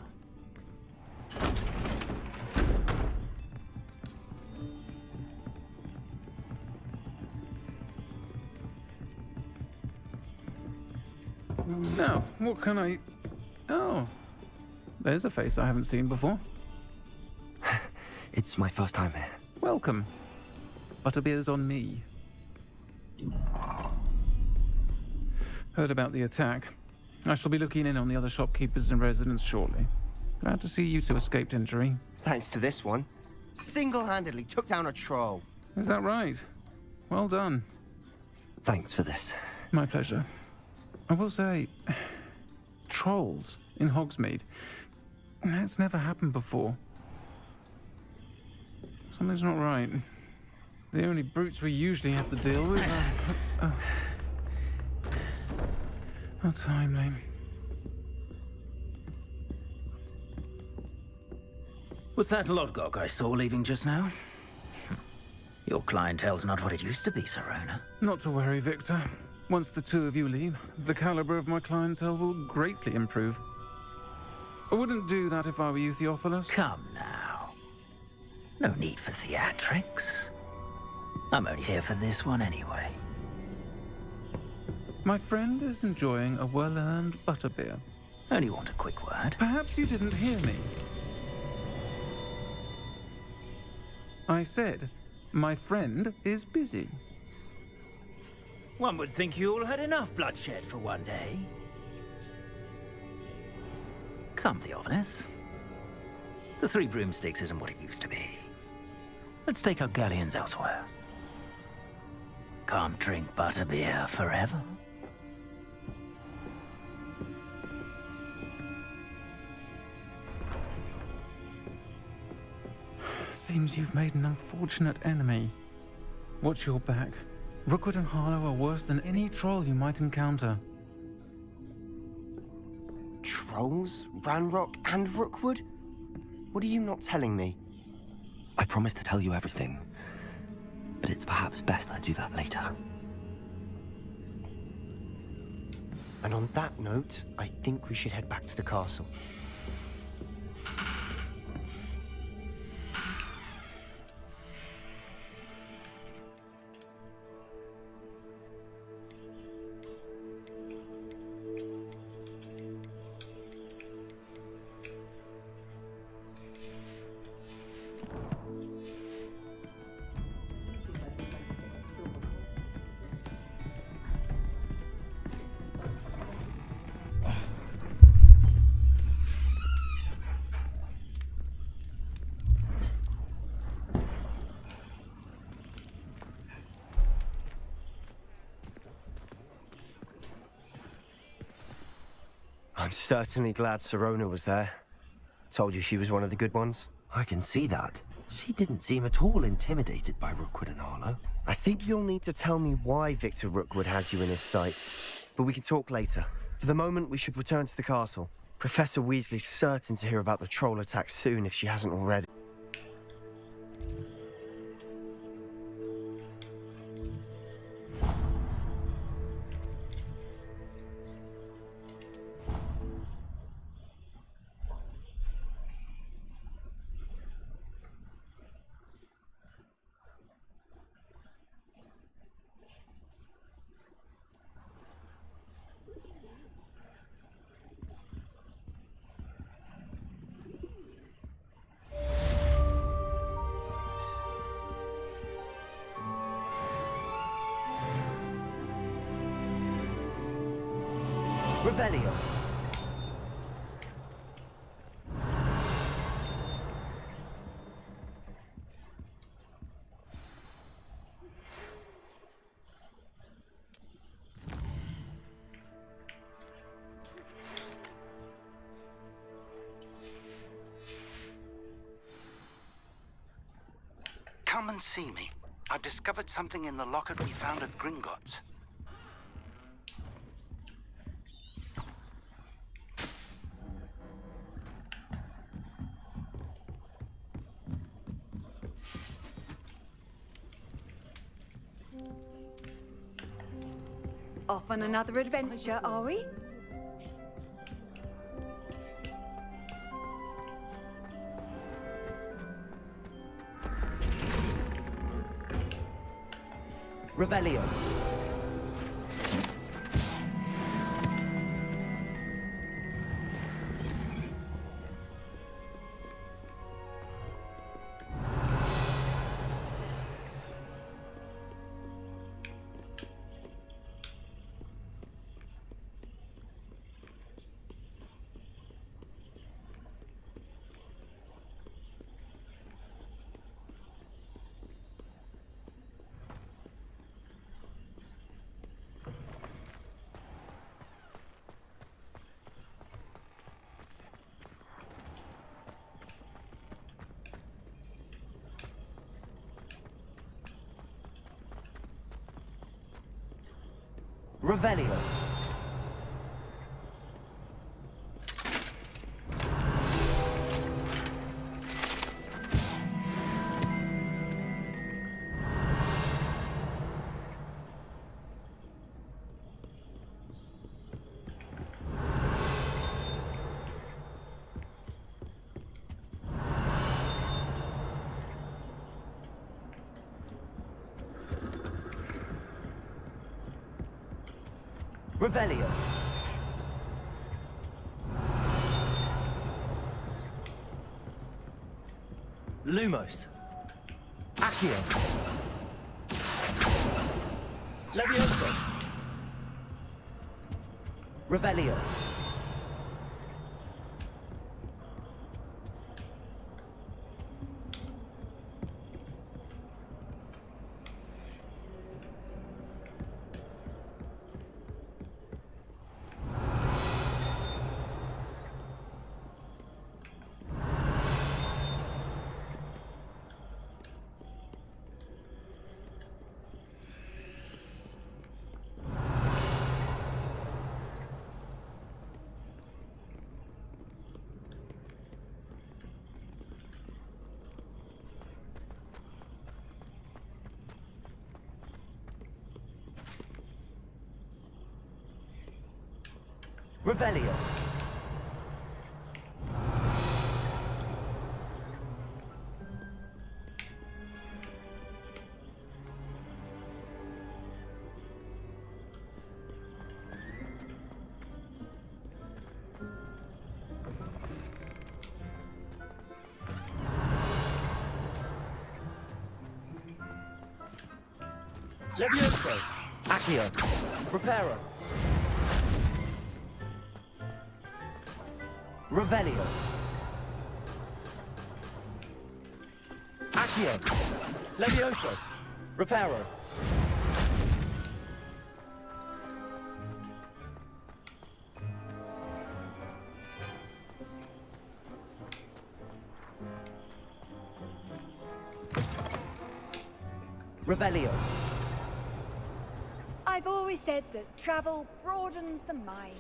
Now, what can I... Oh, there's a face I haven't seen before. It's my first time here. Welcome. Butterbeer's on me. Heard about the attack. I shall be looking in on the other shopkeepers and residents shortly. Glad to see you two escaped injury. Thanks to this one. Single-handedly took down a troll. Is that right? Well done. Thanks for this. My pleasure. I will say, trolls in Hogsmeade. That's never happened before. Something's not right. The only brutes we usually have to deal with are... How timely. Was that Lodgok I saw leaving just now? Your clientele's not what it used to be, Sirona. Not to worry, Victor. Once the two of you leave, the caliber of my clientele will greatly improve. I wouldn't do that if I were you, Theophilus. Come now. No need for theatrics. I'm only here for this one anyway. My friend is enjoying a well-earned butterbeer. Only want a quick word. Perhaps you didn't hear me. I said, my friend is busy. One would think you all had enough bloodshed for one day. Come, Theophilus. The 3 broomsticks isn't what it used to be. Let's take our galleons elsewhere. Can't drink butterbeer forever. Seems you've made an unfortunate enemy. Watch your back. Rookwood and Harlow are worse than any troll you might encounter. Trolls? Ranrock and Rookwood? What are you not telling me? I promised to tell you everything, but it's perhaps best I do that later. And on that note, I think we should head back to the castle. I'm certainly glad Sirona was there. Told you she was one of the good ones. I can see that. She didn't seem at all intimidated by Rookwood and Harlow. I think you'll need to tell me why Victor Rookwood has you in his sights. But we can talk later. For the moment, we should return to the castle. Professor Weasley's certain to hear about the troll attack soon if she hasn't already. Revelio. Come and see me. I've discovered something in the locket we found at Gringotts. Off on another adventure, are we? Revelio. Revelio. Revelio. Lumos. Accio. Levioso. Revelio. Revelio. Levioso. Accio. Reparo. Revelio. Accio. Levioso. Reparo. Revelio. I've always said that travel broadens the mind.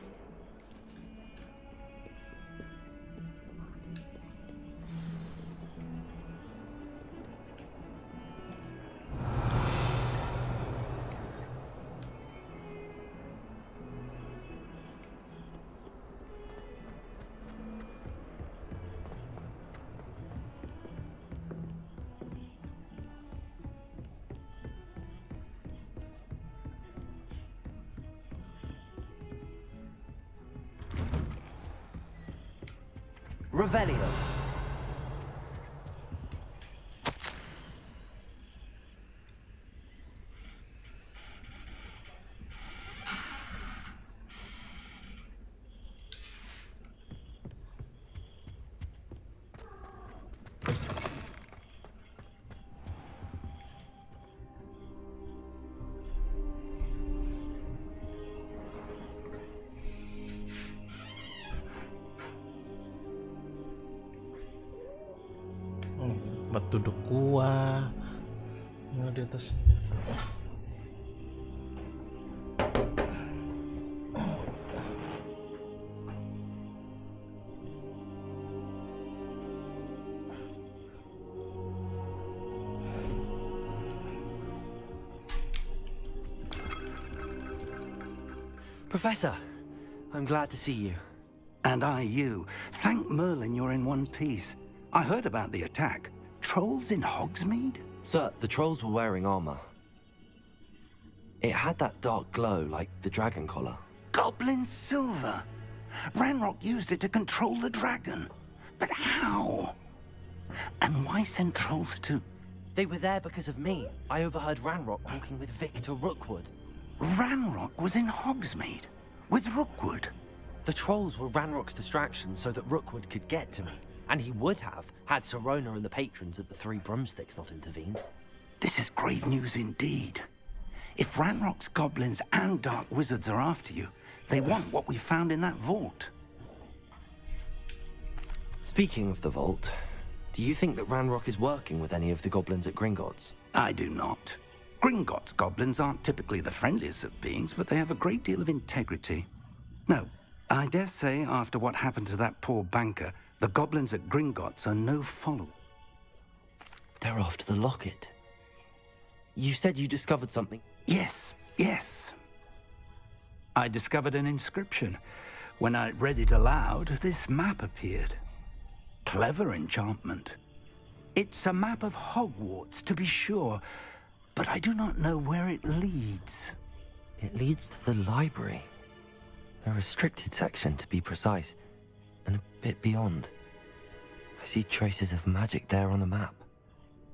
Revelio. Batu duduk gua. Nah, di atas. Professor, I'm glad to see you. And I you. Thank Merlin you're in one piece. I heard about the attack. Trolls in Hogsmeade? Sir, the trolls were wearing armor. It had that dark glow like the dragon collar. Goblin silver. Ranrock used it to control the dragon. But how? And why send trolls to... They were there because of me. I overheard Ranrock talking with Victor Rookwood. Ranrock was in Hogsmeade? With Rookwood? The trolls were Ranrock's distraction so that Rookwood could get to me. And he would have, had Sirona and the patrons at the Three Broomsticks not intervened. This is grave news indeed. If Ranrock's goblins and dark wizards are after you, they want what we found in that vault. Speaking of the vault, do you think that Ranrock is working with any of the goblins at Gringotts? I do not. Gringotts goblins aren't typically the friendliest of beings, but they have a great deal of integrity. No, I dare say after what happened to that poor banker, the goblins at Gringotts are no follow. They're after the locket. You said you discovered something. Yes, yes. I discovered an inscription. When I read it aloud, this map appeared. Clever enchantment. It's a map of Hogwarts, to be sure, but I do not know where it leads. It leads to the library. A restricted section, to be precise, and a bit beyond. I see traces of magic there on the map.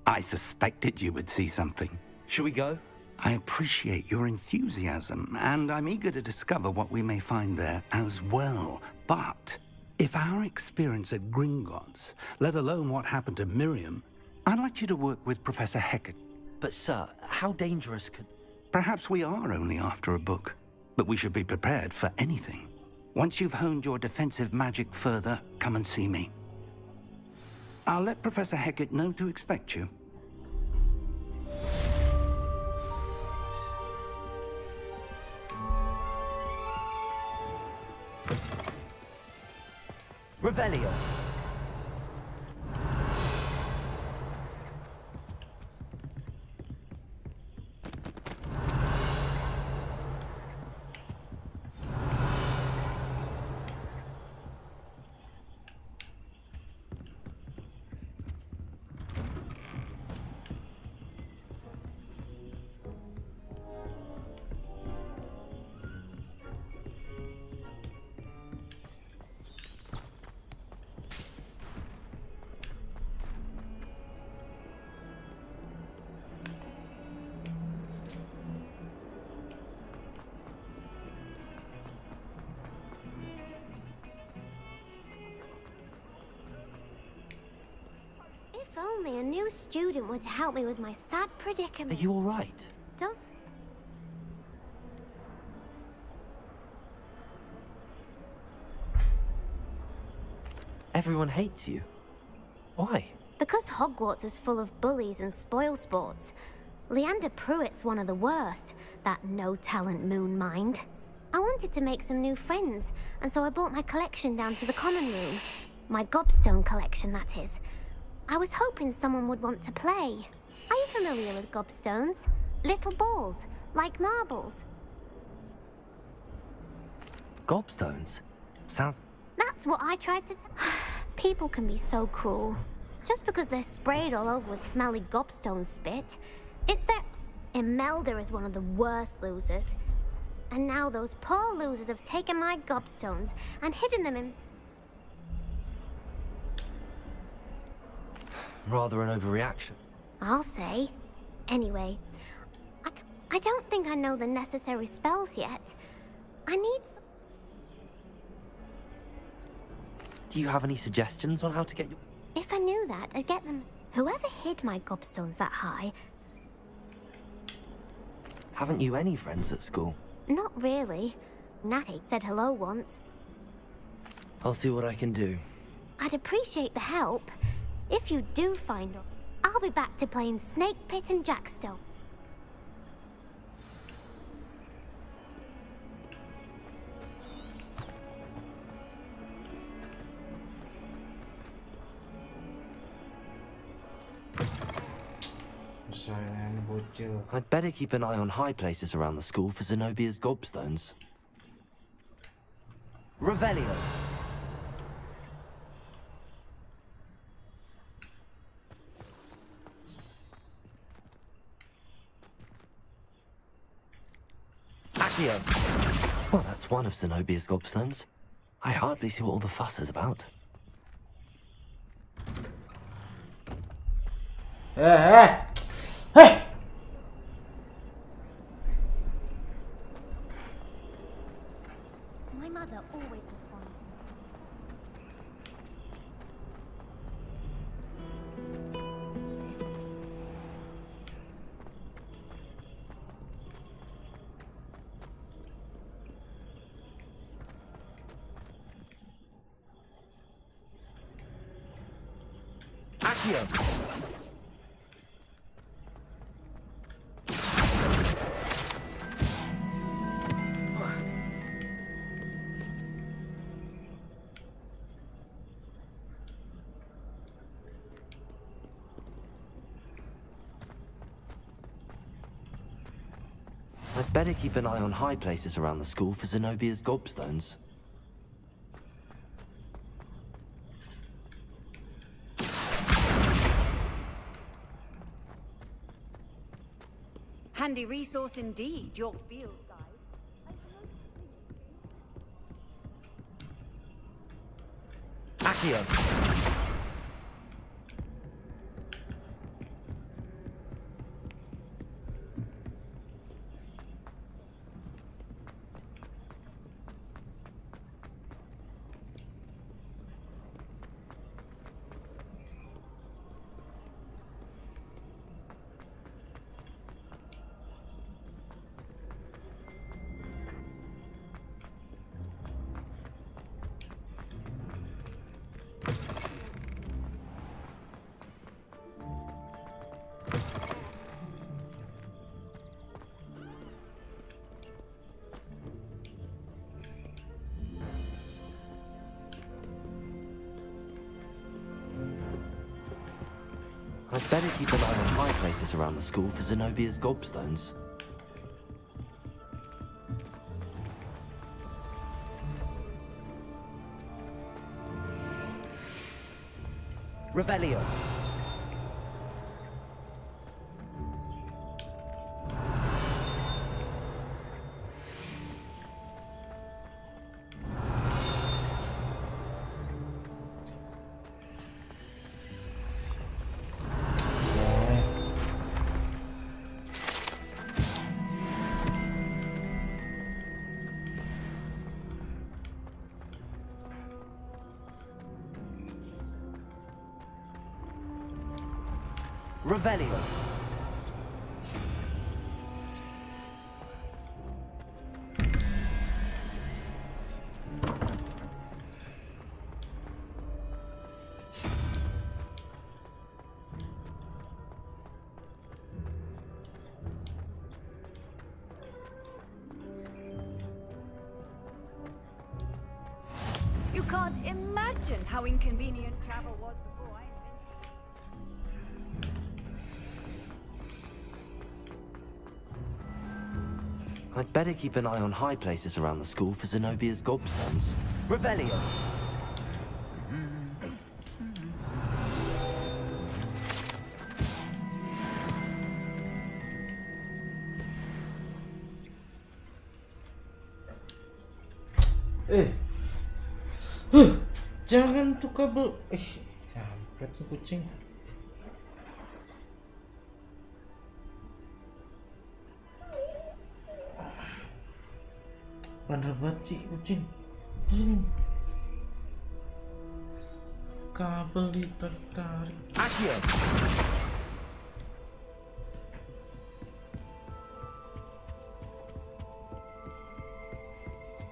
I suspected you would see something. Shall we go? I appreciate your enthusiasm, and I'm eager to discover what we may find there as well. But if our experience at Gringotts, let alone what happened to Miriam, I'd like you to work with Professor Hecat. But sir, how dangerous could... Perhaps we are only after a book, but we should be prepared for anything. Once you've honed your defensive magic further, come and see me. I'll let Professor Hecat know to expect you. Revelio. If only a new student were to help me with my sad predicament. Are you all right? Don't... Everyone hates you. Why? Because Hogwarts is full of bullies and spoilsports. Leander Pruitt's one of the worst, that no-talent moon mind. I wanted to make some new friends, and so I brought my collection down to the common room. My gobstone collection, that is. I was hoping someone would want to play. Are you familiar with gobstones? Little balls, like marbles. Gobstones? Sounds... That's what I tried to People can be so cruel. Just because they're sprayed all over with smelly gobstone spit. It's that... Imelda is one of the worst losers. And now those poor losers have taken my gobstones and hidden them in... Rather an overreaction. I'll say. Anyway, I don't think I know the necessary spells yet. I need some... Do you have any suggestions on how to get your... If I knew that, I'd get them... Whoever hid my gobstones that high... Haven't you any friends at school? Not really. Natty said hello once. I'll see what I can do. I'd appreciate the help. If you do find them, I'll be back to playing Snake Pit and Jackstone. I'd better keep an eye on high places around the school for Zenobia's gobstones. Revelio. Accio. Well, that's one of Zenobia's gobstones. I hardly see what all the fuss is about. My mother always responds. Accio. I'd better keep an eye on high places around the school for Zenobia's gobstones. Handy resource indeed, your field guide. Accio. I'd better keep an eye on high places around the school for Zenobia's gobstones. Revelio. Revelio. can't imagine how inconvenient travel was before I invented. I'd better keep an eye on high places around the school for Zenobia's gobstones. Revelio! Jangan tuh kabel. Kampret tuh kucing. Bandel banget sih kucing. Sini. Kabel ditarik. Akhir.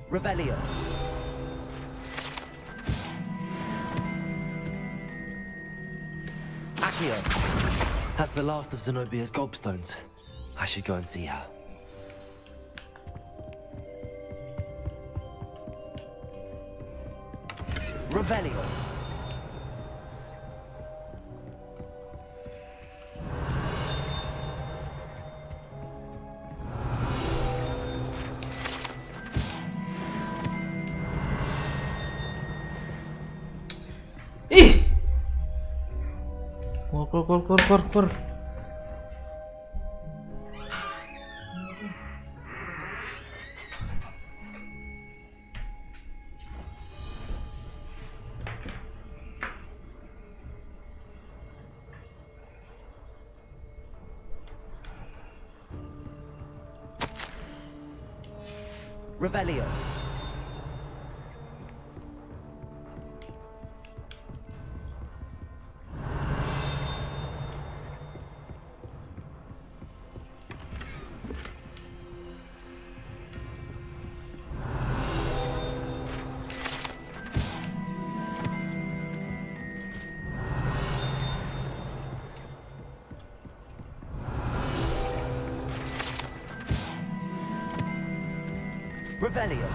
Revelio. Accio. That's the last of Zenobia's gobstones. I should go and see her. Revelio. Kor. Revelio. Revelio.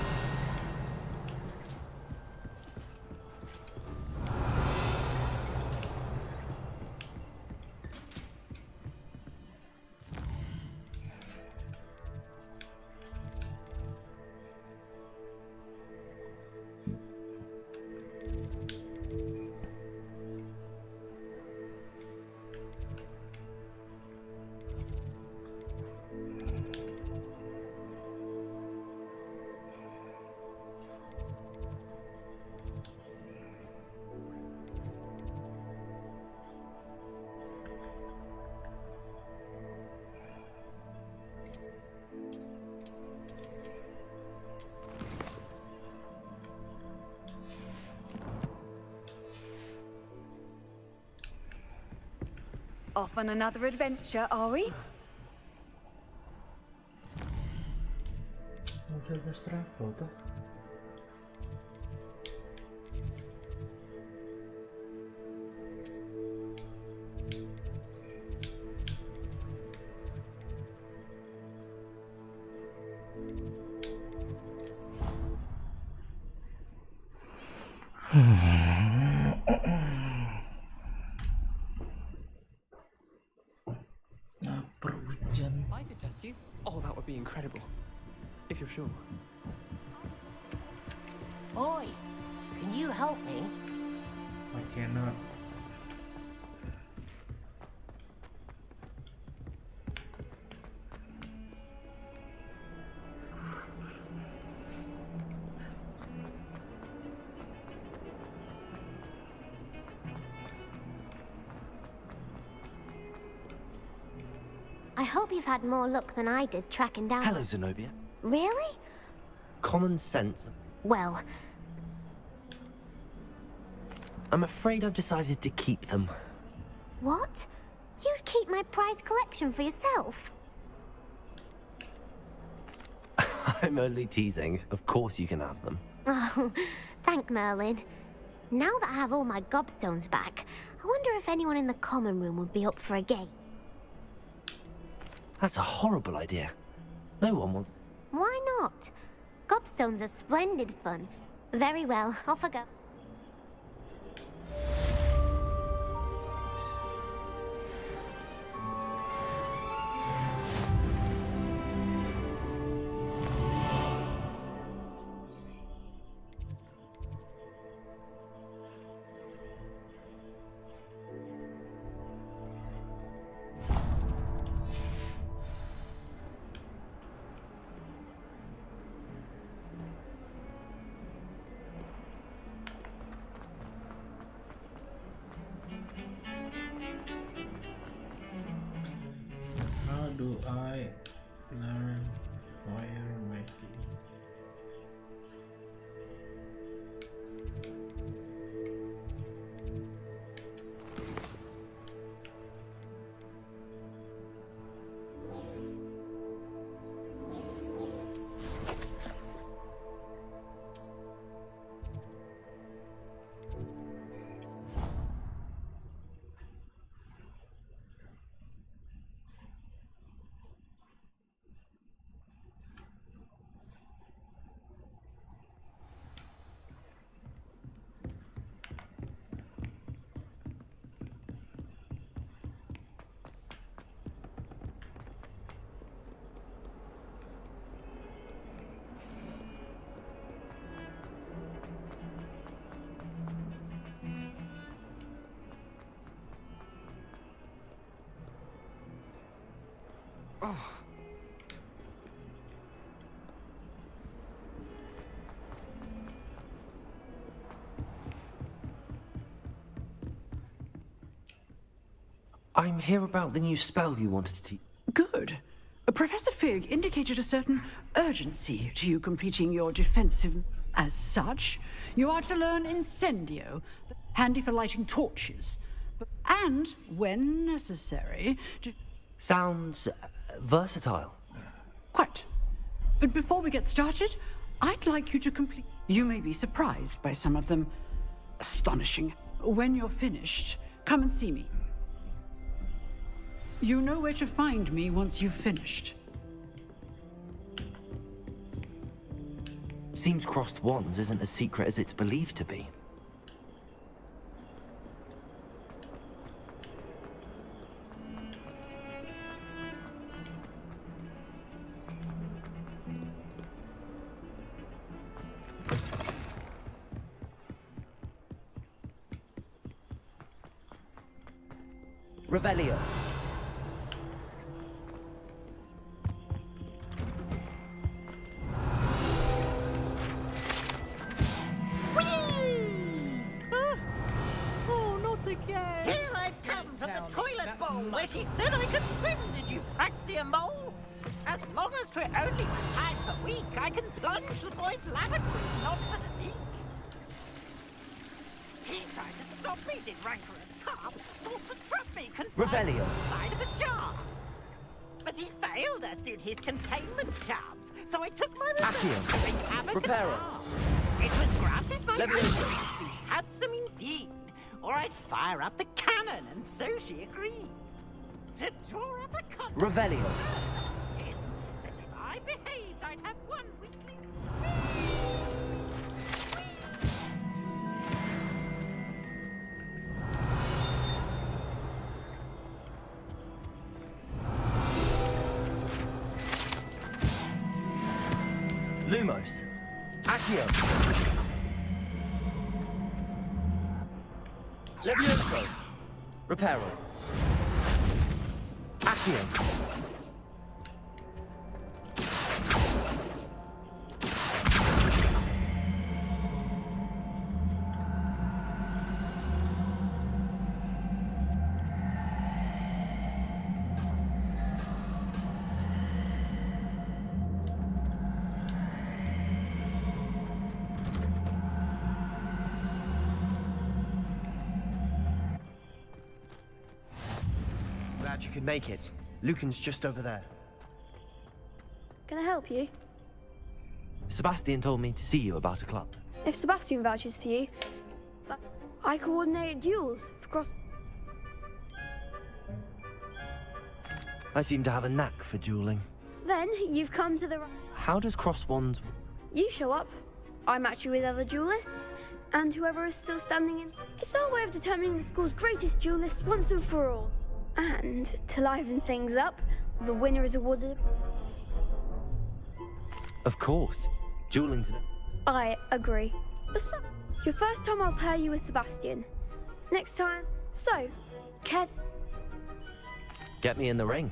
Off on another adventure, are we? Udah best travel tuh. I could test you. Oh, that would be incredible. If you're sure. Oi, can you help me? I cannot. I hope you've had more luck than I did tracking down... Hello, Zenobia. Really? Common sense. Well... I'm afraid I've decided to keep them. What? You'd keep my prized collection for yourself? I'm only teasing. Of course you can have them. Oh, thank Merlin. Now that I have all my gobstones back, I wonder if anyone in the common room would be up for a game. That's a horrible idea. No one wants... Why not? Gobstones are splendid fun. Very well, off I go. How do I learn fire making? Oh. I'm here about the new spell you wanted to teach. Good. Professor Fig indicated a certain urgency to you completing your defensive. As such, you are to learn Incendio, handy for lighting torches, and, when necessary, to... Sounds versatile. Quite. But before we get started, I'd like you to complete... You may be surprised by some of them. Astonishing. When you're finished, come and see me. You know where to find me once you've finished. Seems crossed wands isn't as secret as it's believed to be. Revelio. Here I've come from the toilet bowl where she said I could swim. Did you praxia mole? As long as 'twere only one time per week, I can plunge the boy's lavatory, not for the leak. He tried to stop me, did rancorous carp, sought to trap me, confined Revelio. inside of a jar. But he failed, as did his containment charms, so I took my revenge to wreak havoc and Reparo. harm. It was granted by Leviosa. Ashley to be handsome indeed, or I'd fire up the cannon, and so she agreed. To draw up a contract. Revelio. That if I behaved, I'd have one weekly. Lumos. Accio. Levioso. Reparo. Accio. Glad you could make it. Lucan's just over there. Can I help you? Sebastian told me to see you about a club. If Sebastian vouches for you, I coordinate duels for cross... I seem to have a knack for dueling. Then you've come to the... How does cross wands... You show up, I match you with other duelists, and whoever is still standing in. It's our way of determining the school's greatest duelist once and for all. And to liven things up, the winner is awarded. Of course. Dueling's... I agree. So, your first time I'll pair you with Sebastian. Next time, so, Ked. Get me in the ring.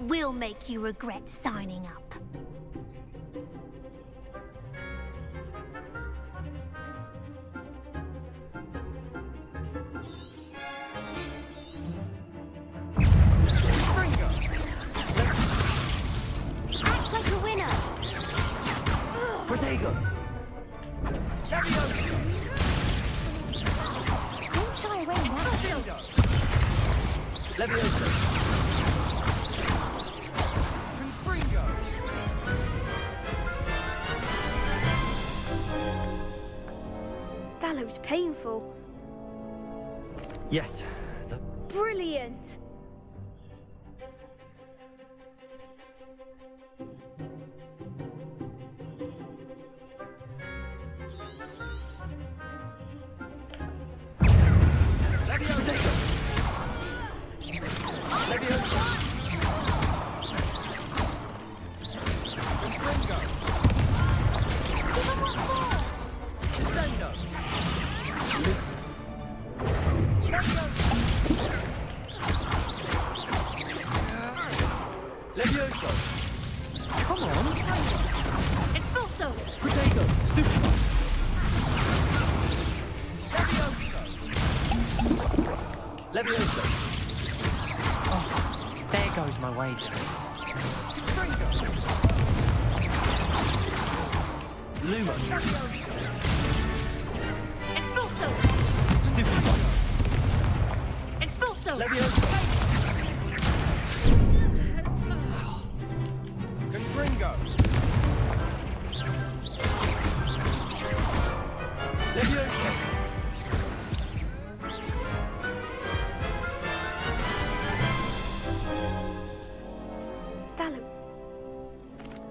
We'll make you regret signing up. Act like a winner. Protego. Leviosa. Don't shy away now. Leviosa. Confringo. That looks painful. Yes. Brilliant. Come on. Expulso. Protego. Stupid. Leviosa. Oh, there goes my wager. Lumos. Expulso. Stupid. Expulso. Leviosa. Confringo. Leviosa. That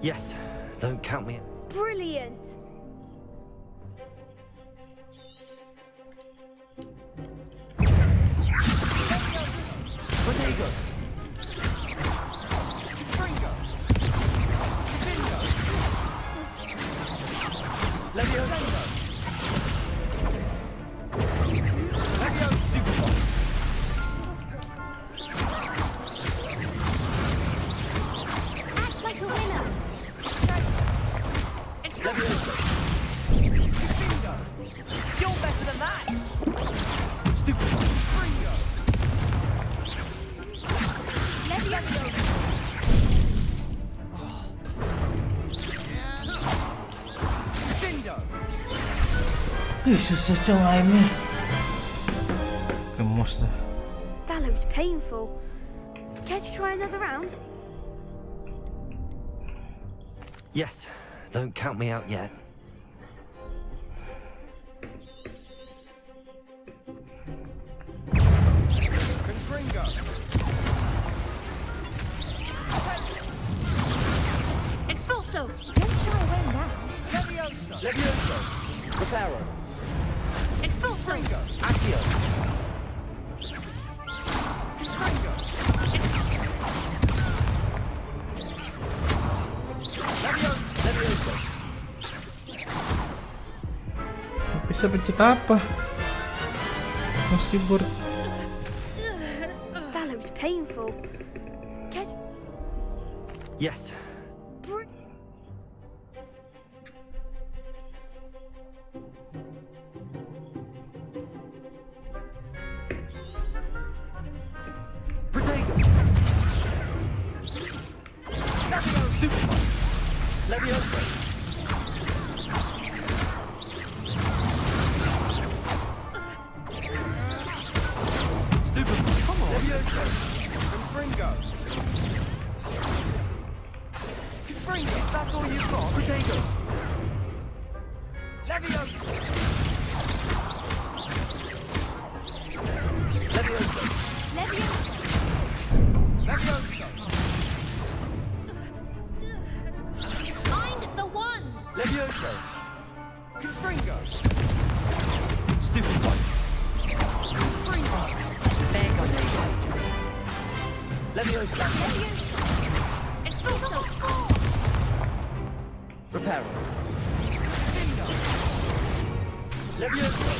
Yes. Don't count me. brilliant. Protego. Confringo. Divindo. Leviosa. Leviosa. Stupid. Act like a winner. Leviosa. Divindo. You're better than that. Stupid. Confringo. Ih, susah cong lainnya. Gemes dah. That looks painful. Care to try another round? Yes. Don't count me out yet. Confringo. Expulso. Don't shy away now. Leviosa. Leviosa. Reparo. Expulso. Accio. Confringo. Leviosa. Leviosa. Bisa pencet apa? Mouse keyboard. That looks painful. Care to... Yes. Protego. Leviosa. Stupid. Leviosa. Stupid. Come on. Leviosa. Confringo. Confringo. That's all you've got. Protego. Leviosa. Leviosa. Leviosa. Leviosa. Reparo. Leviosa.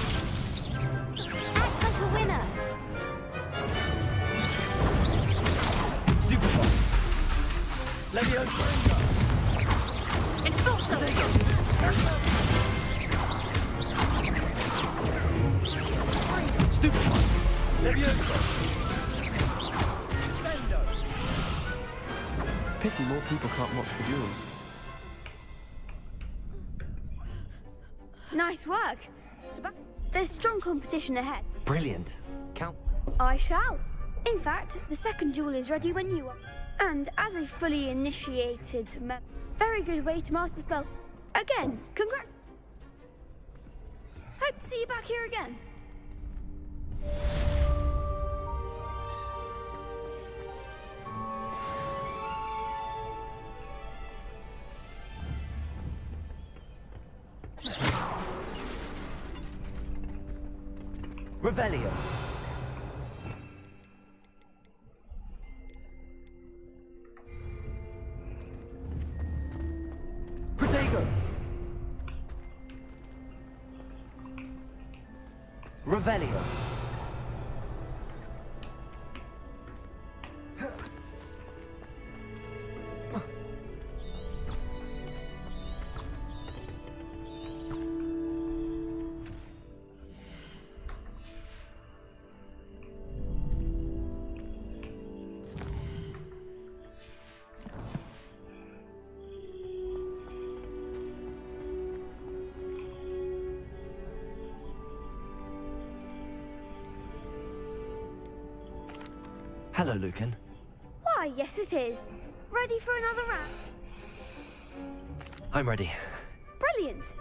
Act like a winner. Stupefy. Leviosa. Expulso. Stupefy. Leviosa. Sendo. Pity more people can't watch the duels. Nice work. There's strong competition ahead. Brilliant. Count. I shall. In fact, the second duel is ready when you are. And as a fully initiated very good way to master spell. Again, congrats. Hope to see you back here again. Revelio. Protego. Revelio. Hello, Lucan. Why, yes it is. Ready for another round? I'm ready. Brilliant.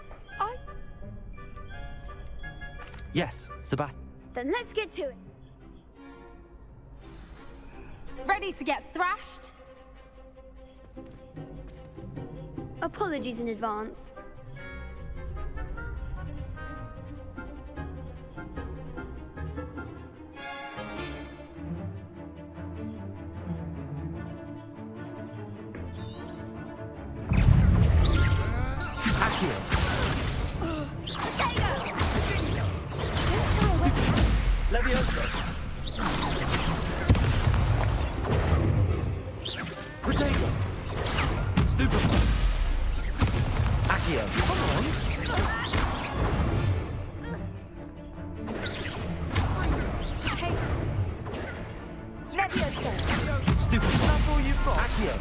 Yes, Sebastian. Then let's get to it. Ready to get thrashed? Apologies in advance. Leviosa. Protego. Stupefy. Accio. Come on. Leviosa. Stupefy. That's all you've got. Accio.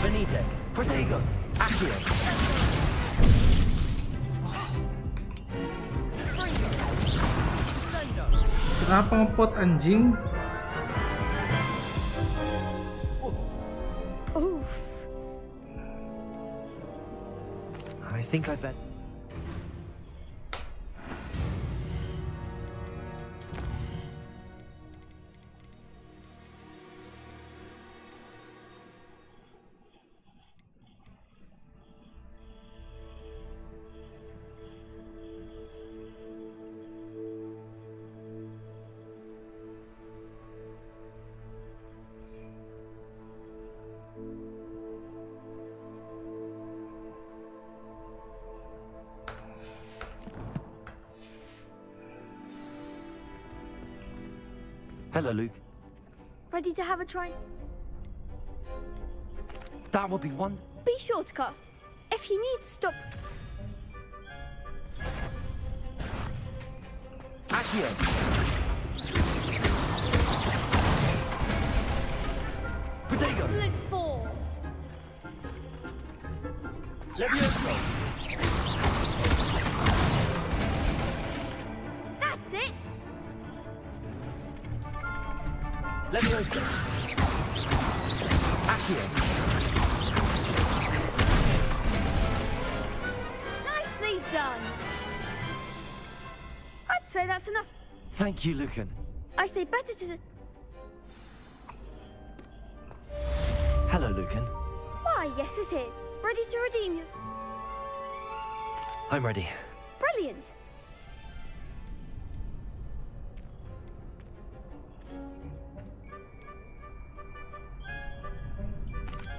Benite. Protego. Accio. Kenapa ngepot anjing? Oof. I think I bet. Hello, Luke. Ready to have a try? That would be one. Be sure to cast. If you need to stop. Accio. Protego. Excellent form. Leviosa. That's it. Leviosa. Accio. Nicely done. I'd say that's enough. Thank you, Lucan. I say better to... Hello, Lucan. Why, yes it is. Ready to redeem you. I'm ready. Brilliant.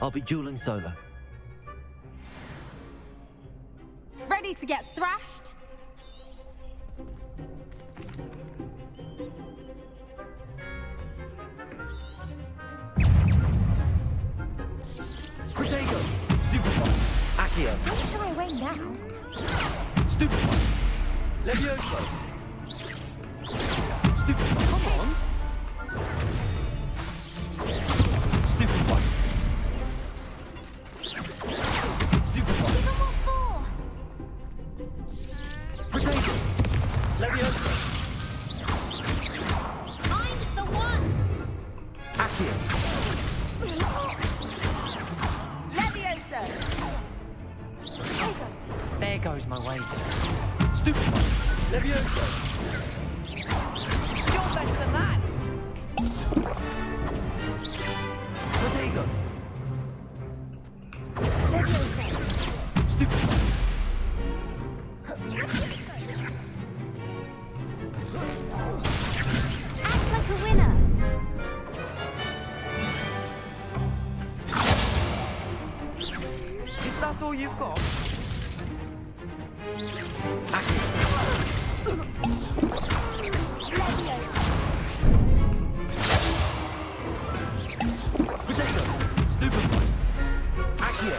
I'll be dueling solo. Ready to get thrashed? Protego! Stupefy! Accio! How shall I wait now? Stupefy! Levioso! Stupefy! Come on! Stupefy! Stupefy! Even what for? Protego! Levioso! Find the one! Accio! Levioso! There goes my wager. Stupefy! Levioso! You're better than that! Protego! Levioso. Stupefy! Act like a winner. Is that all you've got? Protego! Stupefy! Accio!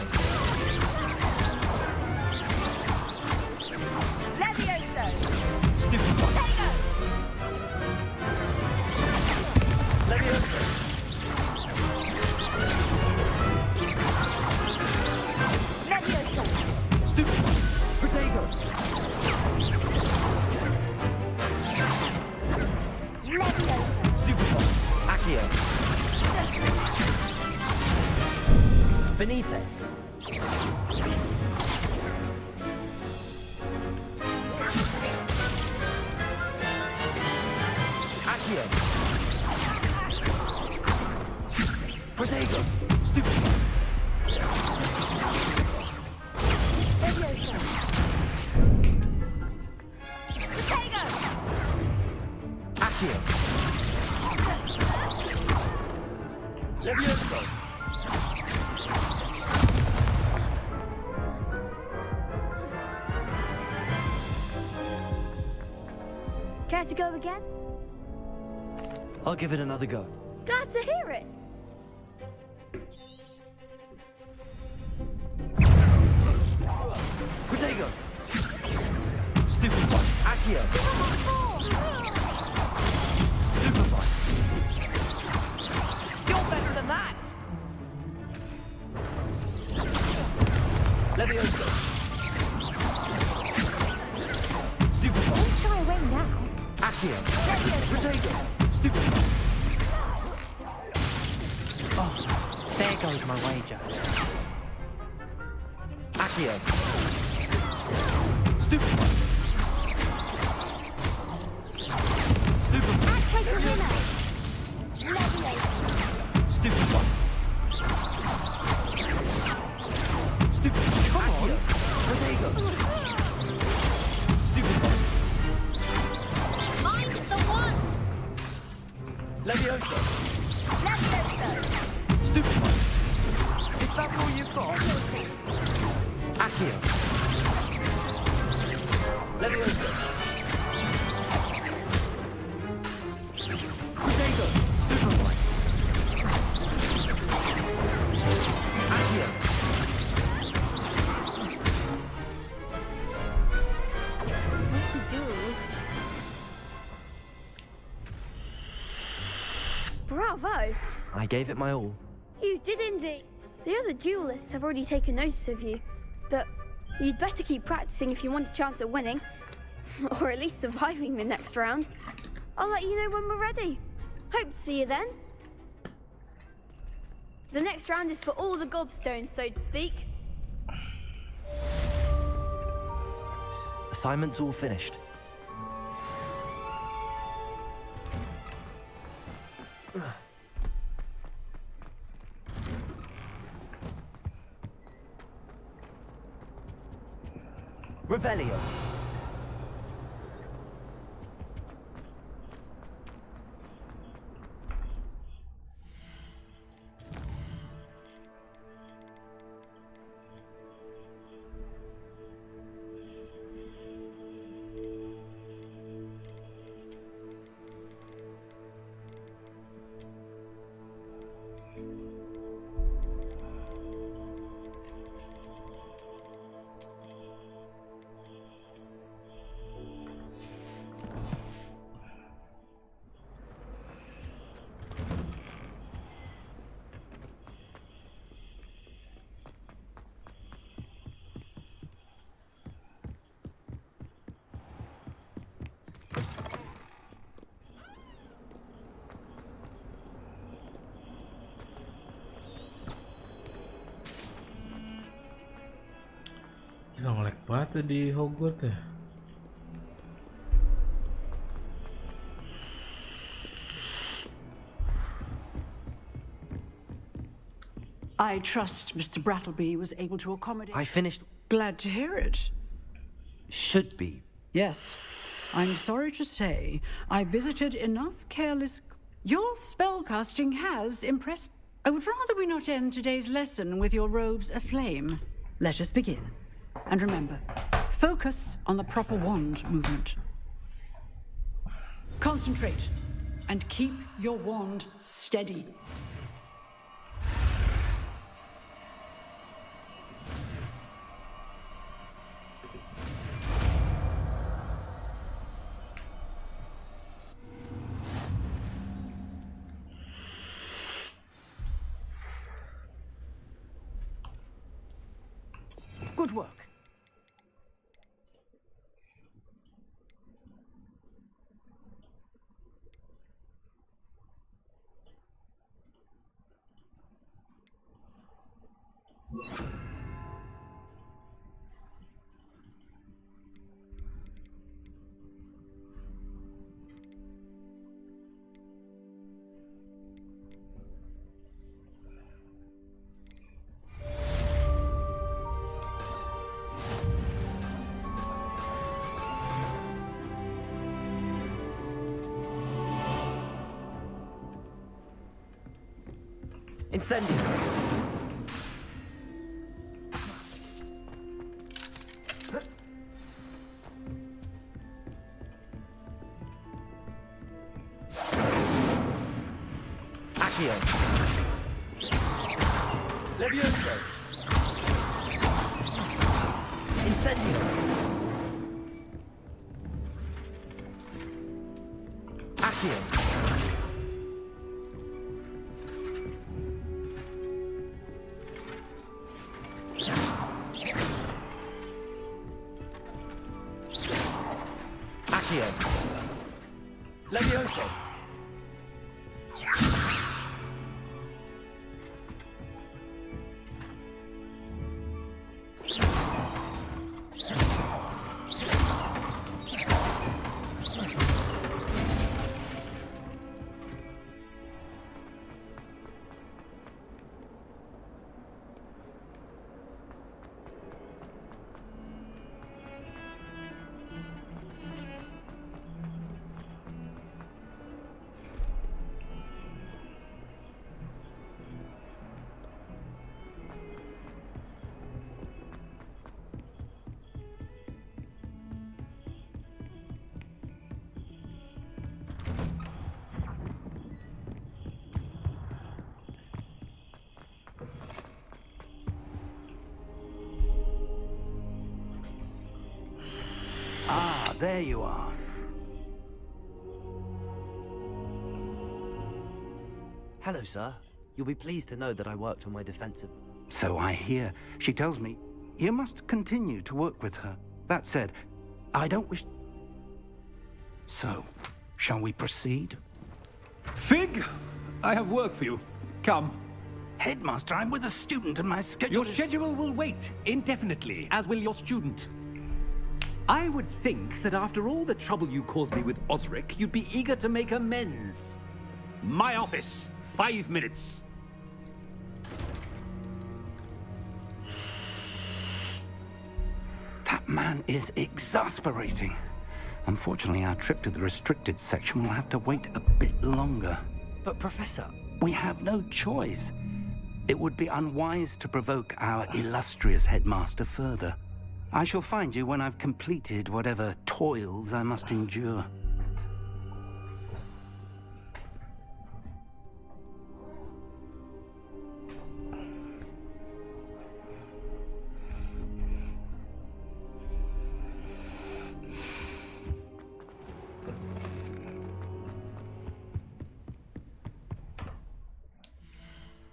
Levioso! Stupefy! Levioso! Levioso. Stupefy! Protego! Levioso. Stupefy! Accio! Finite! Accio! Protego! Stupefy! Levioso. Protego! Accio! Levioso! Care to go again? I'll give it another go. Glad to hear it. Protego! Stupefy! Accio! Stupefy! You're better than that! Levioso! Stupefy! How shall I wait now? Accio! Protego! Stupefy! Oh, there goes my wager. Accio! Stupefy! Stupefy! Act like a winner. Levioso. Stupefy! Stupefy! Come on! Protego! Stupefy! Find the one. Levioso! Levioso! Stupefy! Is that all you've got? Accio! Levioso! Protego! Stupefy! Accio! What to do? Bravo! I gave it my all. You did indeed. The other duelists have already taken notice of you, but you'd better keep practicing if you want a chance at winning, or at least surviving the next round. I'll let you know when we're ready. Hope to see you then. The next round is for all the gobstones, so to speak. Assignment's all finished. Revelio. tuh di Hogwarts ya? I trust Mr. Brattleby was able to accommodate... I finished... Glad to hear it. Should be. Yes. I'm sorry to say, I visited enough careless... Your spellcasting has impressed... I would rather we not end today's lesson with your robes aflame. Let us begin. And remember, focus on the proper wand movement. Concentrate, and keep your wand steady. Good work. Incendio! Accio! Levioso! Incendio! Accio! Levioso! Ah, there you are. Hello, sir. You'll be pleased to know that I worked on my defensive... So I hear. She tells me you must continue to work with her. That said, I don't wish... So, shall we proceed? Fig, I have work for you. Come. Headmaster, I'm with a student and my schedule Your schedule will wait indefinitely, as will your student. I would think that after all the trouble you caused me with Osric, you'd be eager to make amends. My office, 5 minutes. That man is exasperating. Unfortunately, our trip to the restricted section will have to wait a bit longer. But, Professor... We have no choice. It would be unwise to provoke our illustrious headmaster further. I shall find you when I've completed whatever toils I must endure.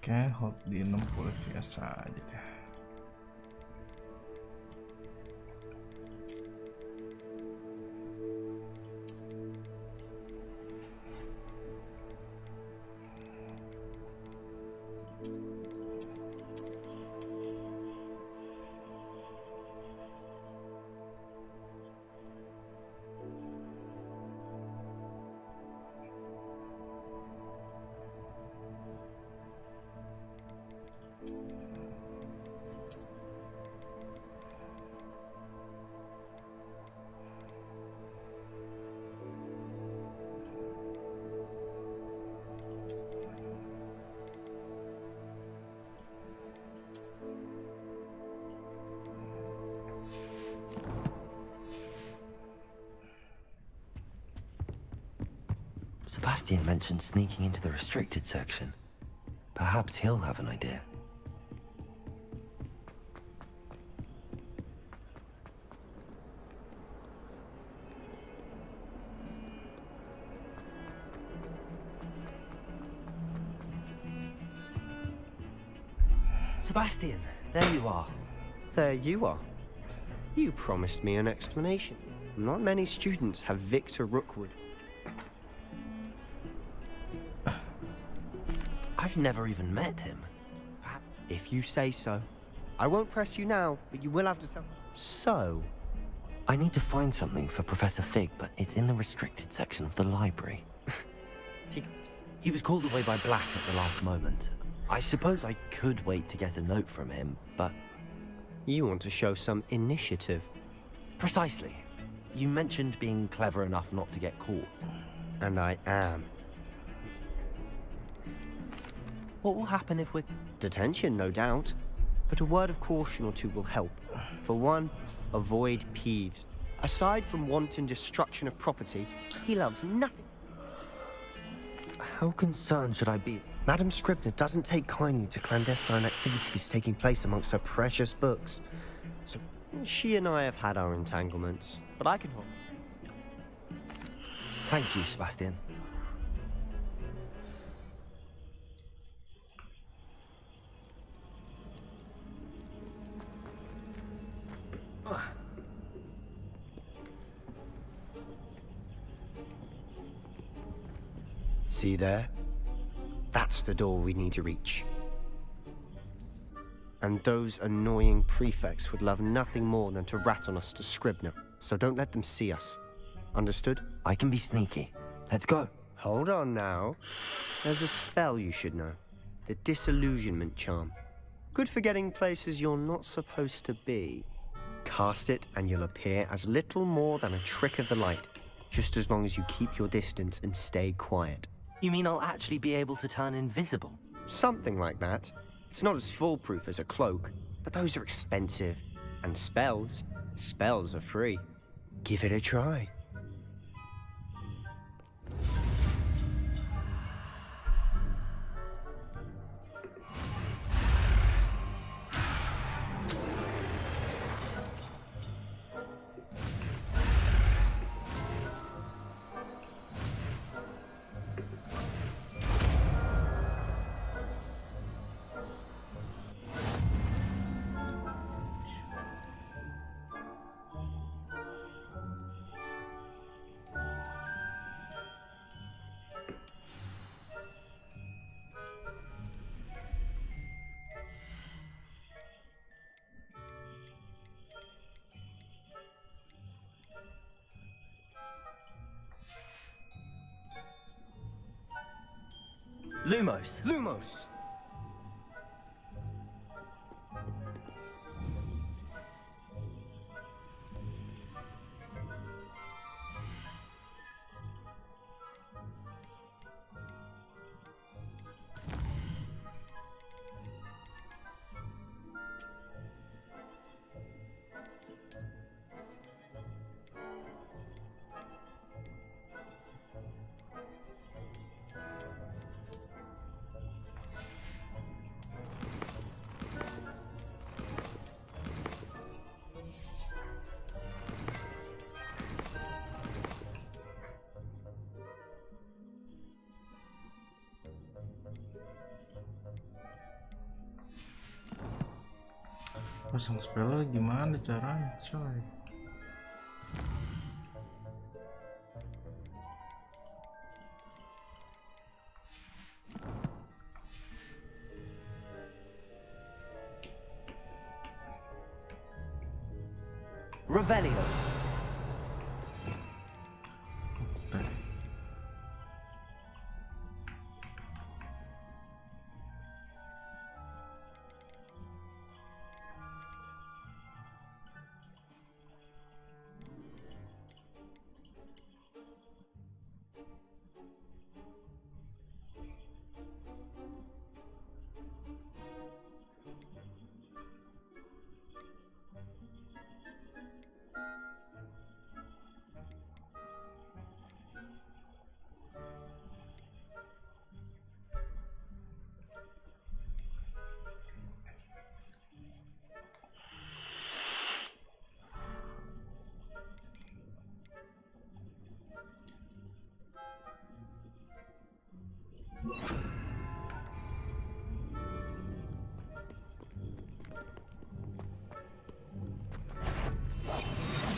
Oke, hold di 60 biasa aja deh. Sebastian mentioned sneaking into the restricted section. Perhaps he'll have an idea. Sebastian, there you are. There you are. You promised me an explanation. Not many students have Victor Rookwood. I've never even met him. If you say so. I won't press you now, but you will have to tell me. So? I need to find something for Professor Fig, but it's in the restricted section of the library. He was called away by Black at the last moment. I suppose I could wait to get a note from him, but... You want to show some initiative. Precisely. You mentioned being clever enough not to get caught. And I am. What will happen if we're... Detention, no doubt. But a word of caution or two will help. For one, avoid Peeves. Aside from wanton destruction of property, he loves nothing. How concerned should I be? Madam Scribner doesn't take kindly to clandestine activities taking place amongst her precious books. So she and I have had our entanglements, but I can hold. Thank you, Sebastian. See there? That's the door we need to reach. And those annoying prefects would love nothing more than to rat on us to Scribner, so don't let them see us. Understood? I can be sneaky. Let's go. Hold on now. There's a spell you should know. The Disillusionment Charm. Good for getting places you're not supposed to be. Cast it and you'll appear as little more than a trick of the light, just as long as you keep your distance and stay quiet. You mean I'll actually be able to turn invisible? Something like that. It's not as foolproof as a cloak, but those are expensive. And spells are free. Give it a try. Lumos! Lumos! Pasang spell gimana caranya, coy? Revelio.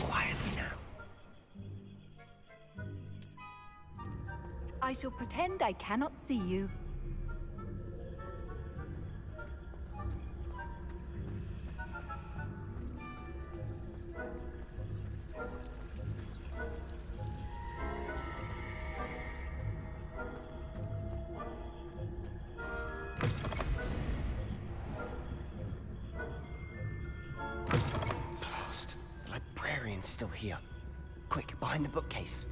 Quietly now. I shall pretend I cannot see you. Blast. The librarian's still here. Quick, behind the bookcase.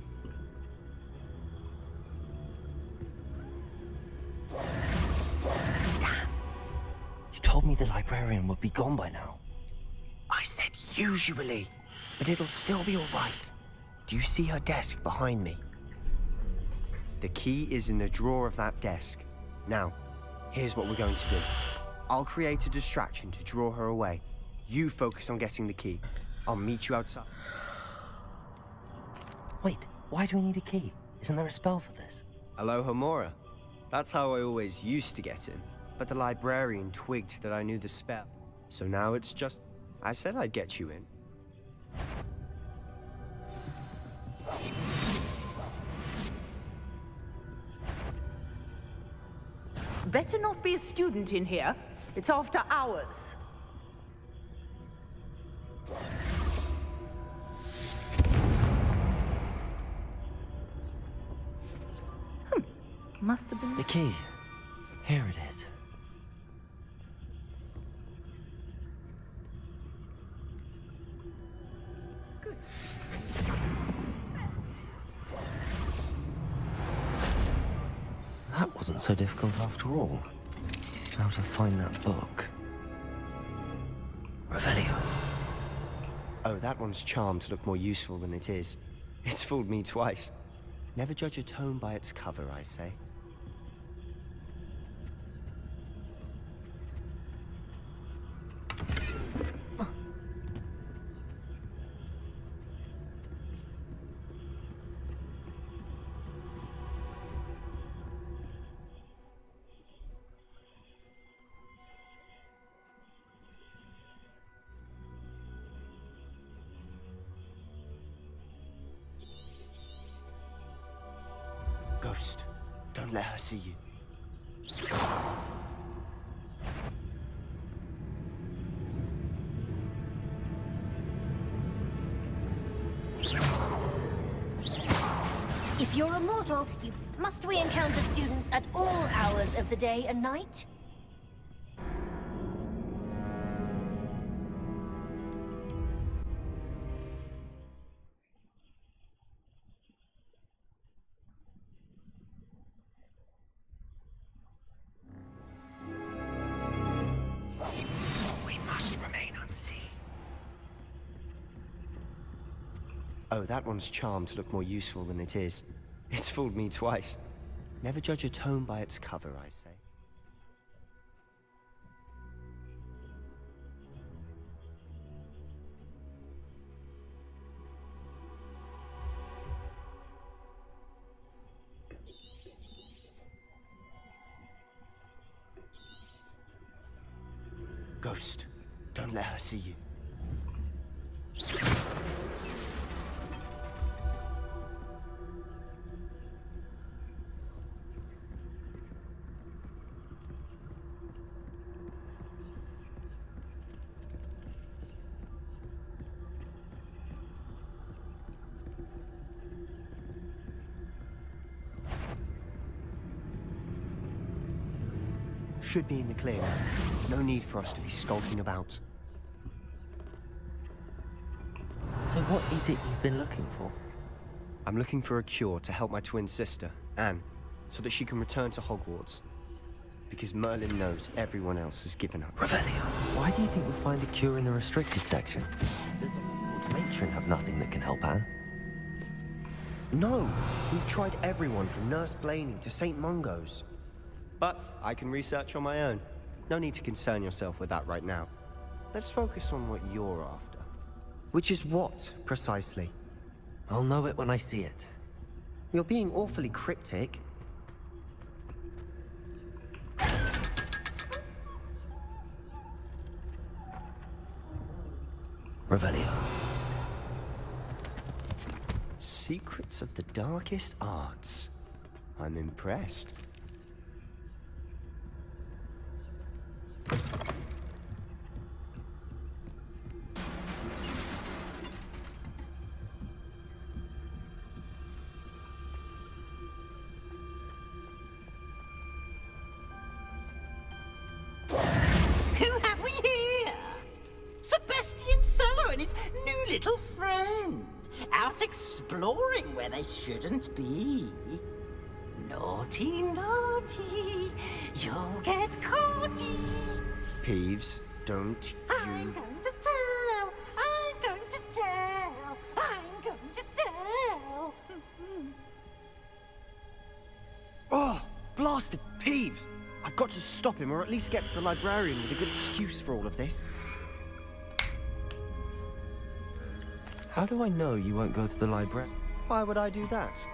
Damn. You told me the librarian would be gone by now. I said usually, but it'll still be all right. Do you see her desk behind me? The key is in the drawer of that desk. Now, here's what we're going to do. I'll create a distraction to draw her away. You focus on getting the key. I'll meet you outside. Wait, why do we need a key? Isn't there a spell for this? Aloha Mora. That's how I always used to get in. But the librarian twigged that I knew the spell. So now it's just... I said I'd get you in. Better not be a student in here. It's after hours. Must have been... The key. Here it is. Good. That wasn't so difficult after all. How to find that book. Revelio. Oh, that one's charmed to look more useful than it is. It's fooled me twice. Never judge a tome by its cover, I say. Ghost, don't let her see you. If you're a mortal, must we encounter students at all hours of the day and night? We must remain unseen. Oh, that one's charmed to look more useful than it is. It's fooled me twice. Never judge a tome by its cover, I say. Ghost, don't let her see you. Should be in the clear now. No need for us to be skulking about. So what is it you've been looking for? I'm looking for a cure to help my twin sister, Anne, so that she can return to Hogwarts. Because Merlin knows everyone else has given up. Revelio. Why do you think we'll find a cure in the restricted section? Does the matron have nothing that can help Anne? No! We've tried everyone from Nurse Blaney to St. Mungo's. But I can research on my own. No need to concern yourself with that right now. Let's focus on what you're after. Which is what, precisely? I'll know it when I see it. You're being awfully cryptic. Revelio. Secrets of the darkest arts. I'm impressed. Who have we here? Sebastian Solo and his new little friend. Out exploring where they shouldn't be. Naughty, naughty, you'll get caughty. Peeves, don't I'm you... going to tell, I'm going to tell, I'm going to tell. Oh, blasted Peeves! I've got to stop him, or at least get to the librarian with a good excuse for all of this. How do I know you won't go to the library? Why would I do that?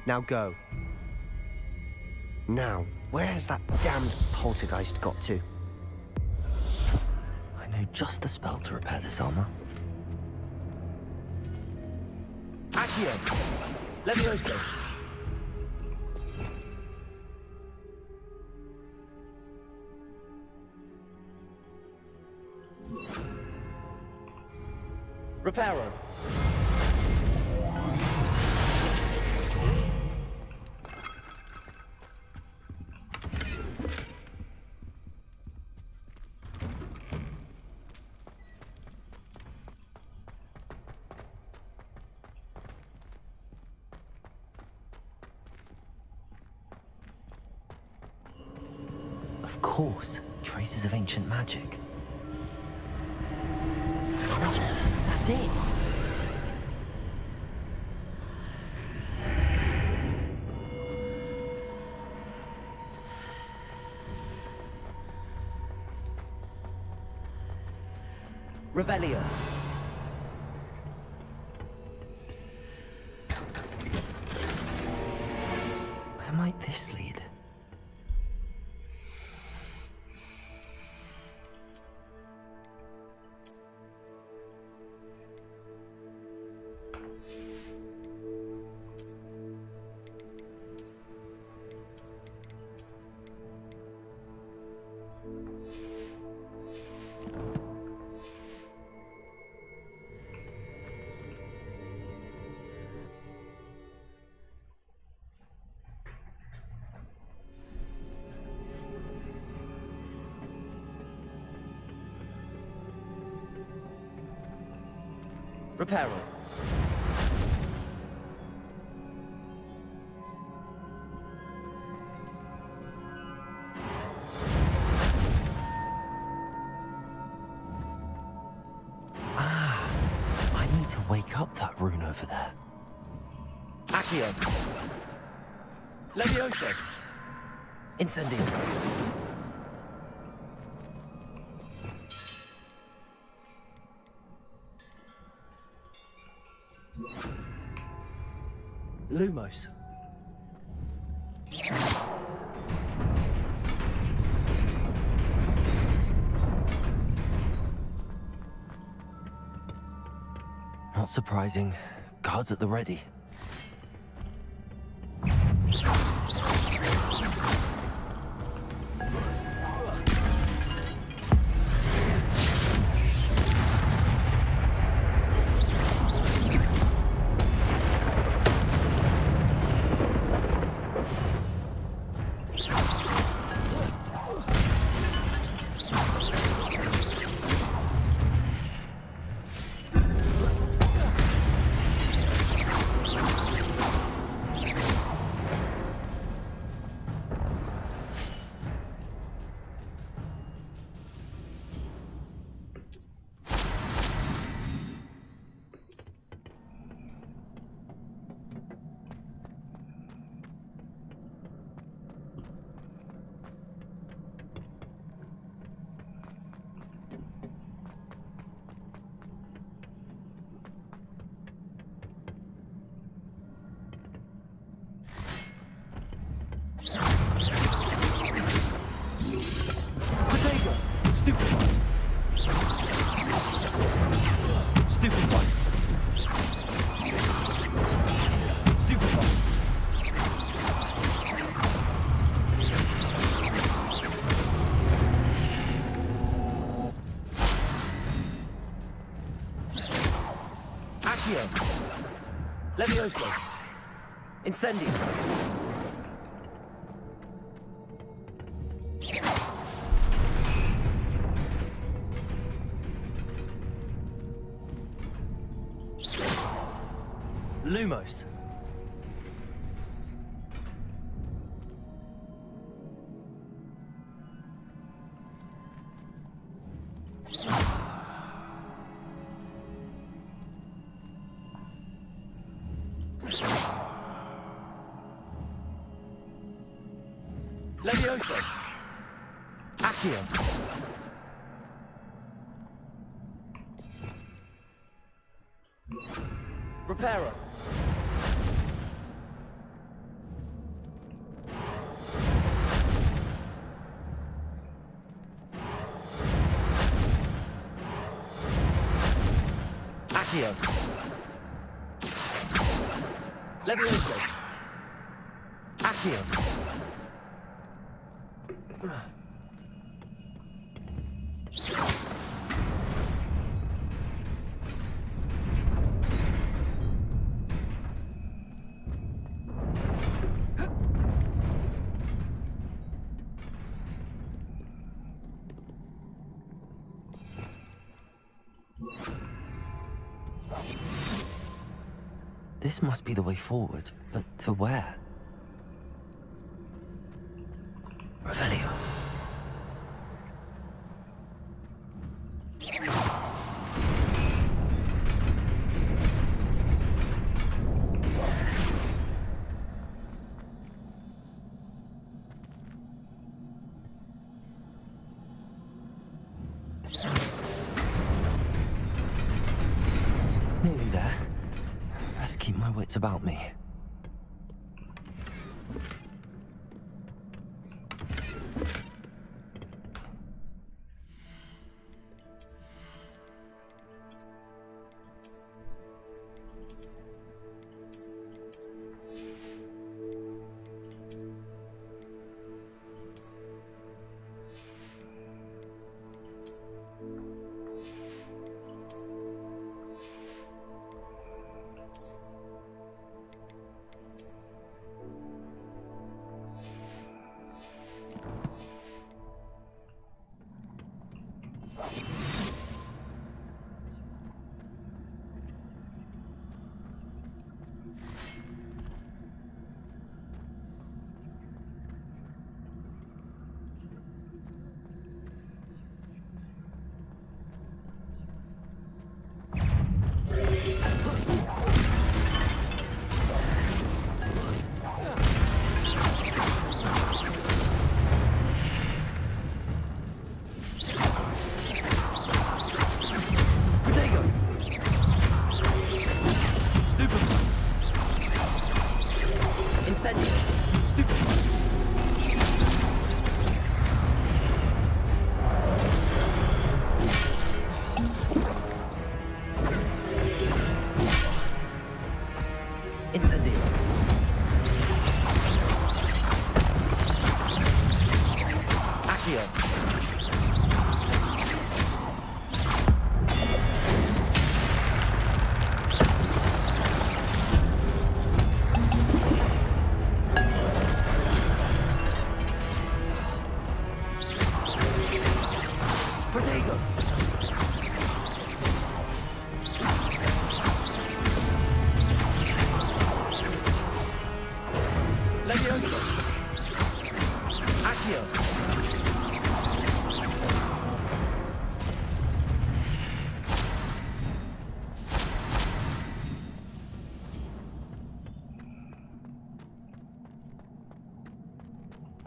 Now go. Now, where has that damned poltergeist got to? I know just the spell to repair this armor. Accio! Levioso! Reparo! Of course, traces of ancient magic. That's it! Revelio. Where might this lead? Reparo. I need to wake up that rune over there. Accio. Levioso. Incendio. Lumos. Not surprising. Guards at the ready. Accio. Levioso. Incendio. Lumos. Levioso. Accio. Reparo. Accio. Levioso. Accio. This must be the way forward, but to where? Revelio. Nearly there. Best keep my wits about me.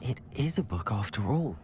It is a book after all.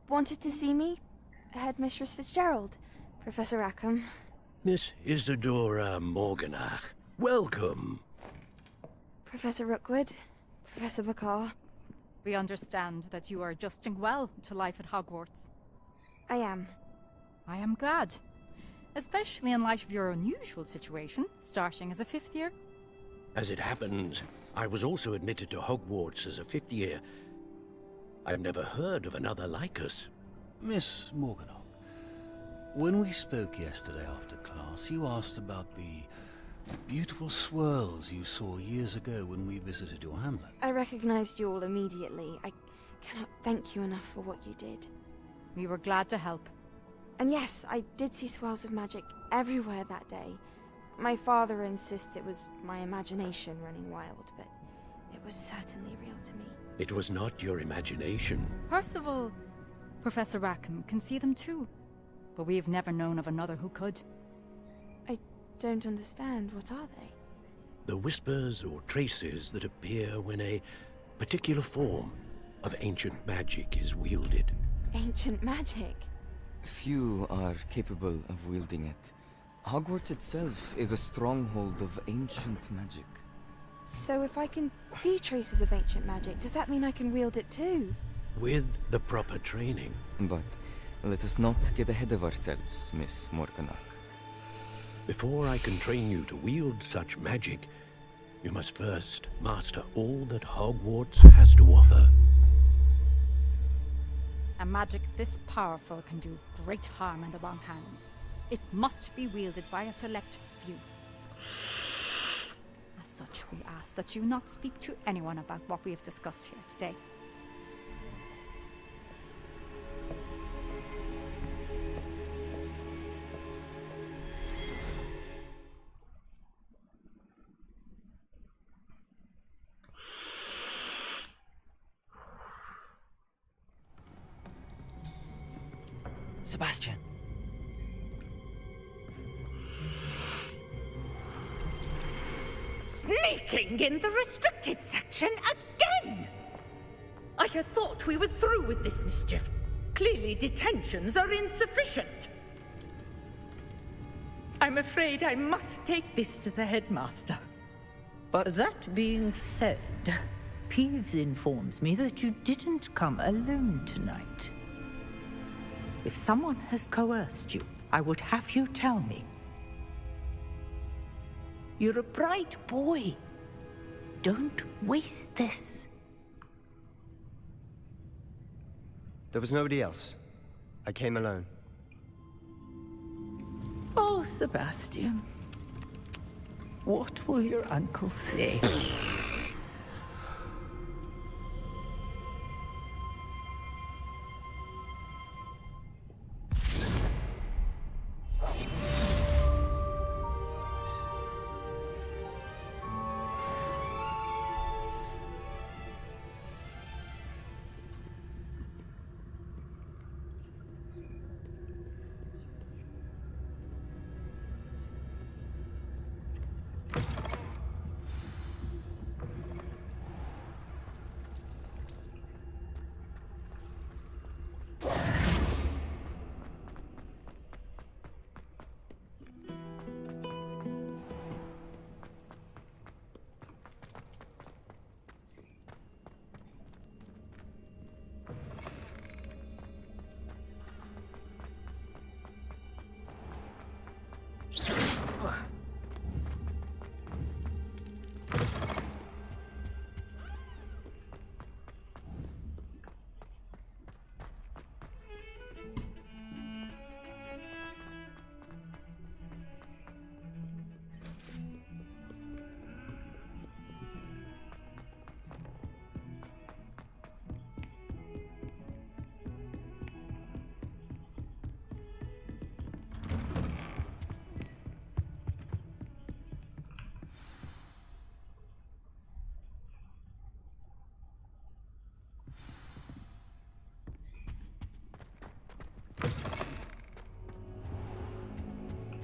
wanted to see me? Headmistress Fitzgerald, Professor Rackham. Miss Isadora Morganach, welcome. Professor Rookwood, Professor Bakar. We understand that you are adjusting well to life at Hogwarts. I am. I am glad. Especially in light of your unusual situation, starting as a 5th year. As it happens, I was also admitted to Hogwarts as a 5th year. I've never heard of another like us. Miss Morganach, when we spoke yesterday after class, you asked about the beautiful swirls you saw years ago when we visited your hamlet. I recognized you all immediately. I cannot thank you enough for what you did. We were glad to help. And yes, I did see swirls of magic everywhere that day. My father insists it was my imagination running wild, but it was certainly real to me. It was not your imagination. Percival, Professor Rackham can see them too. But we have never known of another who could. I don't understand. What are they? The whispers or traces that appear when a particular form of ancient magic is wielded. Ancient magic? Few are capable of wielding it. Hogwarts itself is a stronghold of ancient magic. So if I can see traces of ancient magic, does that mean I can wield it too? With the proper training. But let us not get ahead of ourselves, Miss Morganach. Before I can train you to wield such magic, you must first master all that Hogwarts has to offer. A magic this powerful can do great harm in the wrong hands. It must be wielded by a select few. As such, we ask that you not speak to anyone about what we have discussed here today. Sebastian. Sneaking in the restricted section again! I had thought we were through with this mischief. Clearly detentions are insufficient. I'm afraid I must take this to the headmaster. But that being said, Peeves informs me that you didn't come alone tonight. If someone has coerced you, I would have you tell me. You're a bright boy. Don't waste this. There was nobody else. I came alone. Oh, Sebastian. What will your uncle say?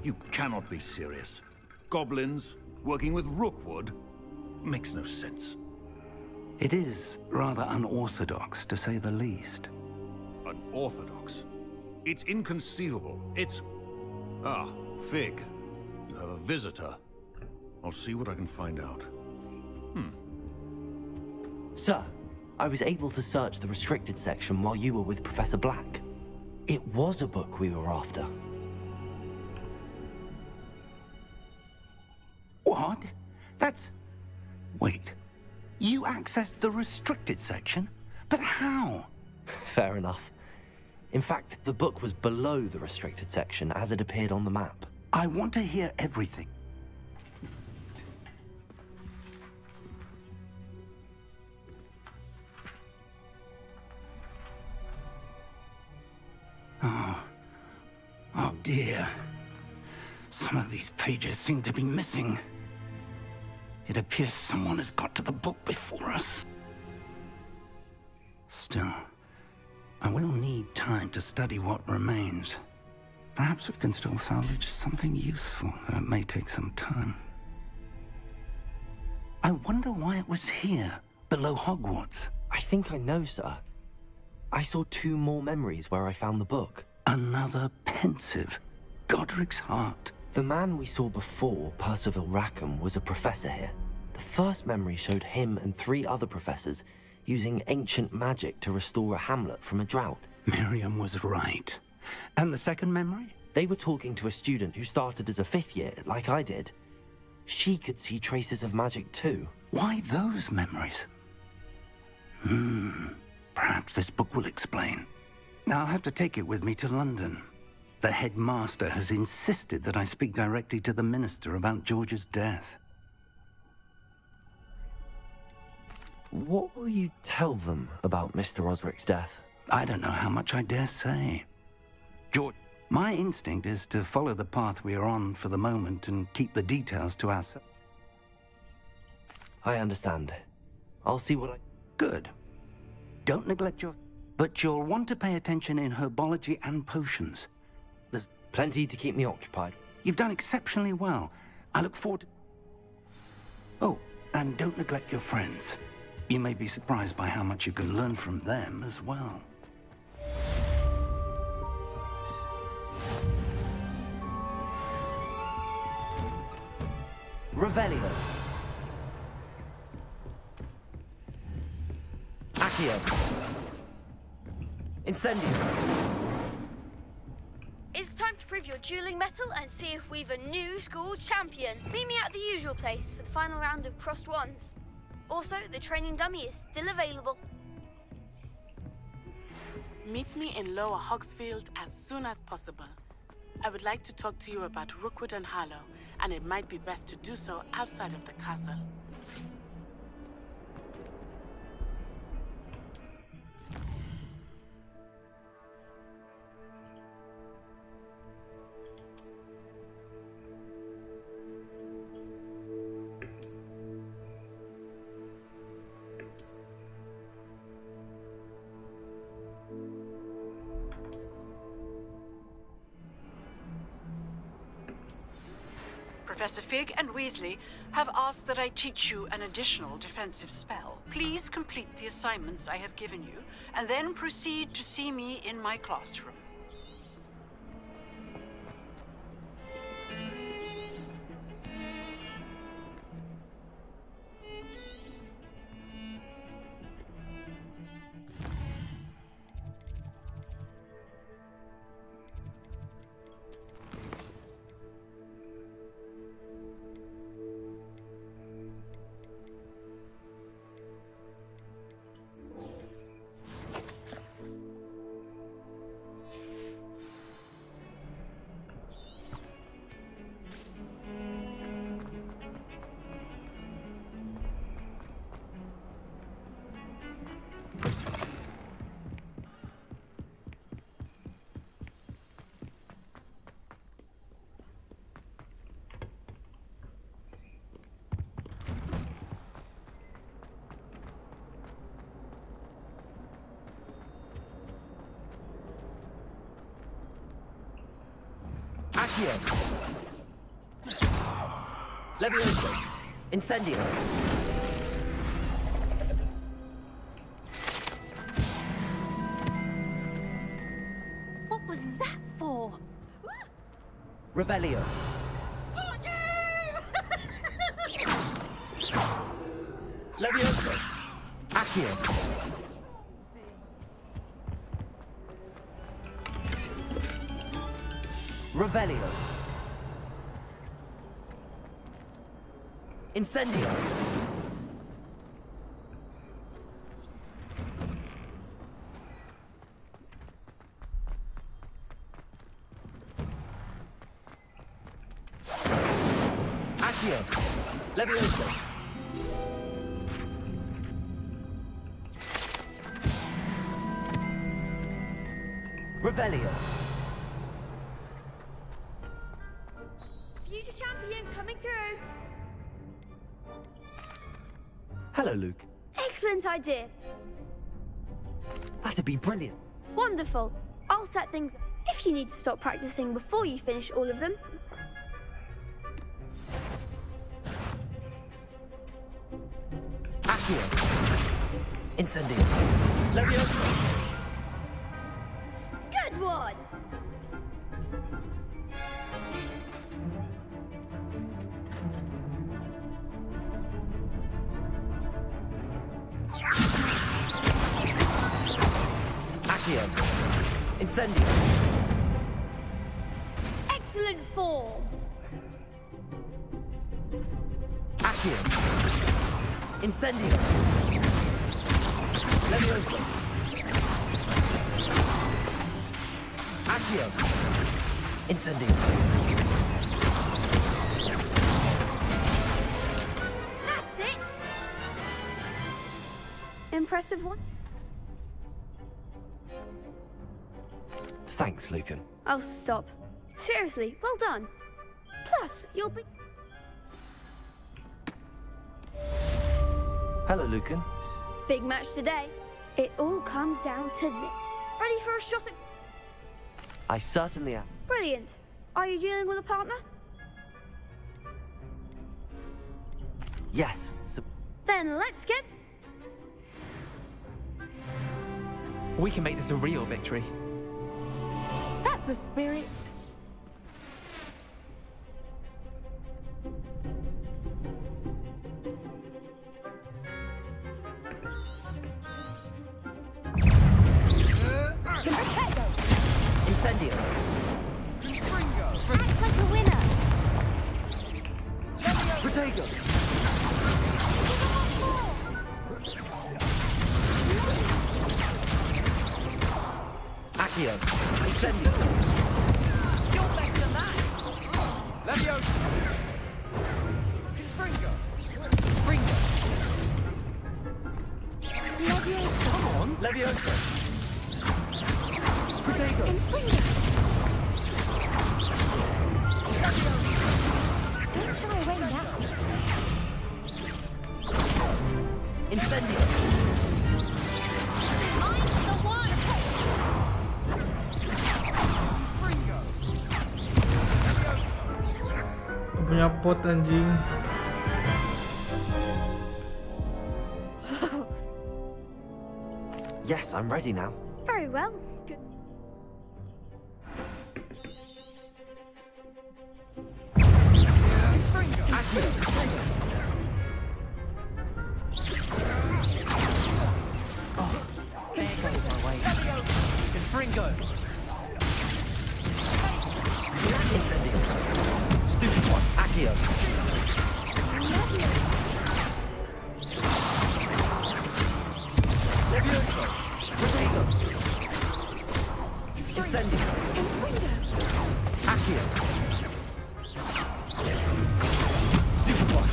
You cannot be serious. Goblins working with Rookwood makes no sense. It is rather unorthodox, to say the least. A unorthodox. It's inconceivable. It's... Ah, Fig. You have a visitor. I'll see what I can find out. Sir, I was able to search the restricted section while you were with Professor Black. It was a book we were after. What? That's... Wait. You accessed the restricted section? But how? Fair enough. In fact, the book was below the restricted section as it appeared on the map. I want to hear everything. Oh dear. Some of these pages seem to be missing. It appears someone has got to the book before us. Still, I will need time to study what remains. Perhaps we can still salvage something useful, though it may take some time. I wonder why it was here, below Hogwarts. I think I know, sir. I saw 2 more memories where I found the book. Another pensive. Godric's heart. The man we saw before, Percival Rackham, was a professor here. The first memory showed him and 3 other professors using ancient magic to restore a hamlet from a drought. Miriam was right. And the second memory? They were talking to a student who started as a 5th year, like I did. She could see traces of magic too. Why those memories? Perhaps this book will explain. I'll have to take it with me to London. The headmaster has insisted that I speak directly to the minister about George's death. What will you tell them about Mr. Osric's death? I don't know how much I dare say. George, my instinct is to follow the path we are on for the moment and keep the details to ourselves. I understand. I'll see what I... Good. Don't neglect your... But you'll want to pay attention in herbology and potions. There's plenty to keep me occupied. You've done exceptionally well. I look forward to... Oh, and don't neglect your friends. You may be surprised by how much you can learn from them as well. Revelio. Accio. Incendio. It's time to prove your dueling mettle and see if we've a new school champion. Meet me at the usual place for the final round of crossed wands. Also, the training dummy is still available. Meet me in Lower Hogsfield as soon as possible. I would like to talk to you about Rookwood and Harlow, and it might be best to do so outside of the castle. Professor Fig and Weasley have asked that I teach you an additional defensive spell. Please complete the assignments I have given you, and then proceed to see me in my classroom. Accio. Levioso. Incendio. Revelio. Levioso. Accio. Revelio. Incendio. Accio. Levioso. Revelio. Future champion coming through. Hello, Luke. Excellent idea. That'd be brilliant. Wonderful. I'll set things up. If you need to stop practicing before you finish all of them. Accio. Incendio. Levioso. Good one. Accio. Incendio. Excellent form. Accio. Incendio. Levioso. Accio. Incendio. That's it. Impressive one. Thanks, Lucan. Oh, stop. Seriously, well done. Plus, you'll be... Hello, Lucan. Big match today. It all comes down to this. Ready for a shot at... I certainly am. Brilliant. Are you dealing with a partner? Yes. So Then let's get... we can make this a real victory. That's the spirit. Incendio. Act like a winner. Protego. Accio. Incendio. You're better than that. Levioso. Confringo. Fringo. Levioso. Come on. Levioso. Protego. Don't shy away now. Incendio. I'm the one. Punya pot anjing. Yes, I'm ready now. Very well. Good. Accio. Oh, there goes my way. Confringo. Incendio. Stupid one. Accio. Levioso. Protego. Incendio. Accio. Stupid one.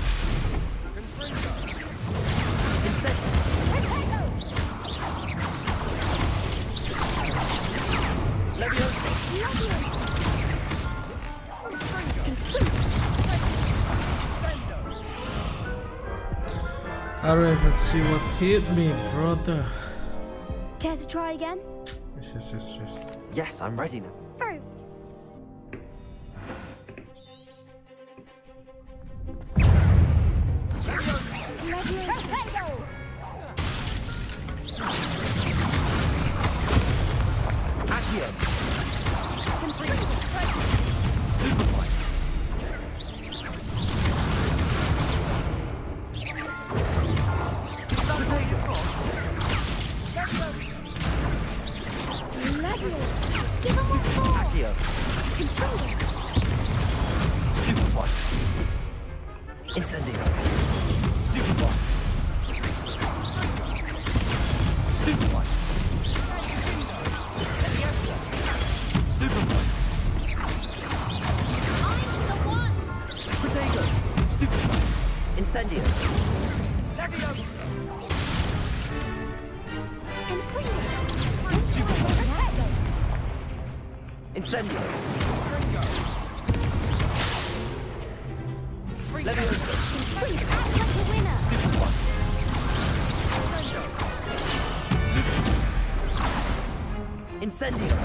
Incendio. Levioso. I don't even see what hit me, brother. Care to try again? Yes. Yes, I'm ready now. Very. Accio. Confringo. Incendio. Stupid one. Stupid one. Stupid one. Potato. Stupid one. Incendio. Incendio. Leviosa. Act like a winner. Stupid one. Incendio.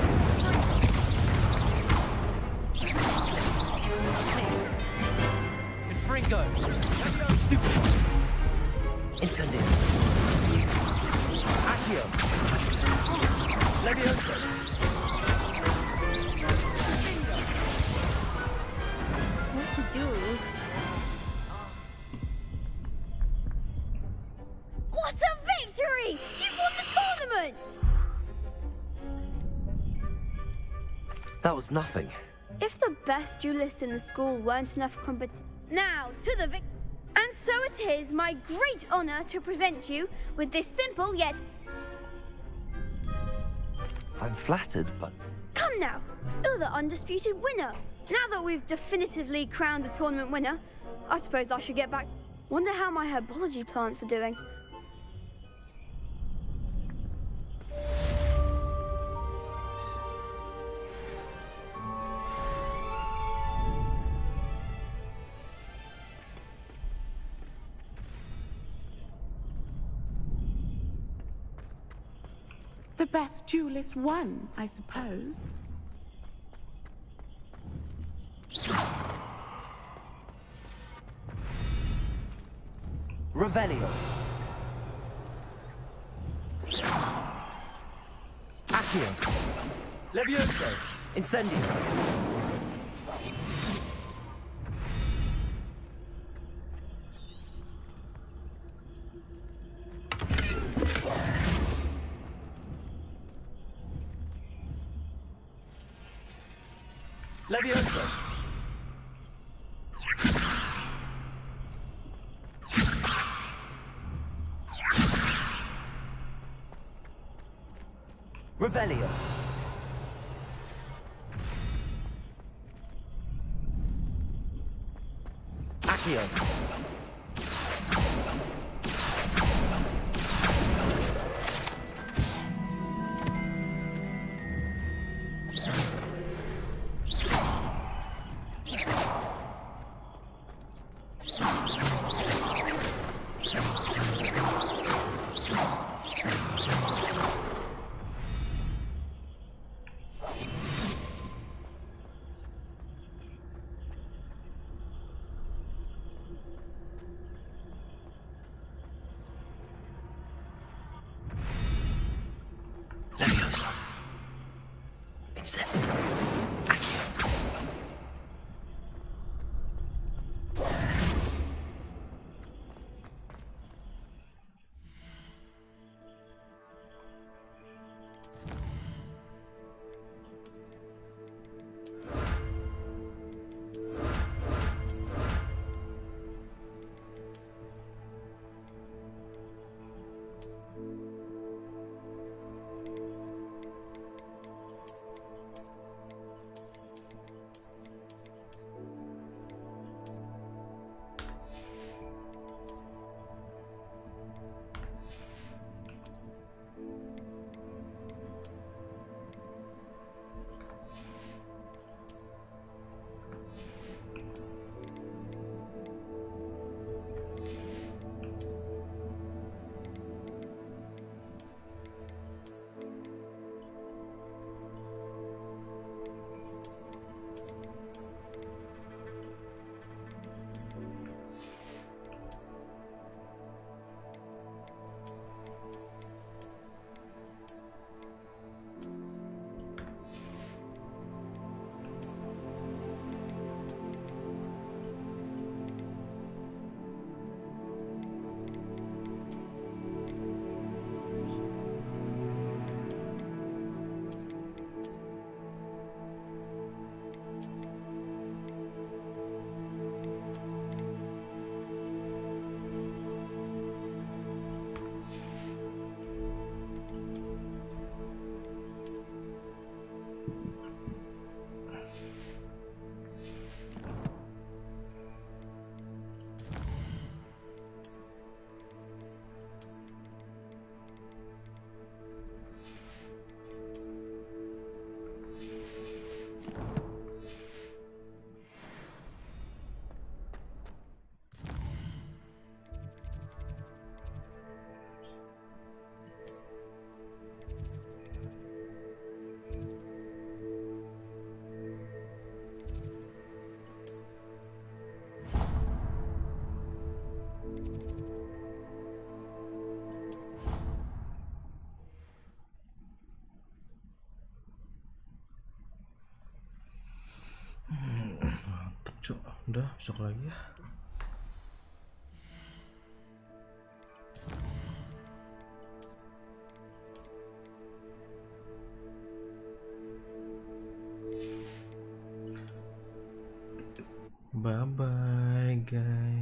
Confringo. Stupid one. Incendio. Accio. Leviosa. What to do? What a victory! You won the tournament! That was nothing. If the best duelists in the school weren't enough Now, to the And so it is my great honor to present you with this simple yet... I'm flattered, but... Come now, you're the undisputed winner. Now that we've definitively crowned the tournament winner, I suppose I should get back... Wonder how my herbology plants are doing. The best duelist won, I suppose. Revelio. Accio. Levioso. Incendio. Levioso. Revelio. Accio. Leviosa. Incendio. Accio. Udah, besok lagi ya. Bye bye guys.